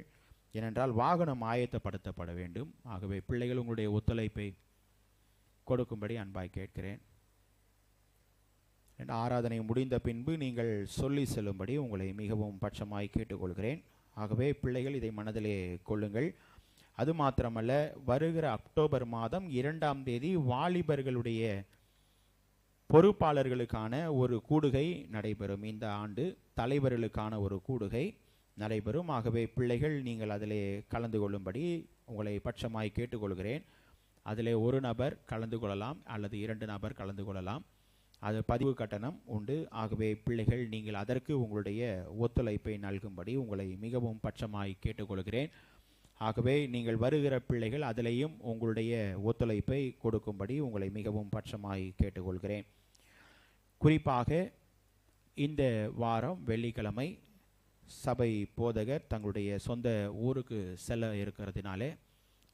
ஏனென்றால் வாகனம் ஆயத்தப்படுத்தப்பட வேண்டும். ஆகவே பிள்ளைகள் உங்களுடைய ஒத்துழைப்பை கொடுக்கும்படி அன்பாய் கேட்கிறேன். ஆராதனை முடிந்த பின்பு நீங்கள் சொல்லி செல்லும்படி உங்களை மிகவும் பட்சமாய் கேட்டுக்கொள்கிறேன். ஆகவே பிள்ளைகள் இதை மனதிலே கொள்ளுங்கள். அது மாத்திரமல்ல, வருகிற அக்டோபர் மாதம் 2ஆம் தேதி வாலிபர்களுடைய பொறுப்பாளர்களுக்கான ஒரு கூடுகை நடைபெறும். இந்த ஆண்டு தலைவர்களுக்கான ஒரு கூடுகை நடைபெறும். ஆகவே பிள்ளைகள் நீங்கள் அதிலே கலந்து கொள்ளும்படி உங்களை பட்சமாய் கேட்டுக்கொள்கிறேன். அதிலே ஒரு நபர் கலந்து கொள்ளலாம் அல்லது 2 நபர் கலந்து கொள்ளலாம். அது பதிவு கட்டணம் உண்டு. ஆகவே பிள்ளைகள் நீங்கள் அதற்கு உங்களுடைய ஒத்துழைப்பை நல்கும்படி உங்களை மிகவும் பட்சமாய் கேட்டுக்கொள்கிறேன். ஆகவே நீங்கள் வருகிற பிள்ளைகள் அதிலேயும் உங்களுடைய ஒத்துழைப்பை கொடுக்கும்படி உங்களை மிகவும் பட்சமாய் கேட்டுக்கொள்கிறேன். குறிப்பாக இந்த வாரம் வெள்ளிக்கிழமை சபை போதகர் தங்களுடைய சொந்த ஊருக்கு செல்ல இருக்கிறதுனாலே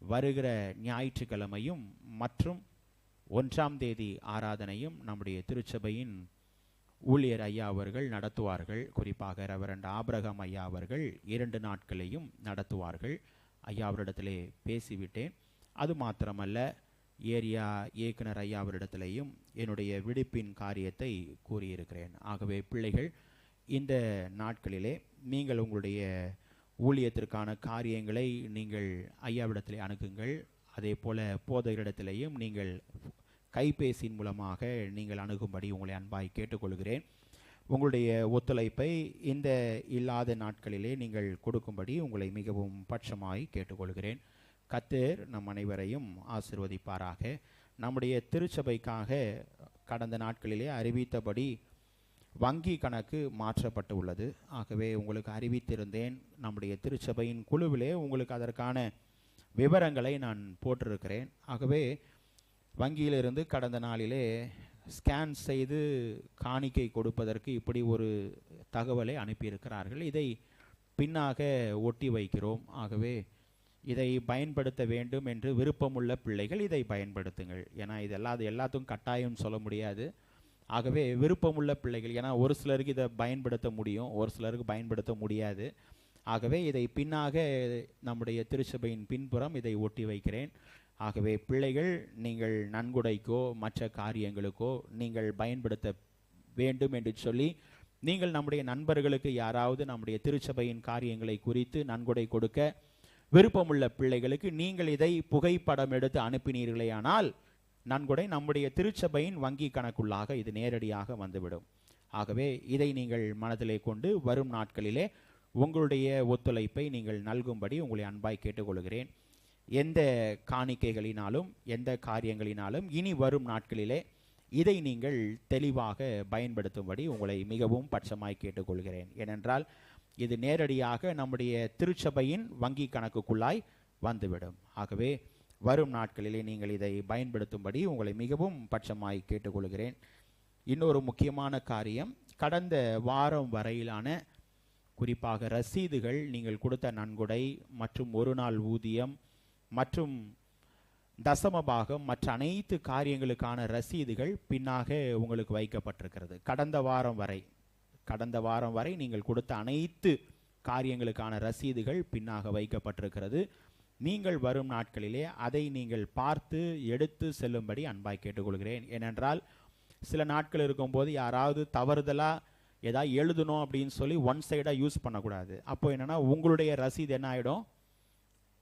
வருகிற ஞாயிற்றுக்கிழமையும் மற்றும் 1ஆம் தேதி ஆராதனையும் நம்முடைய திருச்சபையின் ஊழியர் ஐயா அவர்கள் நடத்துவார்கள். குறிப்பாக ரெவரண்ட் ஆபிரகாம் ஐயா அவர்கள் 2 நாட்களையும் நடத்துவார்கள். ஐயா அவரிடத்திலே பேசிவிட்டேன். அது மாத்திரமல்ல, ஏரியா இயக்குனர் ஐயா அவரிடத்திலேயும் என்னுடைய விடுப்பின் காரியத்தை கூறியிருக்கிறேன். ஆகவே பிள்ளைகள் இந்த நாட்களிலே நீங்கள் உங்களுடைய ஊழியத்திற்கான காரியங்களை நீங்கள் ஐயாவிடத்திலே அணுகுங்கள். அதே போல போதகரிடத்திலேயும் நீங்கள் கைபேசியின் மூலமாக நீங்கள் அணுகும்படி உங்களை அன்பாய் கேட்டுக்கொள்கிறேன். உங்களுடைய ஒத்துழைப்பை இந்த இல்லாத நாட்களிலே நீங்கள் கொடுக்கும்படி உங்களை மிகவும் பட்சமாய் கேட்டுக்கொள்கிறேன். கர்த்தர் நம் அனைவரையும் ஆசீர்வதிப்பாராக. நம்முடைய திருச்சபைக்காக கடந்த நாட்களிலே அறிவித்தபடி வங்கி கணக்கு மாற்றப்பட்டு உள்ளது. ஆகவே உங்களுக்கு அறிவித்திருந்தேன். நம்முடைய திருச்சபையின் குழுவிலே உங்களுக்கு அதற்கான விவரங்களை நான் போட்டிருக்கிறேன். ஆகவே வங்கியிலிருந்து கடந்த நாளிலே ஸ்கேன் செய்து காணிக்கை கொடுப்பதற்கு இப்படி ஒரு தகவலை அனுப்பியிருக்கிறார்கள். இதை பின்னாக ஒட்டி வைக்கிறோம். ஆகவே இதை பயன்படுத்த வேண்டும் என்று விருப்பமுள்ள பிள்ளைகள் இதை பயன்படுத்துங்கள். ஏன்னா இது எல்லாத்துக்கும் கட்டாயம் சொல்ல முடியாது. ஆகவே விருப்பமுள்ள பிள்ளைகள், ஏன்னா ஒரு சிலருக்கு இதை பயன்படுத்த முடியும், ஒரு சிலருக்கு பயன்படுத்த முடியாது. ஆகவே இதை பின்னாக நம்முடைய திருச்சபையின் பின்புறம் இதை ஒட்டி வைக்கிறேன். ஆகவே பிள்ளைகள் நீங்கள் நன்கொடைக்கோ மற்ற காரியங்களுக்கோ நீங்கள் பயன்படுத்த வேண்டும் என்று சொல்லி நீங்கள் நம்முடைய நண்பர்களுக்கு யாராவது நம்முடைய திருச்சபையின் காரியங்களை குறித்து நன்கொடை கொடுக்க விருப்பமுள்ள பிள்ளைகளுக்கு நீங்கள் இதை புகைப்படம் எடுத்து அனுப்பினீர்களேயானால் நன்கொடை நம்முடைய திருச்சபையின் வங்கி கணக்குள்ளாக இது நேரடியாக வந்துவிடும். ஆகவே இதை நீங்கள் மனதிலே கொண்டு வரும் நாட்களிலே உங்களுடைய ஒத்துழைப்பை நீங்கள் நல்கும்படி உங்களை அன்பாய் கேட்டுக்கொள்கிறேன். எந்த காணிக்கைகளினாலும் எந்த காரியங்களினாலும் இனி வரும் நாட்களிலே இதை நீங்கள் தெளிவாக பயன்படுத்தும்படி உங்களை மிகவும் பட்சமாய் கேட்டுக்கொள்கிறேன். ஏனென்றால் இது நேரடியாக நம்முடைய திருச்சபையின் வங்கி கணக்குக்குள்ளாய் வந்துவிடும். ஆகவே வரும் நாட்களிலே நீங்கள் இதை பயன்படுத்தும்படி உங்களை மிகவும் பட்சமாய் கேட்டுக்கொள்கிறேன். இன்னொரு முக்கியமான காரியம், கடந்த வாரம் வரையிலான குறிப்பாக ரசீதுகள், நீங்கள் கொடுத்த நன்கொடை மற்றும் ஒரு நாள் ஊதியம் மற்றும் தசமபாகம் மற்ற அனைத்து காரியங்களுக்கான ரசீதுகள் பின்னாக உங்களுக்கு வைக்கப்பட்டிருக்கிறது. கடந்த வாரம் வரை நீங்கள் கொடுத்த அனைத்து காரியங்களுக்கான ரசீதுகள் பின்னாக வைக்கப்பட்டிருக்கிறது. நீங்கள் வரும் நாட்களிலே அதை நீங்கள் பார்த்து எடுத்து செல்லும்படி அன்பாய் கேட்டுக்கொள்கிறேன். ஏனென்றால் சில நாட்கள் இருக்கும்போது யாராவது தவறுதலாக ஏதாவது எழுதணும் அப்படின்னு சொல்லி ஒன் சைடாக யூஸ் பண்ணக்கூடாது. அப்போ என்னென்னா உங்களுடைய ரசீது என்ன ஆகிடும்,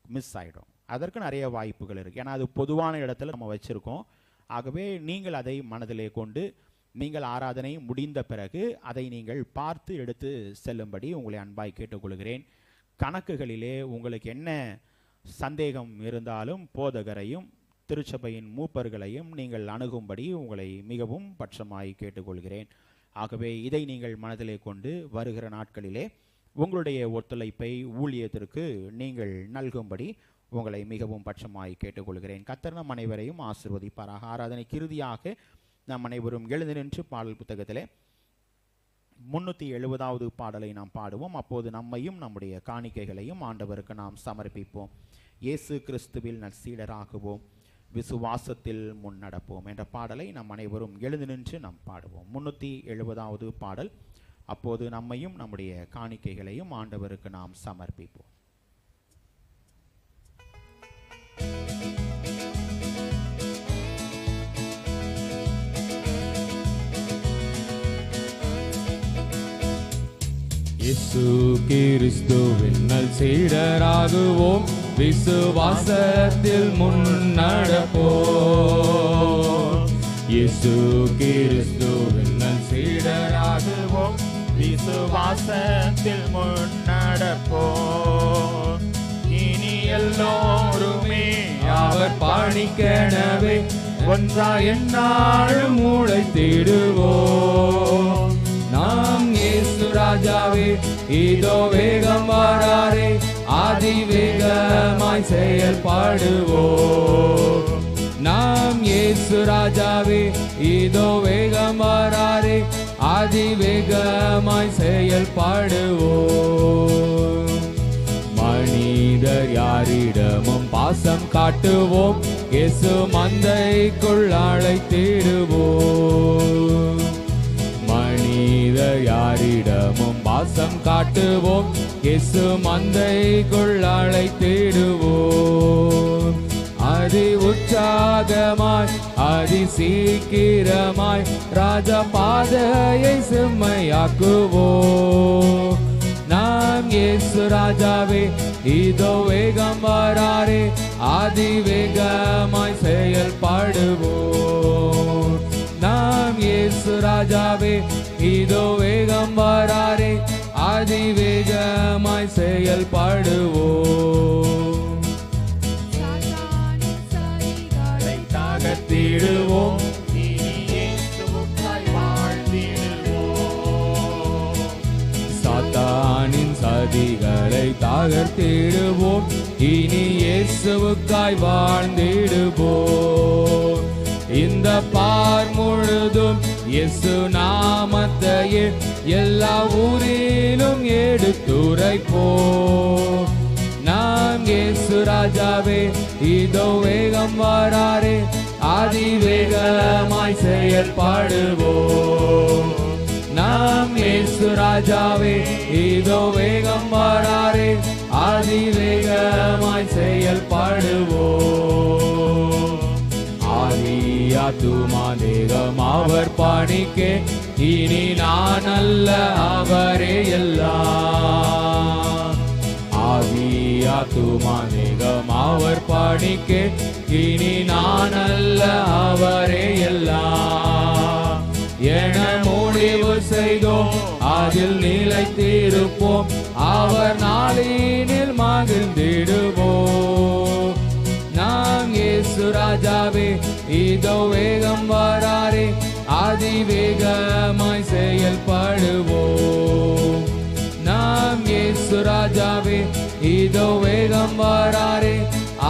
மிஸ் ஆகிடும். அதற்கு நிறைய வாய்ப்புகள் இருக்குது. ஏன்னா அது பொதுவான இடத்துல நம்ம வச்சுருக்கோம். ஆகவே நீங்கள் அதை மனதிலே கொண்டு நீங்கள் ஆராதனை முடிந்த பிறகு அதை நீங்கள் பார்த்து எடுத்து செல்லும்படி உங்களை அன்பாய் கேட்டுக்கொள்கிறேன். கணக்குகளிலே உங்களுக்கு என்ன சந்தேகம் இருந்தாலும் போதகரையும் திருச்சபையின் மூப்பர்களையும் நீங்கள் அணுகும்படி உங்களை மிகவும் பட்சமாய் கேட்டுக்கொள்கிறேன். ஆகவே இதை நீங்கள் மனதிலே கொண்டு வருகிற நாட்களிலே உங்களுடைய ஒத்துழைப்பை ஊழியத்திற்கு நீங்கள் நல்கும்படி உங்களை மிகவும் பட்சமாய் கேட்டுக்கொள்கிறேன். கர்த்தர் நம் அனைவரையும் ஆசீர்வதிப்பாராக. ஆராதனைக்கு இறுதியாக நாம் அனைவரும் எழுந்து நின்று பாடல் புத்தகத்திலே 370வது பாடலை நாம் பாடுவோம். அப்போது நம்மையும் நம்முடைய காணிக்கைகளையும் ஆண்டவருக்கு நாம் சமர்ப்பிப்போம். இயேசு கிறிஸ்துவில் நற்சீடராகுவோம், விசுவாசத்தில் முன்னடப்போம் என்ற பாடலை நம் அனைவரும் எழுந்து நின்று நாம் பாடுவோம். 370வது பாடல். அப்போது நம்மையும் நம்முடைய காணிக்கைகளையும் ஆண்டவருக்கு நாம் சமர்ப்பிப்போம். இயேசு கிறிஸ்துவின் நற்சீடராகுவோம், விசுவாசத்தில் முன்னடப்போம். இயேசு கிறிஸ்துவின் நற்சீடராகுவோம், விசுவாசத்தில் முன்னடப்போம். இனி எல்லோருமே அவர் பாணிக்கெனவே ஒன்றாய் எந்நாளும் உழைத்திடுவோம். நாம் இயேசு ராஜாவே இதோ வேகம் வராரே, அதிவேகமாய் செயல்படுவோம். நாம் இயேசு ராஜாவே இதோ வேகம் வராரே, அதிவேகமாய் செயல்படுவோம். மனிதர் யாரிடமும் பாசம் காட்டுவோம், இயேசு மந்தைக்குள் அழைத்திடுவோம். மனிதர் யாரிடமும் பாசம் காட்டுவோம், இயேசு மந்தைக்குள் அழைத்திடுவோம். அதி உற்சாகமாய் அதி சீக்கிரமாய் ராஜா பாதையை செம்மையாக்குவோம். நாம் இயேசு ராஜாவே இதோ வேகம் வராரே, அதிவேகமாய் செயல்படுவோம். நாம் இயேசு ராஜாவே இதோ வேகம் வராரே, அதிவேகமாய் செயல்படுவோம். சாத்தானின் சதிகளை தகர்த்திடுவோம், சாத்தானின் சதிகளை தகர்த்திடுவோம், இனி இயேசுவுக்காய் வாழ்ந்திடுவோம். இந்த பார் முழுதும் இயேசு நாமத்தையே எல்லா ஊரிலும் எடுத்துரைப்போம். நாம் இயேசு ராஜாவே இதோ வேகம் வராரே, அதிவேகமாய் செயல்படுவோம். நாம் இயேசு ராஜாவே இதோ வேகம் வராரே, அதிவேகமாய் செயல்படுவோம். ஆதியாத்துமா தேகம் அவர் பணிக்கே, இனி நான் அல்ல அவரே எல்லாம். ஆதியாத்துமா தேகம் அவர் பணிக்கே, இனி நான் அல்ல அவரே எல்லாம். என முடிவு செய்தோம், அதில் நிலைத்திருப்போம், அவர் நாளினில் மகிழ்ந்திடுவோம். நாம் இயேசு ராஜாவே இதோ வேகம் வராரே, அதிவேகமாய் செயல்படுவோம். நாம் இயேசு ராஜாவே, இதோ வேகம் வராரே,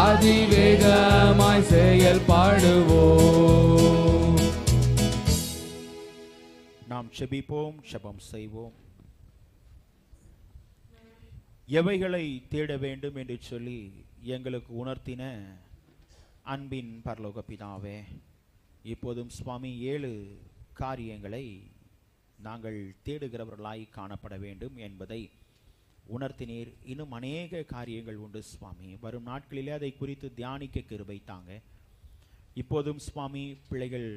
அதிவேகமாய் செயல்படுவோம். நாம் செபிப்போம், செபம் செய்வோம். எவைகளை தேட வேண்டும் என்று சொல்லி எங்களுக்கு உணர்த்தின அன்பின் பரலோக பிதாவே, இப்போதும் சுவாமி 7 காரியங்களை நாங்கள் தேடுகிறவர்களாய் காணப்பட வேண்டும் என்பதை உணர்த்தினீர். இன்னும் அநேக காரியங்கள் உண்டு சுவாமி. வரும் நாட்களிலே அதை குறித்து தியானிக்க கிருபை தாங்க. இப்போதும் சுவாமி பிள்ளைகள்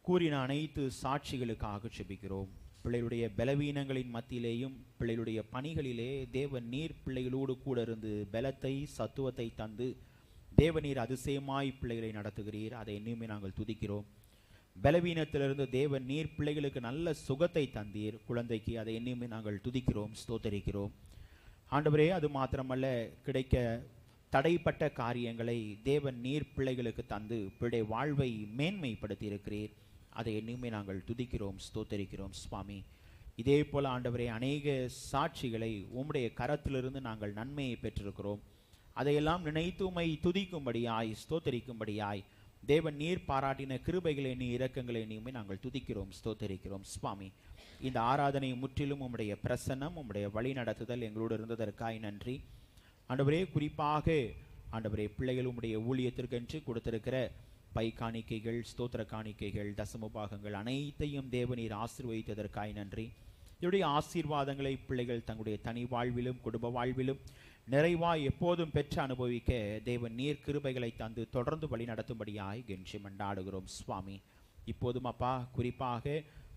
கூறின அனைத்து சாட்சிகளுக்காக செபிக்கிறோம். பிள்ளைகளுடைய பலவீனங்களின் மத்தியிலேயும் பிள்ளைகளுடைய பணிகளிலே தேவன் நீர் பிள்ளைகளோடு கூட இருந்து பலத்தை சத்துவத்தை தந்து தேவநீர் அதிசயமாய் பிள்ளைகளை நடத்துகிறீர். அதை இன்னுமே நாங்கள் துதிக்கிறோம். பலவீனத்திலிருந்து தேவன் நீர் பிள்ளைகளுக்கு நல்ல சுகத்தை தந்தீர் குழந்தைக்கு. அதை இன்னுமே நாங்கள் துதிக்கிறோம், ஸ்தோத்தரிக்கிறோம். ஆண்டவரே, அது மாத்திரமல்ல, கிடைக்க தடைப்பட்ட காரியங்களை தேவன் நீர் பிள்ளைகளுக்கு தந்து பிள்ளை வாழ்வை மேன்மைப்படுத்தி இருக்கிறீர். அதை இன்னுமே நாங்கள் துதிக்கிறோம், ஸ்தோத்தரிக்கிறோம் சுவாமி. இதே போல ஆண்டவரே, அநேக சாட்சிகளை உம்முடைய கரத்திலிருந்து நாங்கள் நன்மையை பெற்றிருக்கிறோம். அதையெல்லாம் நினைத்து உம்மை துதிக்கும்படியாய் ஸ்தோத்தரிக்கும்படியாய் தேவன் நீர் பாராட்டின கிருபைகளை நீ இரக்கங்களை நீயுமே நாங்கள் துதிக்கிறோம், ஸ்தோத்தரிக்கிறோம் சுவாமி. இந்த ஆராதனை முற்றிலும் உம்முடைய பிரசன்னம், உம்முடைய வழி நடத்துதல் எங்களோடு இருந்ததற்காய் நன்றி ஆண்டவரே. குறிப்பாக ஆண்டவரே, பிள்ளைகள் உம்முடைய ஊழியத்திற்கென்று கொடுத்திருக்கிற பை காணிக்கைகள், ஸ்தோத்திர காணிக்கைகள், தசம பாகங்கள் அனைத்தையும் தேவநீர் ஆசீர்வதித்ததற்காய் நன்றி. இவருடைய ஆசீர்வாதங்களை பிள்ளைகள் தங்களுடைய தனி வாழ்விலும் குடும்ப வாழ்விலும் நிறைவாய் எப்போதும் பெற்று அனுபவிக்க தேவன் நீர் கிருபைகளை தந்து தொடர்ந்து வழி நடத்தும்படியாய் கெஞ்சி மண்டாடுகிறோம் சுவாமி. இப்போதும் அப்பா, குறிப்பாக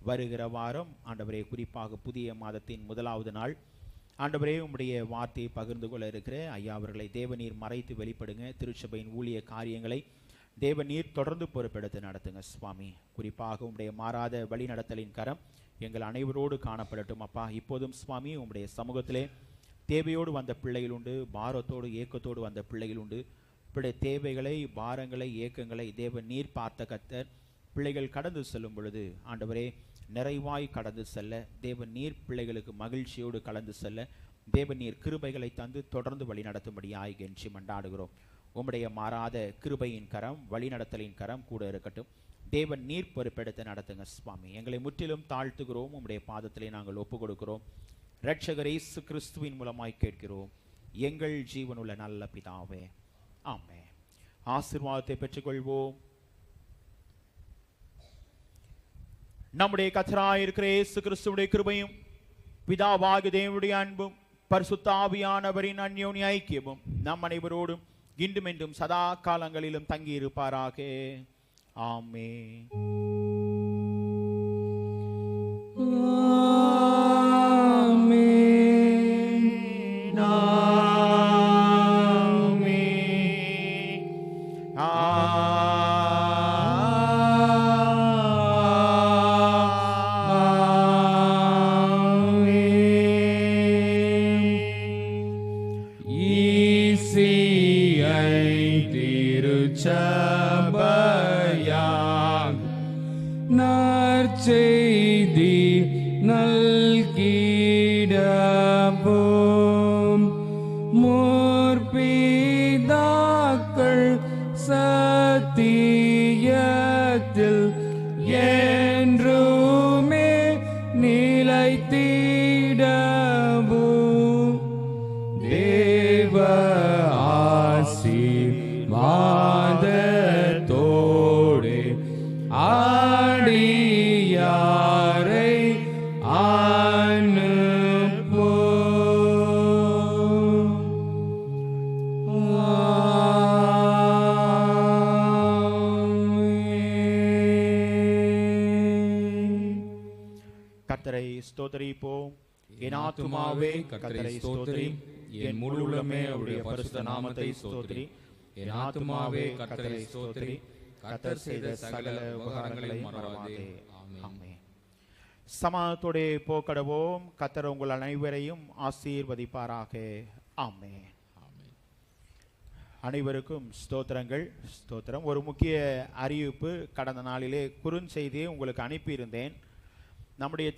வருகிற வாரம் ஆண்டவரே, குறிப்பாக புதிய மாதத்தின் 1வது நாள் ஆண்டவரே, உம்முடைய வார்த்தையை பகிர்ந்து கொள்ள இருக்கிற ஐயா அவர்களை தேவநீர் மறைத்து வெளிப்படுங்க. திருச்சபையின் ஊழிய காரியங்களை தேவநீர் தொடர்ந்து பொறுப்பெடுத்து நடத்துங்க சுவாமி. குறிப்பாக உம்முடைய மாறாத வழி நடத்தலின் கரம் எங்கள் அனைவரோடு காணப்படட்டும் அப்பா. இப்போதும் சுவாமி, உம்முடைய சமூகத்திலே தேவையோடு வந்த பிள்ளைகள் உண்டு, பாரத்தோடு ஏக்கத்தோடு வந்த பிள்ளைகள் உண்டு. பிள்ளை தேவைகளை, பாரங்களை, ஏக்கங்களை தேவன் நீர் பார்த்த கர்த்தர். பிள்ளைகள் கடந்து செல்லும் பொழுது ஆண்டவரே, நிறைவாய் கடந்து செல்ல தேவன் நீர் பிள்ளைகளுக்கு மகிழ்ச்சியோடு கடந்து செல்ல தேவன் நீர் கிருபைகளை தந்து தொடர்ந்து வழி நடத்தும்படியாய் கெஞ்சி மண்டாடுகிறோம். உம்முடைய மாறாத கிருபையின் கரம், வழி நடத்தலின் கரம் கூட இருக்கட்டும். தேவன் நீர் பொறுப்பெடுத்து நடத்துங்க சுவாமி. எங்களை முற்றிலும் தாழ்த்துகிறோம், உம்முடைய பாதத்திலே நாங்கள் ஒப்பு கொடுக்கிறோம். இரட்சகர் இயேசு கிறிஸ்துவின் மூலமாய் கேட்கிறோம் எங்கள் ஜீவனுள்ள நல்ல பிதாவே, ஆமென். ஆசீர்வாதத்தை பெற்றுக்கொள்வோம். நம்முடைய கர்த்தராய் இருக்கிற இயேசு கிறிஸ்துவுடைய கிருபையும் பிதாவாகிய தேவனுடைய அன்பும் பரிசுத்த ஆவியானவரின் அந்யோன்ய ஐக்கியமும் நம் அனைவரோடும் இன்றும் என்றும் சதா காலங்களிலும் தங்கியிருப்பாராக. ஆமென். நற்செய்தி நல்கிடவும் முற்பிதாக்கள் சத்தியத்தில் என்றுமே நிலைத்திடவும் தேவ ஆசீர்வாதத்தோடு ஆடியாரை கர்த்தரை ஸ்தோத்திரிப்போம். என் ஆத்துமாவே கர்த்தரை ஸ்தோத்திரி, என் முழு உள்ளமே அவருடைய பரிசுத்த நாமத்தை ஸ்தோத்திரி. என் ஆத்துமாவே கர்த்தரை ஸ்தோத்திரி, கர்த்தர் செய்த சகல உபகாரங்களையும் மறவாதே. ஆமென். சமாதானத்தோடு போக்கடவோம். கர்த்தர் உங்கள் அனைவரையும் ஆசீர்வதிப்பாராக. ஆமென். அனைவருக்கும் ஸ்தோத்திரங்கள். ஸ்தோத்திரம். ஒரு முக்கிய அறிவிப்பு, கடந்த நாளிலே குறுஞ்செய்தியை உங்களுக்கு அனுப்பியிருந்தேன். நம்முடைய